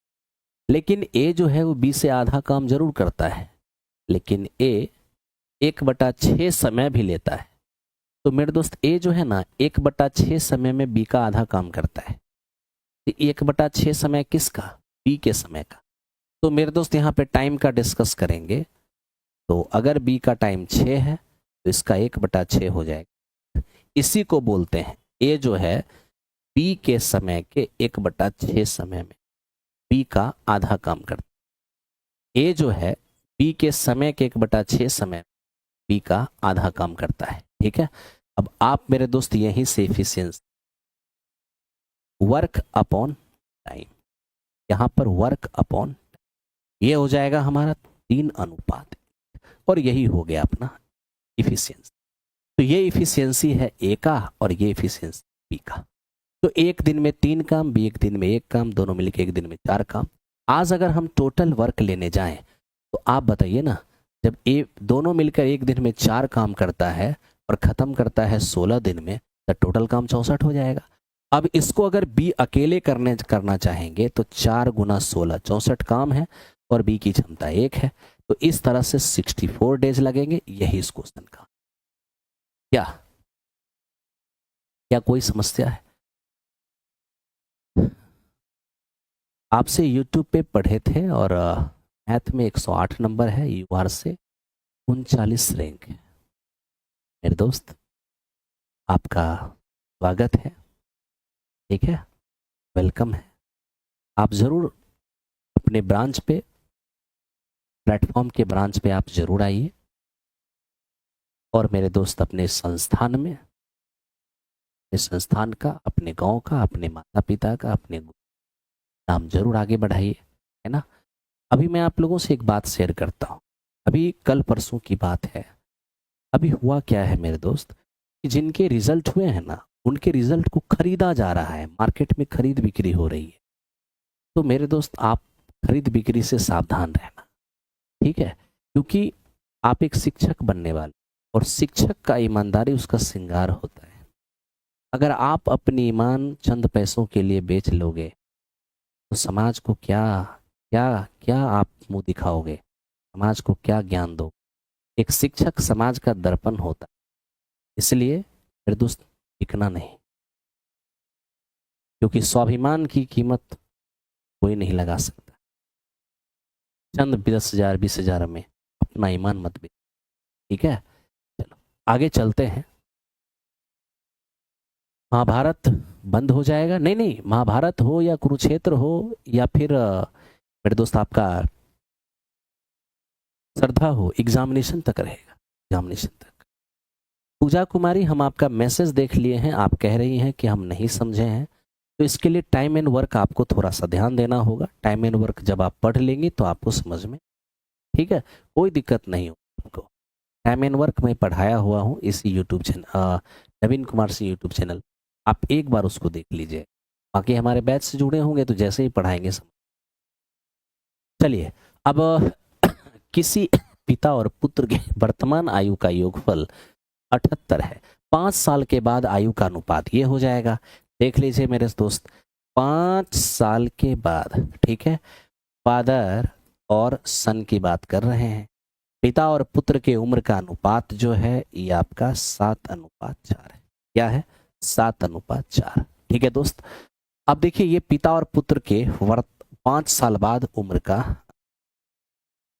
लेकिन ए जो है वो बी से आधा काम जरूर करता है, लेकिन ए 1/6 समय भी लेता है। तो मेरे दोस्त ए जो है ना 1/6 समय में बी का आधा काम करता है। 1/6 समय किसका? बी के समय का। तो मेरे दोस्त यहाँ पे टाइम का डिस्कस करेंगे, तो अगर बी का टाइम 6 है तो इसका 1/6 हो जाएगा। इसी को बोलते हैं ए जो है बी के समय के 1/6 समय में बी का आधा काम करता है। ए जो है बी के समय के 1/6 समय बी का आधा काम करता है। ठीक है, अब आप मेरे दोस्त यहीं से इफिशियंसी, वर्क अपॉन टाइम, यहां पर वर्क अपॉन ये हो जाएगा हमारा 3:1, और यही हो गया अपना इफिशियंसी। तो ये इफिशियंसी है ए का और ये इफिशियंसी बी का। तो एक दिन में 3 काम, बी एक दिन में 1 काम, दोनों मिलकर एक दिन में 4 काम। आज अगर हम टोटल वर्क लेने जाएं तो आप बताइए ना, जब ए दोनों मिलकर एक दिन में 4 काम करता है और खत्म करता है 16 दिन में, तो टोटल काम 64 हो जाएगा। अब इसको अगर बी अकेले करना चाहेंगे तो 4 × 16 64 काम है, और बी की क्षमता 1 है। तो इस तरह से 64 डेज लगेंगे। यही इस क्वेश्चन का, क्या क्या कोई समस्या है? आपसे यूट्यूब पे पढ़े थे और मैथ में 108 नंबर है, यूआर से 39 रैंक है। मेरे दोस्त आपका स्वागत है, ठीक है, वेलकम है। आप ज़रूर अपने ब्रांच पे, प्लेटफॉर्म के ब्रांच पे आप ज़रूर आइए, और मेरे दोस्त अपने संस्थान में, इस संस्थान का, अपने गांव का, अपने माता पिता का, अपने नाम जरूर आगे बढ़ाइए, है ना। अभी मैं आप लोगों से एक बात शेयर करता हूँ। अभी कल परसों की बात है। अभी हुआ क्या है मेरे दोस्त, कि जिनके रिजल्ट हुए हैं ना, उनके रिजल्ट को खरीदा जा रहा है, मार्केट में खरीद बिक्री हो रही है। तो मेरे दोस्त आप खरीद बिक्री से सावधान रहना, ठीक है, क्योंकि आप एक शिक्षक बनने वाले, और शिक्षक का ईमानदारी उसका श्रृंगार होता है। अगर आप अपनी ईमान चंद पैसों के लिए बेच लोगे तो समाज को क्या क्या क्या आप मुंह दिखाओगे, समाज को क्या ज्ञान दो? एक शिक्षक समाज का दर्पण होता है, इसलिए मेरे दोस्त बिकना नहीं, क्योंकि स्वाभिमान की कीमत कोई नहीं लगा सकता। चंद 10,000 20,000 में अपना ईमान मत बेच, ठीक है। चलो आगे चलते हैं। महाभारत बंद हो जाएगा? नहीं नहीं, महाभारत हो या कुरुक्षेत्र हो या फिर मेरे दोस्त आपका श्रद्धा हो, एग्जामिनेशन तक रहेगा, एग्जामिनेशन तक। पूजा कुमारी, हम आपका मैसेज देख लिए हैं, आप कह रही हैं कि हम नहीं समझे हैं, तो इसके लिए टाइम एंड वर्क आपको थोड़ा सा ध्यान देना होगा। टाइम एंड वर्क जब आप पढ़ लेंगे तो आपको समझ में, ठीक है, कोई दिक्कत नहीं हो आपको। टाइम एंड वर्क मैं पढ़ाया हुआ हूँ इसी यूट्यूब चैनल, नवीन कुमार सिंह यूट्यूब चैनल, आप एक बार उसको देख लीजिए। बाकी हमारे बैच से जुड़े होंगे तो जैसे ही पढ़ाएंगे समझ। चलिए, अब किसी पिता और पुत्र के वर्तमान आयु का योगफल 78 है। 5 साल के बाद आयु का अनुपात ये हो जाएगा। देख लीजिए मेरे दोस्त, 5 साल के बाद, ठीक है, फादर और सन की बात कर रहे हैं। पिता और पुत्र के उम्र का अनुपात जो है ये आपका 7:4 है। क्या है? 7:4। ठीक है दोस्त, अब देखिए ये पिता और पुत्र के 5 साल बाद उम्र का,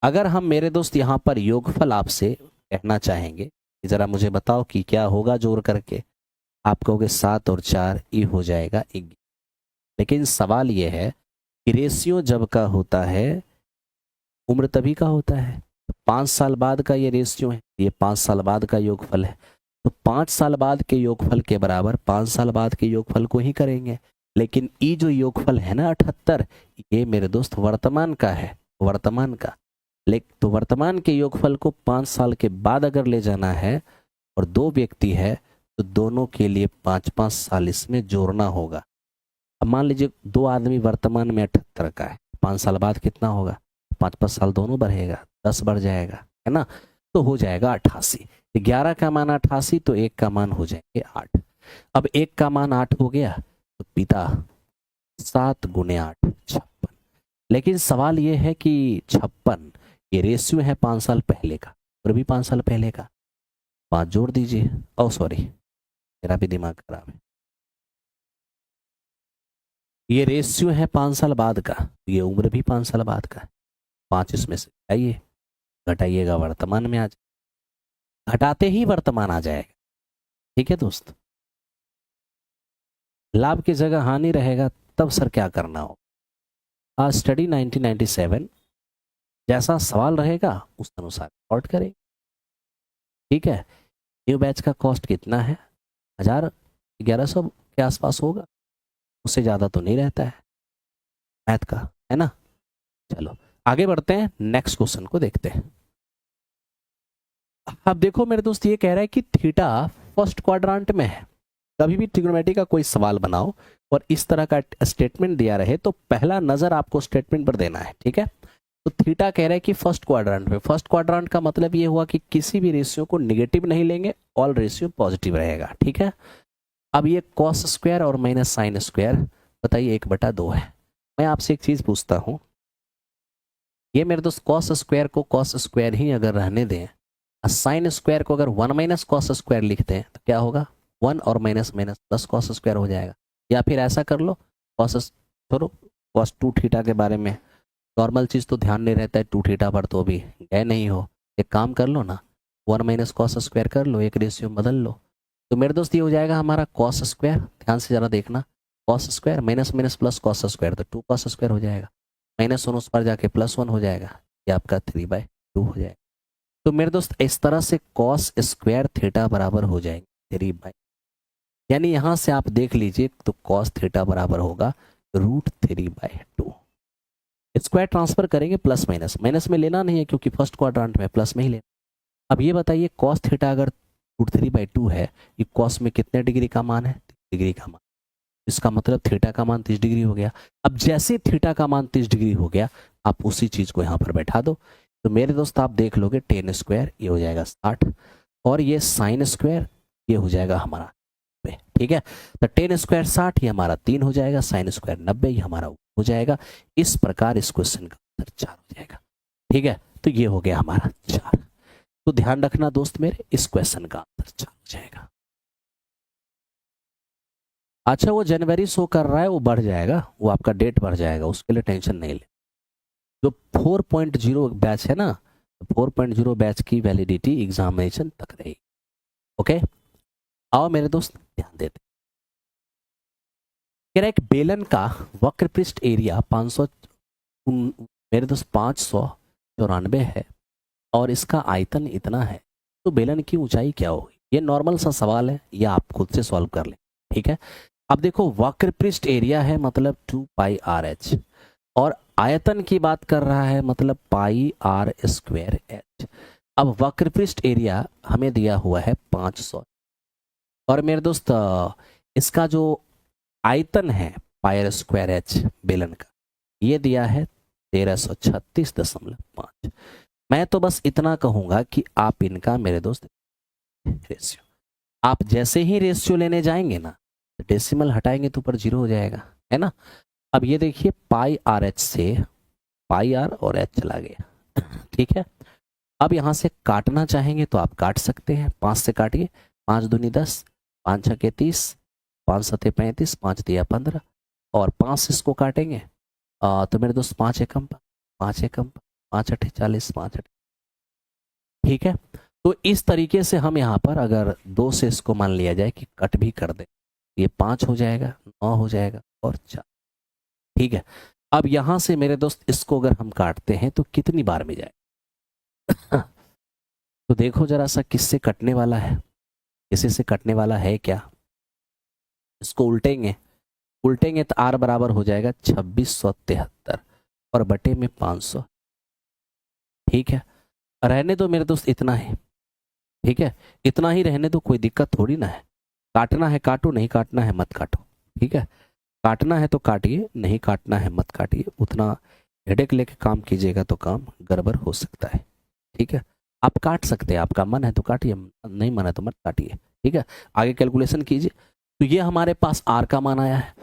अगर हम मेरे दोस्त यहाँ पर योगफल आपसे कहना चाहेंगे कि जरा मुझे बताओ कि क्या होगा जोड़ करके, आप कहोगे 7 और 4 ये हो जाएगा 11। लेकिन सवाल ये है कि रेशियो जब का होता है उम्र तभी का होता है। तो 5 साल बाद का ये रेशियो है, ये 5 साल बाद का योगफल है। तो 5 साल बाद के योगफल के बराबर 5 साल बाद के योगफल को ही करेंगे। लेकिन ये जो योगफल है ना 78, ये मेरे दोस्त वर्तमान का है, वर्तमान का। लेकिन तो वर्तमान के योगफल को 5 साल के बाद अगर ले जाना है और 2 व्यक्ति है तो दोनों के लिए 5-5 साल इसमें जोड़ना होगा। अब मान लीजिए 2 आदमी वर्तमान में 78 का है, 5 साल बाद कितना होगा, 5-5 साल दोनों बढ़ेगा, 10 बढ़ जाएगा, है ना, तो हो जाएगा 88। 11 का मान 88 तो 1 का मान हो जाएंगे 8। अब 1 का मान 8 हो गया तो पिता 7 गुने 8 56। लेकिन सवाल ये है कि 56 ये रेशियो है 5 साल पहले का और भी 5 साल पहले का, 5 जोड़ दीजिए। ओ सॉरी, मेरा भी दिमाग खराब है। ये रेशियो है 5 साल बाद का, ये उम्र भी 5 साल बाद का है। 5 इसमें से घटाइए, घटाइएगा वर्तमान में आ जाए, घटाते ही वर्तमान आ जाएगा। ठीक है दोस्त, लाभ की जगह हानि रहेगा तब सर क्या करना हो। आज स्टडी 1997 जैसा सवाल रहेगा उस अनुसार शॉर्ट करें। ठीक है, न्यू बैच का कॉस्ट कितना है, 1000-1100 के आसपास होगा, उससे ज़्यादा तो नहीं रहता है मैथ का, है ना। चलो आगे बढ़ते हैं, नेक्स्ट क्वेश्चन को देखते हैं। अब देखो मेरे दोस्त, ये कह रहा है कि थीटा फर्स्ट क्वाड्रांट में है। कभी भी ट्रिग्नोमेट्री का कोई सवाल बनाओ और इस तरह का स्टेटमेंट दिया रहे तो पहला नजर आपको स्टेटमेंट पर देना है। ठीक है, तो थीटा कह रहा है कि फर्स्ट क्वाड्रांट में। फर्स्ट क्वाड्रांट का मतलब ये हुआ कि किसी भी रेशियो को निगेटिव नहीं लेंगे, ऑल रेशियो पॉजिटिव रहेगा। ठीक है, अब ये कॉस स्क्वायर और माइनस साइन स्क्वायर, बताइए 1/2 है। मैं आपसे एक चीज पूछता हूं, ये मेरे दोस्त कॉस स्क्वायर को कॉस स्क्वायर ही अगर रहने दें, साइन स्क्वायर को अगर 1 माइनस कॉस स्क्वायर लिखते हैं तो क्या होगा, 1 और minus minus plus cos square हो जाएगा। या फिर ऐसा कर लो, कॉस छोड़ो, कॉस 2 थीटा के बारे में नॉर्मल चीज तो ध्यान नहीं रहता है 2 थीटा पर, तो भी गए नहीं हो, एक काम कर लो ना, 1 माइनस कॉस स्क्वायर कर लो, एक रेशियो बदल लो। तो मेरे दोस्त ये हो जाएगा हमारा कॉस स्क्वायर, ध्यान से जरा देखना, cos square minus minus plus cos square, तो 2 कॉस स्क्वायर हो जाएगा, माइनस 1 उस पर जाके +1 हो जाएगा, ये आपका 3/2 हो जाएगा। तो मेरे दोस्त इस तरह से कॉस स्क्वायर थीटा बराबर हो जाएंगे 3/, यानी यहां से आप देख लीजिए तो कॉस थीटा बराबर होगा √3/2। स्क्वायर ट्रांसफर करेंगे प्लस माइनस, माइनस में लेना नहीं है क्योंकि फर्स्ट क्वाड्रेंट में, प्लस में ही लेना। अब ये बताइए कॉस थीटा अगर √3/2 है, ये कॉस में कितने डिग्री का मान है, 30 डिग्री का मान, इसका मतलब थीटा का मान 30 डिग्री हो गया। अब जैसे थीटा का मान 30 डिग्री हो गया, आप उसी चीज को यहाँ पर बैठा दो, तो मेरे दोस्त आप देख लोगे tan स्क्वायर ये हो जाएगा 60 और ये साइन स्क्वायर ये हो जाएगा हमारा 90। ठीक है, तो tan स्क्वायर 60 ये हमारा 3 हो जाएगा, साइन स्क्वायर 90 ये हमारा हो जाएगा। इस प्रकार इस क्वेश्चन का उत्तर 4 हो जाएगा। ठीक है, तो ये हो गया हमारा 4। तो ध्यान रखना दोस्त मेरे, इस क्वेश्चन का आंसर 4 हो जाएगा। अच्छा, वो जनवरी शो कर रहा है, वो बढ़ जाएगा, वो आपका डेट बढ़ जाएगा, उसके लिए टेंशन नहीं ले। जो 4.0 बैच है ना, 4.0 बैच की वैलिडिटी एग्जामिनेशन तक रहेगी। ओके, आओ मेरे दोस्त ध्यान देते। कह रहा है एक बेलन का वक्र पृष्ठ एरिया 500 मेरे दोस्त 594 है और इसका आयतन इतना है, तो बेलन की ऊंचाई क्या होगी। ये नॉर्मल सा सवाल है, या आप खुद से सॉल्व कर लें। ठीक है, अब देखो वक्र पृष्ठ एरिया है मतलब 2πRh और आयतन की बात कर रहा है मतलब πr²h। अब वक्र पृष्ठ एरिया हमें दिया हुआ है 500 और मेरे दोस्त इसका जो आयतन है πr²h बेलन का, ये दिया है 1336.5। मैं तो बस इतना कहूंगा कि आप इनका मेरे दोस्त रेशियो, आप जैसे ही रेशियो लेने जाएंगे ना, डेसिमल हटाएंगे तो ऊपर 0 हो जाएगा, है ना। अब ये देखिए πRh से πr और h चला गया। ठीक है, अब यहां से काटना चाहेंगे तो आप काट सकते हैं, 5 से काटिए, 5 दूनी 10, 5 छके 30, 5 सते 35, 5 दिया 15 और 5 से इसको काटेंगे तो मेरे दोस्त 5 एकम 5 एकम 5 अठे 40, 5 अठे। ठीक है, तो इस तरीके से हम यहाँ पर अगर 2 से इसको मान लिया जाए कि कट भी कर दे, ये 5 हो जाएगा, 9 हो जाएगा और 4। ठीक है, अब यहां से मेरे दोस्त इसको अगर हम काटते हैं तो कितनी बार में जाए तो देखो जरा सा किससे कटने वाला है, इसी से कटने वाला है क्या? इसको उल्टेंगे, उल्टेंगे तो आर बराबर हो जाएगा 2673 और बटे में 500। ठीक है, रहने दो मेरे दोस्त इतना है। ठीक है, इतना ही रहने दो, कोई दिक्कत थोड़ी ना है। काटना है काटो, नहीं काटना है मत काटो। ठीक है, काटना है तो काटिए, नहीं काटना है मत काटिए। उतना हेडेक लेके काम कीजिएगा तो काम गड़बड़ हो सकता है। ठीक है, आप काट सकते हैं, आपका मन है तो काटिए, नहीं मन है तो मत काटिए। ठीक है, आगे कैलकुलेशन कीजिए। तो ये हमारे पास आर का मान आया है।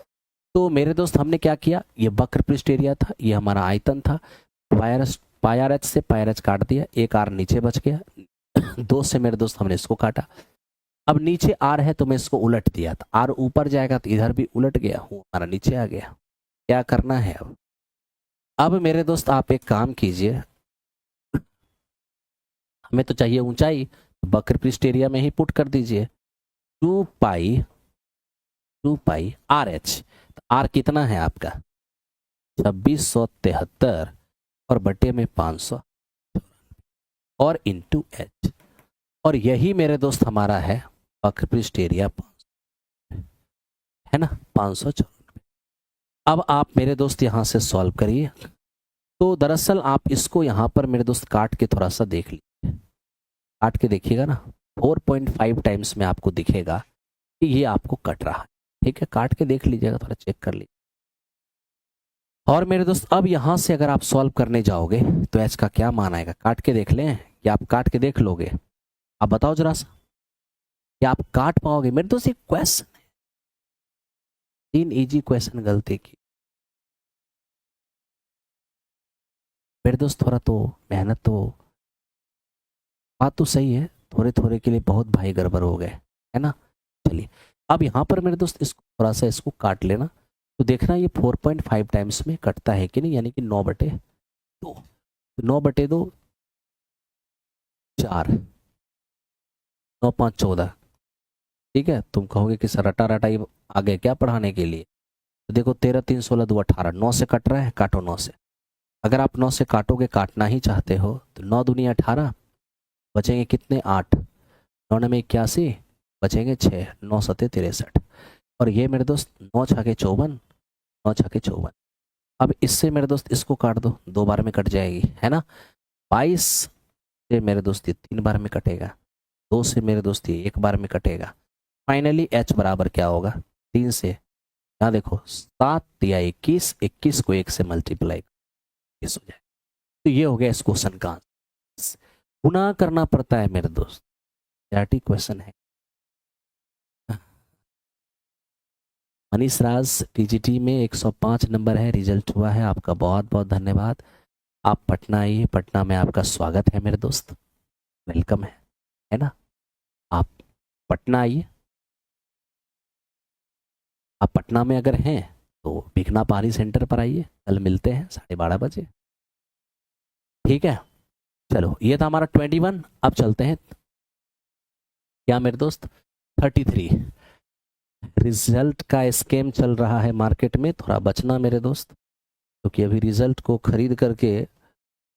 तो मेरे दोस्त हमने क्या किया, ये वक्र पृष्ठ एरिया था, ये हमारा आयतन था। पायर एच से पायर एच काट दिया, एक आर नीचे बच गया। दो से मेरे दोस्त हमने इसको काटा। अब नीचे आर है तो मैं इसको उलट दिया, तो आर ऊपर जाएगा तो इधर भी उलट गया हूँ, हमारा नीचे आ गया। क्या करना है अब मेरे दोस्त आप एक काम कीजिए, हमें तो चाहिए ऊंचाई, वक्र पृष्ठ एरिया में ही पुट कर दीजिए 2 पाई आर एच। आर कितना है आपका 2673 और बटे में 500 और इंटू एच, और यही मेरे दोस्त हमारा है वक्र पृष्ठ एरिया 500 है ना, 500। अब आप मेरे दोस्त यहां से सॉल्व करिए। तो दरअसल आप इसको यहां पर मेरे दोस्त काट के थोड़ा सा देख लीजिए, काट के देखिएगा ना 4.5 टाइम्स में आपको दिखेगा कि ये आपको कट रहा है। ठीक है, काट के देख लीजिएगा, थोड़ा चेक कर लीजिए। और मेरे दोस्त अब यहां से अगर आप सॉल्व करने जाओगे तो एच का क्या मान आएगा, काट के देख लें या आप काट के देख लोगे? आप बताओ जरा सा, क्या आप काट पाओगे? मेरे दोस्त एक क्वेश्चन है, 3 इजी क्वेश्चन गलती की। मेरे दोस्त थोड़ा तो मेहनत तो, बात तो सही है, थोड़े थोड़े के लिए बहुत भाई गड़बड़ हो गए, है ना। चलिए अब यहाँ पर मेरे दोस्त इसको थोड़ा सा इसको काट लेना, तो देखना ये 4.5 टाइम्स में कटता है कि नहीं, यानी कि 9/2। 9/2 4, 9×5 = 14। ठीक है, तुम कहोगे कि सर रटा रटाई आ गए क्या पढ़ाने के लिए? तो देखो 13 3 16 2 18, 9 से कट रहा है, काटो 9 से। अगर आप 9 से काटोगे, काटना ही चाहते हो, तो 9 दूनी 18, बचेंगे कितने 8, 9 9 में 81, बचेंगे 6, 9 7 63। और ये मेरे दोस्त 9 6 54, 9 6 54। अब इससे मेरे दोस्त इसको काट दो, 2 बार में कट जाएगी, है ना। 22 से मेरे दोस्त ये 3 बार में कटेगा, 2 से मेरे दोस्त ये 1 बार में कटेगा। फाइनली एच बराबर क्या होगा, 3 से, यहाँ देखो 7 या 21, 21 को 1 से मल्टीप्लाई हो जाए। तो ये हो गया इस क्वेश्चन का आंसर। गुना करना पड़ता है मेरे दोस्त, क्वेश्चन है। मनीष राज टीजीटी में 105 नंबर है, रिजल्ट हुआ है, आपका बहुत बहुत धन्यवाद। आप पटना आइए, पटना में आपका स्वागत है मेरे दोस्त, वेलकम है ना। आप पटना आइए, आप पटना में अगर हैं तो भिखना पहाड़ी सेंटर पर आइए, कल मिलते हैं 12:30 बजे। ठीक है, चलो ये था हमारा 21। अब चलते हैं क्या मेरे दोस्त 33। रिजल्ट का स्कैम चल रहा है मार्केट में, थोड़ा बचना मेरे दोस्त, क्योंकि अभी रिजल्ट को खरीद करके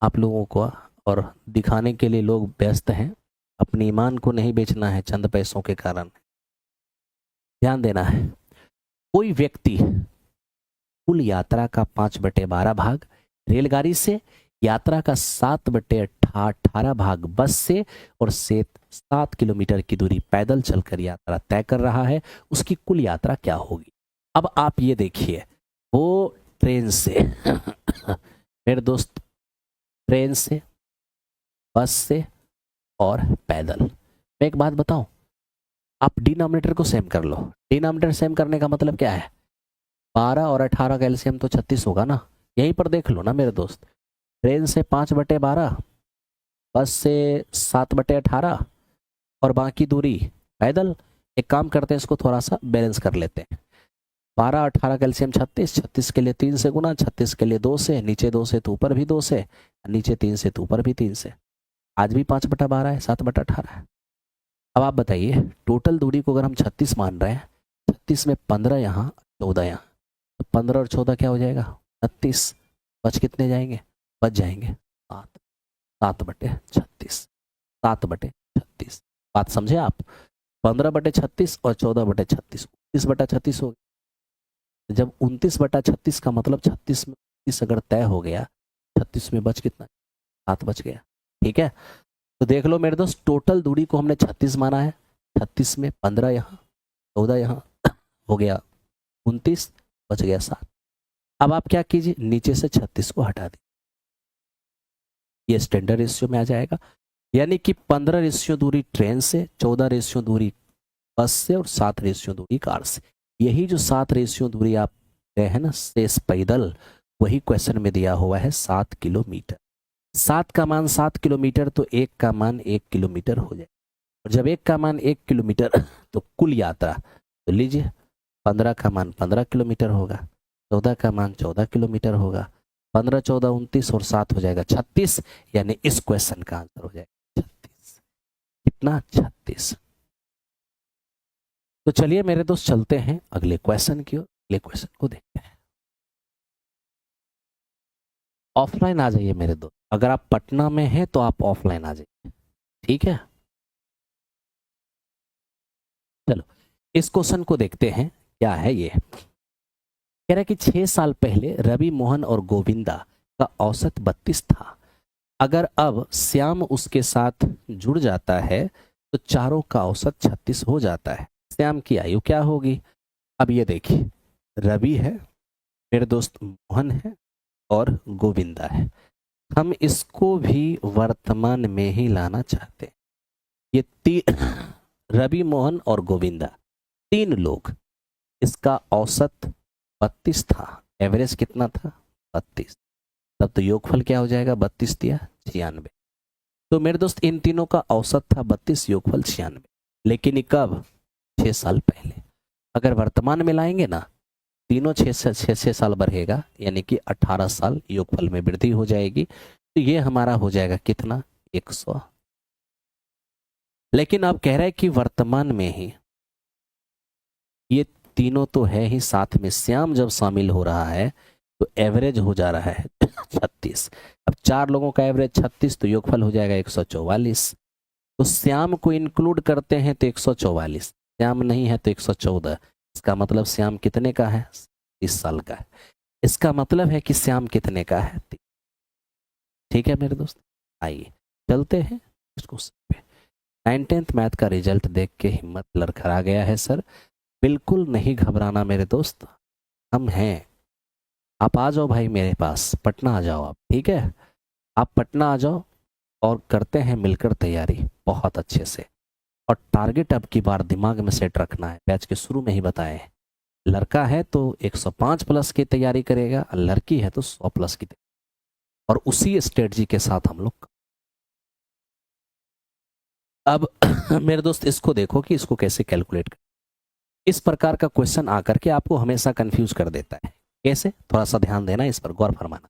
आप लोगों को और दिखाने के लिए लोग व्यस्त हैं। अपनी ईमान को नहीं बेचना है चंद पैसों के कारण, ध्यान देना है। कोई व्यक्ति कुल यात्रा का 5/12 भाग रेलगाड़ी से, यात्रा का 7/18 भाग बस से, और 7 किलोमीटर की दूरी पैदल चलकर यात्रा तय कर रहा है, उसकी कुल यात्रा क्या होगी? अब आप ये देखिए, वो ट्रेन से मेरे दोस्त, ट्रेन से, बस से और पैदल। मैं एक बात बताऊं, आप डिनोमिनेटर को सेम कर लो। डिनोमिनेटर सेम करने का मतलब क्या है, 12 और 18 का एलसीएम तो 36 होगा ना, यहीं पर देख लो ना मेरे दोस्त। ट्रेन से 5/12, बस से 7/18 और बाकी दूरी पैदल। एक काम करते हैं, इसको थोड़ा सा बैलेंस कर लेते हैं। 12 18 का एलसीएम 36, 36 के लिए 3 से गुना, 36 के लिए 2 से, नीचे 2 से तो ऊपर भी 2 से, नीचे 3 से तो ऊपर भी 3 से। आज भी 5/12 है, 7/18 है। अब आप बताइए, टोटल दूरी को अगर हम 36 मान रहे हैं, 36 में 15 यहाँ, 14 यहाँ, तो 15 और 14 क्या हो जाएगा 36। बच कितने जाएंगे, बच जाएंगे 7, 7/36, 7/36। बात समझे आप? 15/36 और 14/36, 29/36 हो गया। जब 29/36 का मतलब 36 में 29 अगर तय हो गया, 36 में बच कितना, 7 बच गया। ठीक है, तो देख लो मेरे दोस्त, टोटल दूरी को हमने 36 माना है। 36 में 15 यहाँ, 14 यहाँ, हो गया 29, बच गया 7। अब आप क्या कीजिए, नीचे से 36 को हटा दीजिए, ये स्टैंडर्ड रेशियो में आ जाएगा। यानी कि 15 रेशियो दूरी ट्रेन से, 14 रेशियो दूरी बस से और 7 रेशियो दूरी कार से। यही जो 7 रेशियो दूरी आप गए हैं ना शेष पैदल, वही क्वेश्चन में दिया हुआ है 7 किलोमीटर। 7 का मान 7 किलोमीटर, तो 1 का मान 1 किलोमीटर हो जाए। और जब 1 का मान 1 किलोमीटर तो कुल यात्रा, तो लीजिए 15 का मान 15 किलोमीटर होगा, 14 का मान 14 किलोमीटर होगा, 15, 14, 29 और 7 हो जाएगा 36। यानी इस क्वेश्चन का आंसर हो जाएगा 36। कितना, 36। तो चलिए मेरे दोस्त चलते हैं अगले क्वेश्चन की ओर, अगले क्वेश्चन को देखते हैं। ऑफलाइन आ जाइए मेरे दोस्त, अगर आप पटना में हैं तो आप ऑफलाइन आ जाइए, ठीक है। चलो इस क्वेश्चन को देखते हैं, क्या है ये। कह रहा है कि 6 साल पहले रवि, मोहन और गोविंदा का औसत 32 था। अगर अब श्याम उसके साथ जुड़ जाता है तो चारों का औसत 36 हो जाता है। श्याम की आयु क्या होगी। अब ये देखिए, रवि है मेरे दोस्त, मोहन है और गोविंदा है। हम इसको भी वर्तमान में ही लाना चाहते हैं। ये रवि, मोहन और गोविंदा 3 लोग, इसका औसत 32 था, एवरेज कितना था, 32। तब तो योगफल क्या हो जाएगा, 32 दिया 96। तो मेरे दोस्त इन तीनों का औसत था 32, योगफल 96। लेकिन ये कब, 6 साल पहले। अगर वर्तमान में लाएंगे ना, तीनों 6 साल बढ़ेगा, यानी कि 18 साल योगफल में वृद्धि हो जाएगी। तो ये हमारा हो जाएगा कितना, 100। लेकिन अब कह रहा है कि वर्तमान में ही ये तीनों तो है ही, साथ में श्याम जब शामिल हो रहा है तो एवरेज हो जा रहा है 36। अब 4 लोगों का एवरेज 36, तो योगफल हो जाएगा 144। तो श्याम को इंक्लूड करते हैं तो 144, श्याम नहीं है तो 114। इसका मतलब श्याम कितने का है, 30 साल का है। इसका मतलब है कि श्याम कितने का है, 30। ठीक है मेरे दोस्त, आइए चलते हैं इस क्वेश्चन पे। 9th मैथ का रिजल्ट देख के हिम्मत लड़खड़ा गया है सर। बिल्कुल नहीं घबराना मेरे दोस्त, हम हैं। आप आ जाओ भाई मेरे पास, पटना आ जाओ आप, ठीक है। आप पटना आ जाओ और करते हैं मिलकर तैयारी बहुत अच्छे से। और टारगेट अब की बार दिमाग में सेट रखना है, बैच के शुरू में ही बताए, लड़का है तो 105 प्लस की तैयारी करेगा, और लड़की है तो 100 प्लस की तैयारी, और उसी स्ट्रेटजी के साथ हम लोग। अब मेरे दोस्त इसको देखो कि इसको कैसे कैलकुलेट कर। इस प्रकार का क्वेश्चन आकर के आपको हमेशा कंफ्यूज कर देता है। कैसे, थोड़ा सा ध्यान देना, इस पर गौर फरमाना।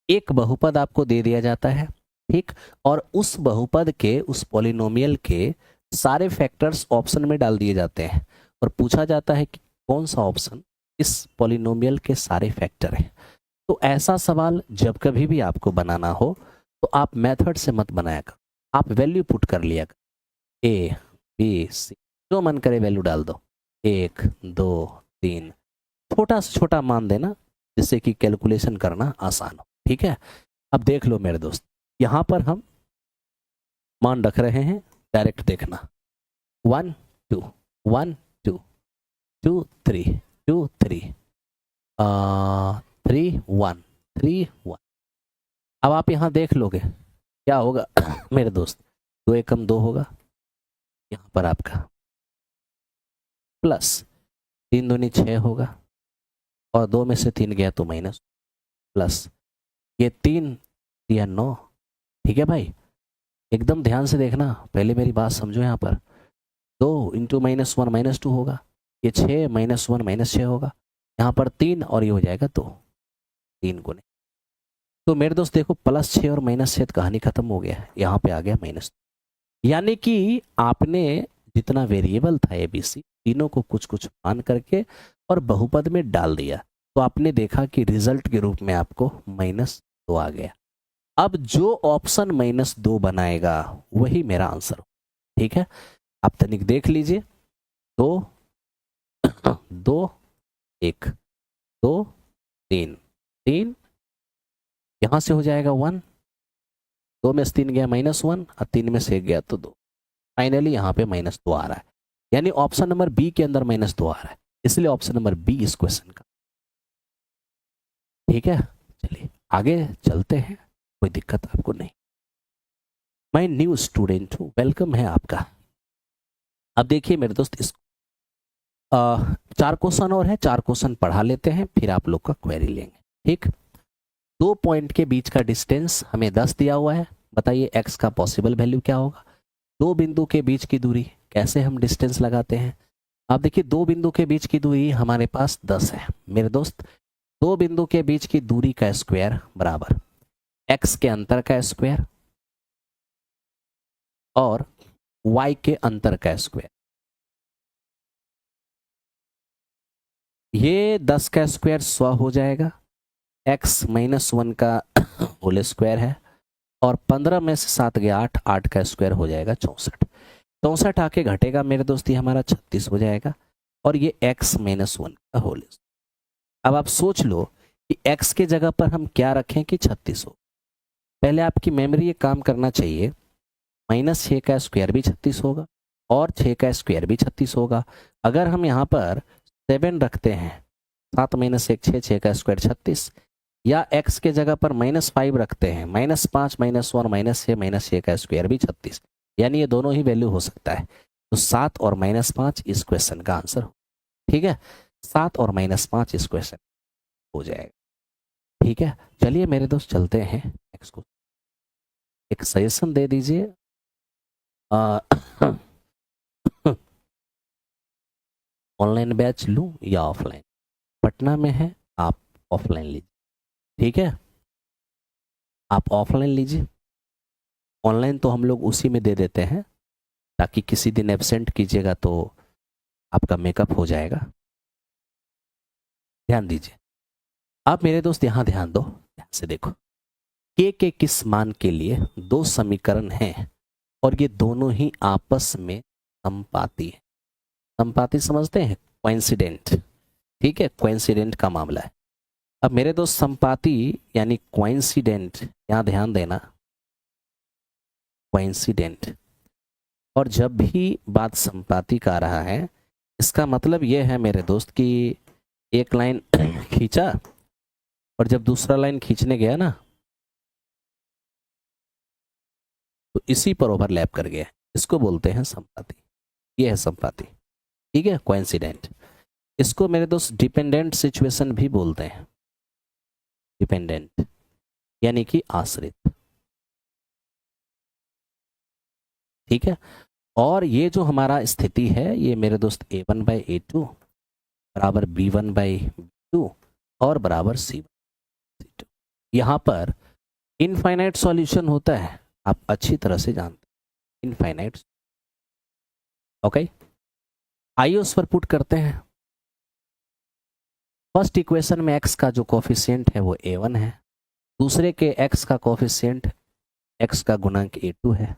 एक बहुपद आपको दे दिया जाता है, ठीक, और उस बहुपद के, उस पॉलिनोमियल के सारे फैक्टर्स ऑप्शन में डाल दिए जाते हैं, और पूछा जाता है कि कौन सा ऑप्शन इस पॉलिनोमियल के सारे फैक्टर हैं। तो ऐसा सवाल जब कभी भी आपको बनाना हो तो आप मेथड से मत बनाया कर, आप वैल्यू पुट कर लिया कर, ए बी सी, जो मन करे वैल्यू डाल दो, 1 2 3, छोटा से छोटा मान देना, जिससे कि कैलकुलेशन करना आसान हो। ठीक है, अब देख लो मेरे दोस्त, यहां पर हम मान रख रहे हैं, डायरेक्ट देखना, 1 2 1 2 2 3 2 3 3 1 3 1। अब आप यहां देख लोगे क्या होगा मेरे दोस्त, 2 एकम 2 होगा, यहां पर आपका प्लस 3 दूनी 6 होगा, और 2 में से 3 गया तो माइनस, प्लस ये 3 या 9। ठीक है भाई, एकदम ध्यान से देखना, पहले मेरी बात समझो। यहाँ पर 2 इंटू -1 -2 होगा, ये 6 -1 -6 होगा, यहाँ पर 3 और ये हो जाएगा 2, 3 गुने। तो मेरे दोस्त देखो, +6 और -6 कहानी खत्म हो गया, यहाँ पे आ गया -। यानी कि आपने जितना वेरिएबल था ABC, तीनों को कुछ कुछ मान करके और बहुपद में डाल दिया, तो आपने देखा कि रिजल्ट के रूप में आपको -2 आ गया। अब जो ऑप्शन -2 बनाएगा वही मेरा आंसर हो। ठीक है, आप तनिक देख लीजिए। 2 2 1 2 3 3, यहां से हो जाएगा 1, 2 में से 3 गया -1 और 3 में से 1 गया तो 2, फाइनली यहाँ पे -2 आ रहा है, यानी ऑप्शन नंबर बी के अंदर -2 आ रहा है, इसलिए ऑप्शन नंबर बी इस क्वेश्चन का। ठीक है, चलिए आगे चलते हैं, कोई दिक्कत आपको नहीं। मैं न्यू स्टूडेंट हूँ, वेलकम है आपका। अब देखिए मेरे दोस्त, इस 4 क्वेश्चन और है, 4 क्वेश्चन पढ़ा लेते हैं, फिर आप लोग का क्वेरी लेंगे। ठीक, 2 पॉइंट के बीच का डिस्टेंस हमें 10 दिया हुआ है, बताइए एक्स का पॉसिबल वैल्यू क्या होगा। 2 बिंदु के बीच की दूरी, कैसे हम डिस्टेंस लगाते हैं। आप देखिए 2 बिंदु के बीच की दूरी हमारे पास 10 है मेरे दोस्त। 2 बिंदु के बीच की दूरी का स्क्वायर बराबर एक्स के अंतर का स्क्वायर और y के अंतर का स्क्वायर। ये 10 का स्क्वायर 100 हो जाएगा, x -1 का होल स्क्वायर है, और 15 में से 7 गया 8, 8 का स्क्वायर हो जाएगा 64। 64 आके घटेगा मेरे दोस्त, ये हमारा 36 हो जाएगा, और ये x -1 का होल। अब आप सोच लो कि x के जगह पर हम क्या रखें कि 36 हो। पहले आपकी मेमोरी ये काम करना चाहिए, -6 का स्क्वायर भी 36 होगा और 6 का स्क्वायर भी 36 होगा। अगर हम यहाँ पर 7 रखते हैं, 7 - 1 6, 6 का स्क्वायर 36, या x के जगह पर -5 रखते हैं, -5 -1 -6 -6 का स्क्वायर भी 36, यानी ये दोनों ही वैल्यू हो सकता है। तो 7 और -5 इस क्वेश्चन का आंसर हो। ठीक है, 7 और -5 इस क्वेश्चन हो जाएगा। ठीक है, चलिए मेरे दोस्त चलते हैं नेक्स्ट को। एक सजेशन दे दीजिए, ऑनलाइन बैच लूं या ऑफलाइन। पटना में है, आप ऑफलाइन लीजिए। ठीक है, आप ऑफलाइन लीजिए, ऑनलाइन तो हम लोग उसी में दे देते हैं, ताकि किसी दिन एब्सेंट कीजिएगा तो आपका मेकअप हो जाएगा। ध्यान दीजिए, आप मेरे दोस्त यहाँ ध्यान दो, ध्यान से देखो। के किस मान के लिए 2 समीकरण हैं और ये दोनों ही आपस में समपाती है। समपाती समझते हैं, कोइंसिडेंट। ठीक है, कोइंसिडेंट का मामला है। अब मेरे दोस्त समपाती यानी कोइंसिडेंट, यहाँ ध्यान देना, कोइंसिडेंट। और जब भी बात समपाती का आ रहा है, इसका मतलब यह है मेरे दोस्त कि एक लाइन खींचा और जब दूसरा लाइन खींचने गया ना, तो इसी पर ओवरलैप कर गया, इसको बोलते हैं समपाती। ये है समपाती। ठीक है, कोइंसिडेंट। इसको मेरे दोस्त डिपेंडेंट सिचुएशन भी बोलते हैं, डिपेंडेंट यानी कि आश्रित। ठीक है, और ये जो हमारा स्थिति है, ये मेरे दोस्त a1/a2 बराबर b1/b2 और बराबर c1/c2। यहां पर इनफाइनाइट सॉल्यूशन होता है, आप अच्छी तरह से जानते हैं, इनफाइनाइट। ओके, आइए उस पर पुट करते हैं। फर्स्ट इक्वेशन में x का जो कोफिशिएंट है वो a1 है, दूसरे के x का कोफिशिएंट x का गुणांक a2 है,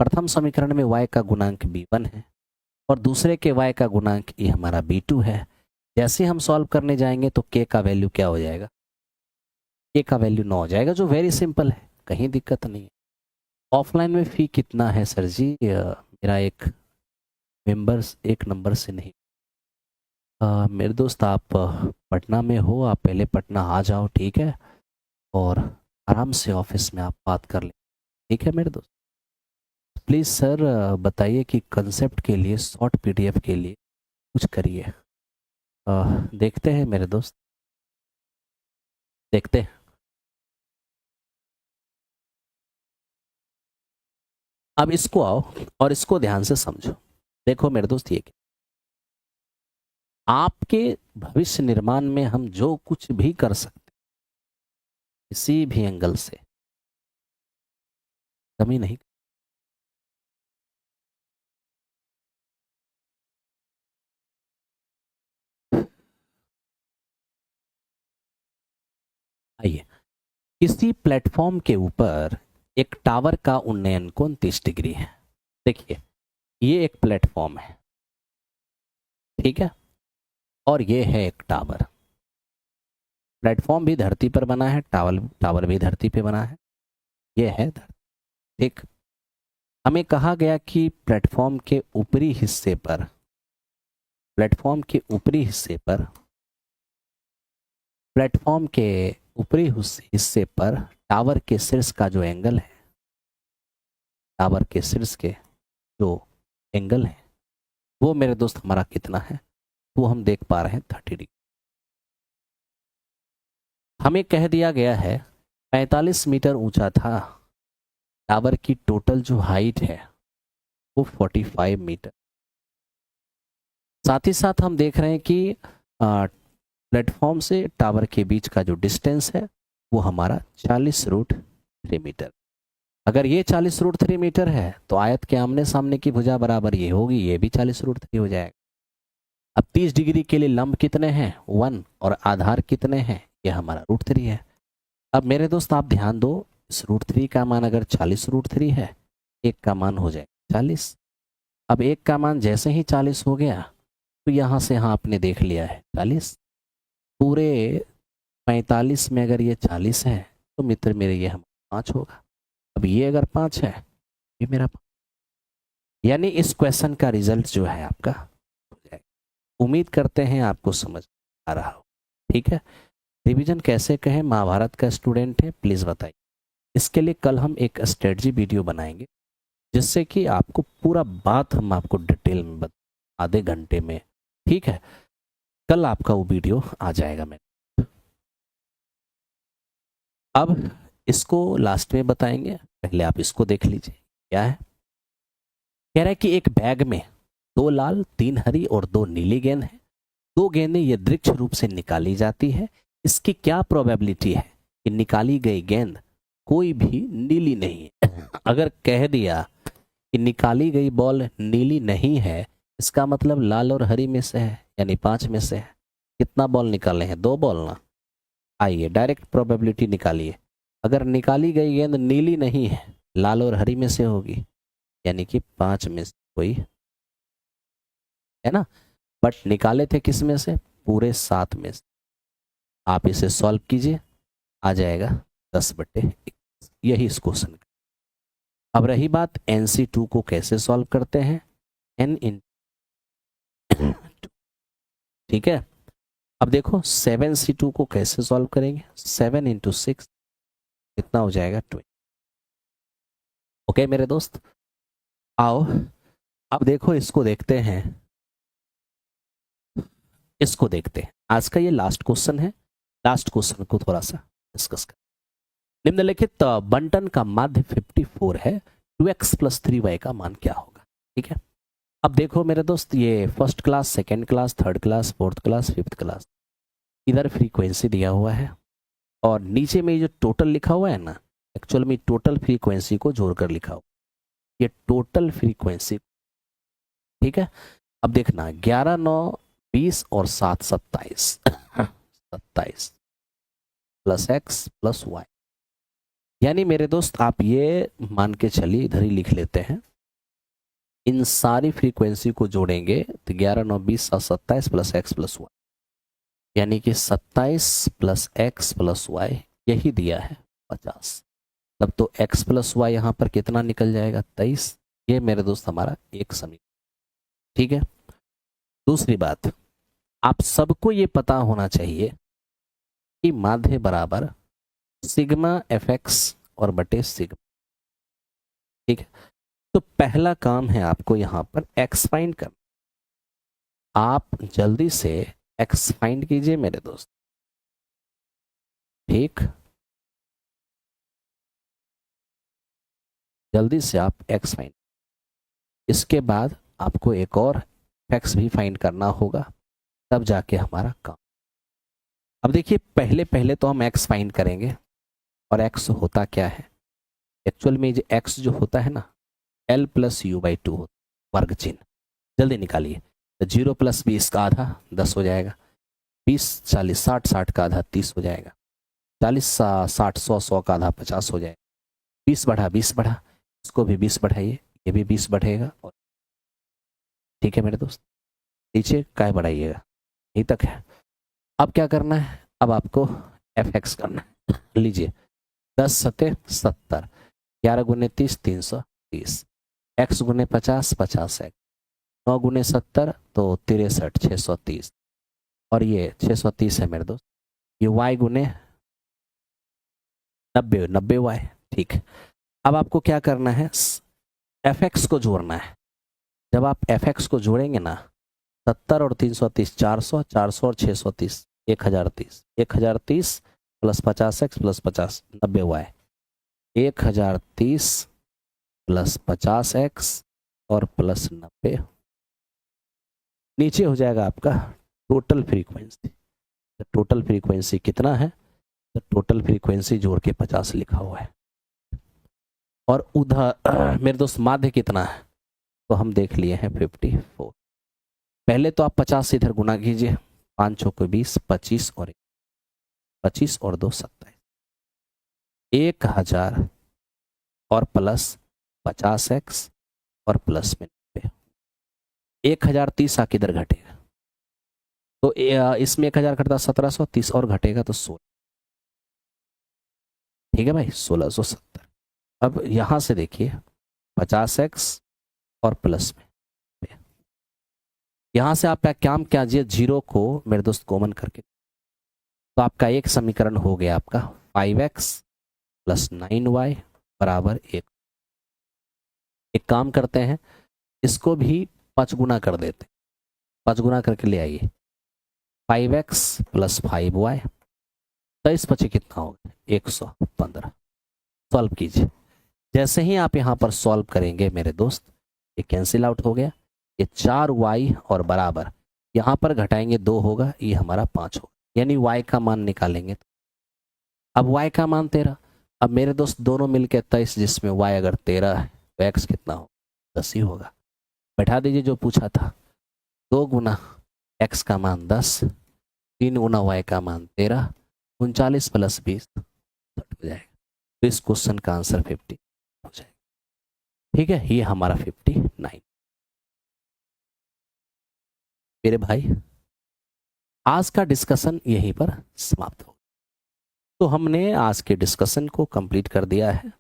प्रथम समीकरण में y का गुणांक b1 है और दूसरे के y का गुणांक ये हमारा b2 है। जैसे हम सॉल्व करने जाएंगे तो k का वैल्यू क्या हो जाएगा, k का वैल्यू 9 हो जाएगा, जो वेरी सिंपल है, कहीं दिक्कत नहीं है। ऑफलाइन में फी कितना है सर जी, मेरा एक मेंबर्स एक नंबर से नहीं। मेरे दोस्त आप पटना में हो, आप पहले पटना आ जाओ, ठीक है, और आराम से ऑफिस में आप बात कर लें। ठीक है मेरे दोस्त, प्लीज़ सर बताइए कि कंसेप्ट के लिए शॉर्ट पीडीएफ के लिए कुछ करिए। देखते हैं मेरे दोस्त, देखते हैं। अब इसको आओ और इसको ध्यान से समझो। देखो मेरे दोस्त, ये आपके भविष्य निर्माण में हम जो कुछ भी कर सकते, किसी भी एंगल से कमी नहीं। आइए, किसी प्लेटफॉर्म के ऊपर एक टावर का उन्नयन कोण 30 डिग्री है। देखिए, ये एक प्लेटफॉर्म है, ठीक है, और ये है एक टावर। प्लेटफॉर्म भी धरती पर बना है, टावर टावर भी धरती पे बना है, ये है धरती। ठीक, हमें कहा गया कि प्लेटफॉर्म के ऊपरी हिस्से पर, प्लेटफॉर्म के ऊपरी हिस्से पर, प्लेटफॉर्म के ऊपरी हिस्से पर टावर के शीर्ष का जो एंगल है, टावर के शीर्ष के जो एंगल है वो मेरे दोस्त हमारा कितना है, वो हम देख पा रहे हैं 30 डिग्री। हमें कह दिया गया है 45 मीटर ऊंचा था, टावर की टोटल जो हाइट है वो 45 मीटर। साथ ही साथ हम देख रहे हैं कि प्लेटफॉर्म से टावर के बीच का जो डिस्टेंस है वो हमारा 40√3 मीटर। अगर ये 40√3 मीटर है तो आयत के आमने सामने की भुजा बराबर ये होगी, ये भी 40√3 हो जाएगा। अब 30 डिग्री के लिए लंब कितने हैं 1, और आधार कितने हैं, ये हमारा √3 है। अब मेरे दोस्त आप ध्यान दो, इस √3 का मान अगर 40√3 है, एक का मान हो जाएगा 40। अब एक का मान जैसे ही 40 हो गया तो यहाँ से यहाँ आपने देख लिया है 40, पूरे 45 में अगर ये 40 है तो मित्र मेरे ये हम 5 होगा। अब ये अगर 5 है, ये मेरा 5, यानी इस क्वेश्चन का रिजल्ट जो है आपका हो जाएगा। उम्मीद करते हैं आपको समझ आ रहा हो, ठीक है। रिवीजन कैसे कहें, महाभारत का स्टूडेंट है प्लीज़ बताइए। इसके लिए कल हम एक स्ट्रेटजी वीडियो बनाएंगे जिससे कि आपको पूरा बात हम आपको डिटेल में आधे घंटे में, ठीक है, कल आपका वो वीडियो आ जाएगा। मैं अब इसको लास्ट में बताएंगे, पहले आप इसको देख लीजिए क्या है। कह रहा है कि एक बैग में 2 लाल 3 हरी और 2 नीली गेंद है, 2 गेंदें यदृच्छ रूप से निकाली जाती है, इसकी क्या प्रोबेबिलिटी है कि निकाली गई गेंद कोई भी नीली नहीं है। अगर कह दिया कि निकाली गई बॉल नीली नहीं है, इसका मतलब लाल और हरी में से है, यानी 5 में से है। कितना बॉल निकाले हैं, 2 बॉल ना। आइए डायरेक्ट प्रोबेबिलिटी निकालिए। अगर निकाली गई गेंद नीली नहीं है, लाल और हरी में से होगी, यानी कि 5 में से कोई है ना, बट निकाले थे किस में से, पूरे 7 में से। आप इसे सॉल्व कीजिए, आ जाएगा 10/21। यही इस क्वेश्चन का। अब रही बात NC2 को कैसे सॉल्व करते हैं, n इन, ठीक है। अब देखो 7C2 को कैसे सॉल्व करेंगे, 7 × 6 कितना हो जाएगा 20। ओके मेरे दोस्त, आओ अब देखो इसको देखते हैं, इसको देखते हैं। आज का ये लास्ट क्वेश्चन है, लास्ट क्वेश्चन को थोड़ा सा डिस्कस कर। निम्नलिखित बंटन का माध्य 54 है, 2x + 3y का मान क्या होगा, ठीक है। अब देखो मेरे दोस्त, ये first class, second class, third class, fourth class, fifth class, इधर फ्रीक्वेंसी दिया हुआ है और नीचे में जो टोटल लिखा हुआ है ना, एक्चुअल में टोटल फ्रीक्वेंसी को जोड़कर लिखा हुआ, ये टोटल फ्रीक्वेंसी, ठीक है। अब देखना 11, 9, 20 और 7, 27 27 + x + y, यानी मेरे दोस्त आप ये मान के चलिए, इधर ही लिख लेते हैं। इन सारी फ्रीक्वेंसी को जोड़ेंगे तो 11, 9, 20, 7, 27 + x + y, यानी कि 27 + x + y, यही दिया है 50। तब तो x + y यहाँ पर कितना निकल जाएगा 23। ये मेरे दोस्त हमारा एक समीकरण, ठीक है। दूसरी बात, आप सबको ये पता होना चाहिए कि माध्य बराबर सिग्मा fx और बटे सिग्मा, ठीक है। तो पहला काम है आपको यहां पर x फाइंड करना। आप जल्दी से x फाइंड कीजिए मेरे दोस्त, ठीक, जल्दी से आप x फाइंड। इसके बाद आपको एक और x भी फाइंड करना होगा, तब जाके हमारा काम। अब देखिए पहले पहले तो हम x फाइंड करेंगे, और x होता क्या है, एक्चुअल में x जो होता है ना, L + U/2 होता, वर्ग चिन्ह। जल्दी निकालिए, तो 0 + 20 का आधा 10 हो जाएगा, 20 40 60 60 का आधा 30 हो जाएगा, 40 60 100 100 का आधा 50 हो जाएगा, 20 बढ़ा 20 बढ़ा, इसको भी 20 बढ़ाइए, ये भी 20 बढ़ेगा, और ठीक है मेरे दोस्त, नीचे काय बढ़ाइएगा, यहीं तक है। अब क्या करना है, अब आपको एफ एक्स करना है। लीजिए 10 सते 70, 11 गुने 30 330, एक्स गुने 50 50 एक्स, 9 गुने 70 तो 63 630, और ये 630 है मेरे दोस्त। ये y गुने 90 90 y। ठीक है, अब आपको क्या करना है, एफ एक्स को जोड़ना है। जब आप एफ एक्स को जोड़ेंगे ना, 70 और 330 400, 400 और 630 1030, 1030 plus 50 X plus 50 90 Y, 1030 plus 50 X और प्लस 90, नीचे हो जाएगा आपका टोटल फ्रीक्वेंसी। टोटल फ्रीक्वेंसी कितना है, तो टोटल फ्रीक्वेंसी जोड़ के 50 लिखा हुआ है। और उधर मेरे दोस्त माध्य कितना है, तो हम देख लिए हैं 54। पहले तो आप 50 से इधर गुना कीजिए, 5 चौके 20, 25 और 25 और 2 27, 1000 और प्लस 50 एक्स और प्लस में 90, 1030 आके इधर घटेगा, तो इसमें 1000 घटता 1730 और घटेगा तो 16। ठीक है भाई, 1670। अब यहां से देखिए 50 एक्स और प्लस में, यहां से आप काम कीजिए, जीरो को मेरे दोस्त कॉमन करके, तो आपका एक समीकरण हो गया आपका 5x प्लस 9y बराबर 1। एक काम करते हैं, इसको भी 5 गुना कर देते, 5 गुना करके ले आइए, 5x प्लस 5y, 23 25 कितना होगा 115। सॉल्व कीजिए। जैसे ही आप यहाँ पर सॉल्व करेंगे मेरे दोस्त, ये कैंसिल आउट हो गया, ये 4y और बराबर यहाँ पर घटाएंगे 2 होगा, ये हमारा 5 होगा, यानी y का मान निकालेंगे। अब y का मान 13। अब मेरे दोस्त दोनों मिलके 23, जिसमें y अगर 13 है तो x कितना हो 10 ही होगा। बैठा दीजिए जो पूछा था, 2 गुना x का मान 10, 3 गुना y का मान 13, 39 प्लस 20 60 हो जाएगा। तो इस क्वेश्चन का आंसर 50 हो जाएगा। ठीक है, ये हमारा 59। मेरे भाई आज का डिस्कशन यहीं पर समाप्त हो, तो हमने आज के डिस्कशन को कंप्लीट कर दिया है।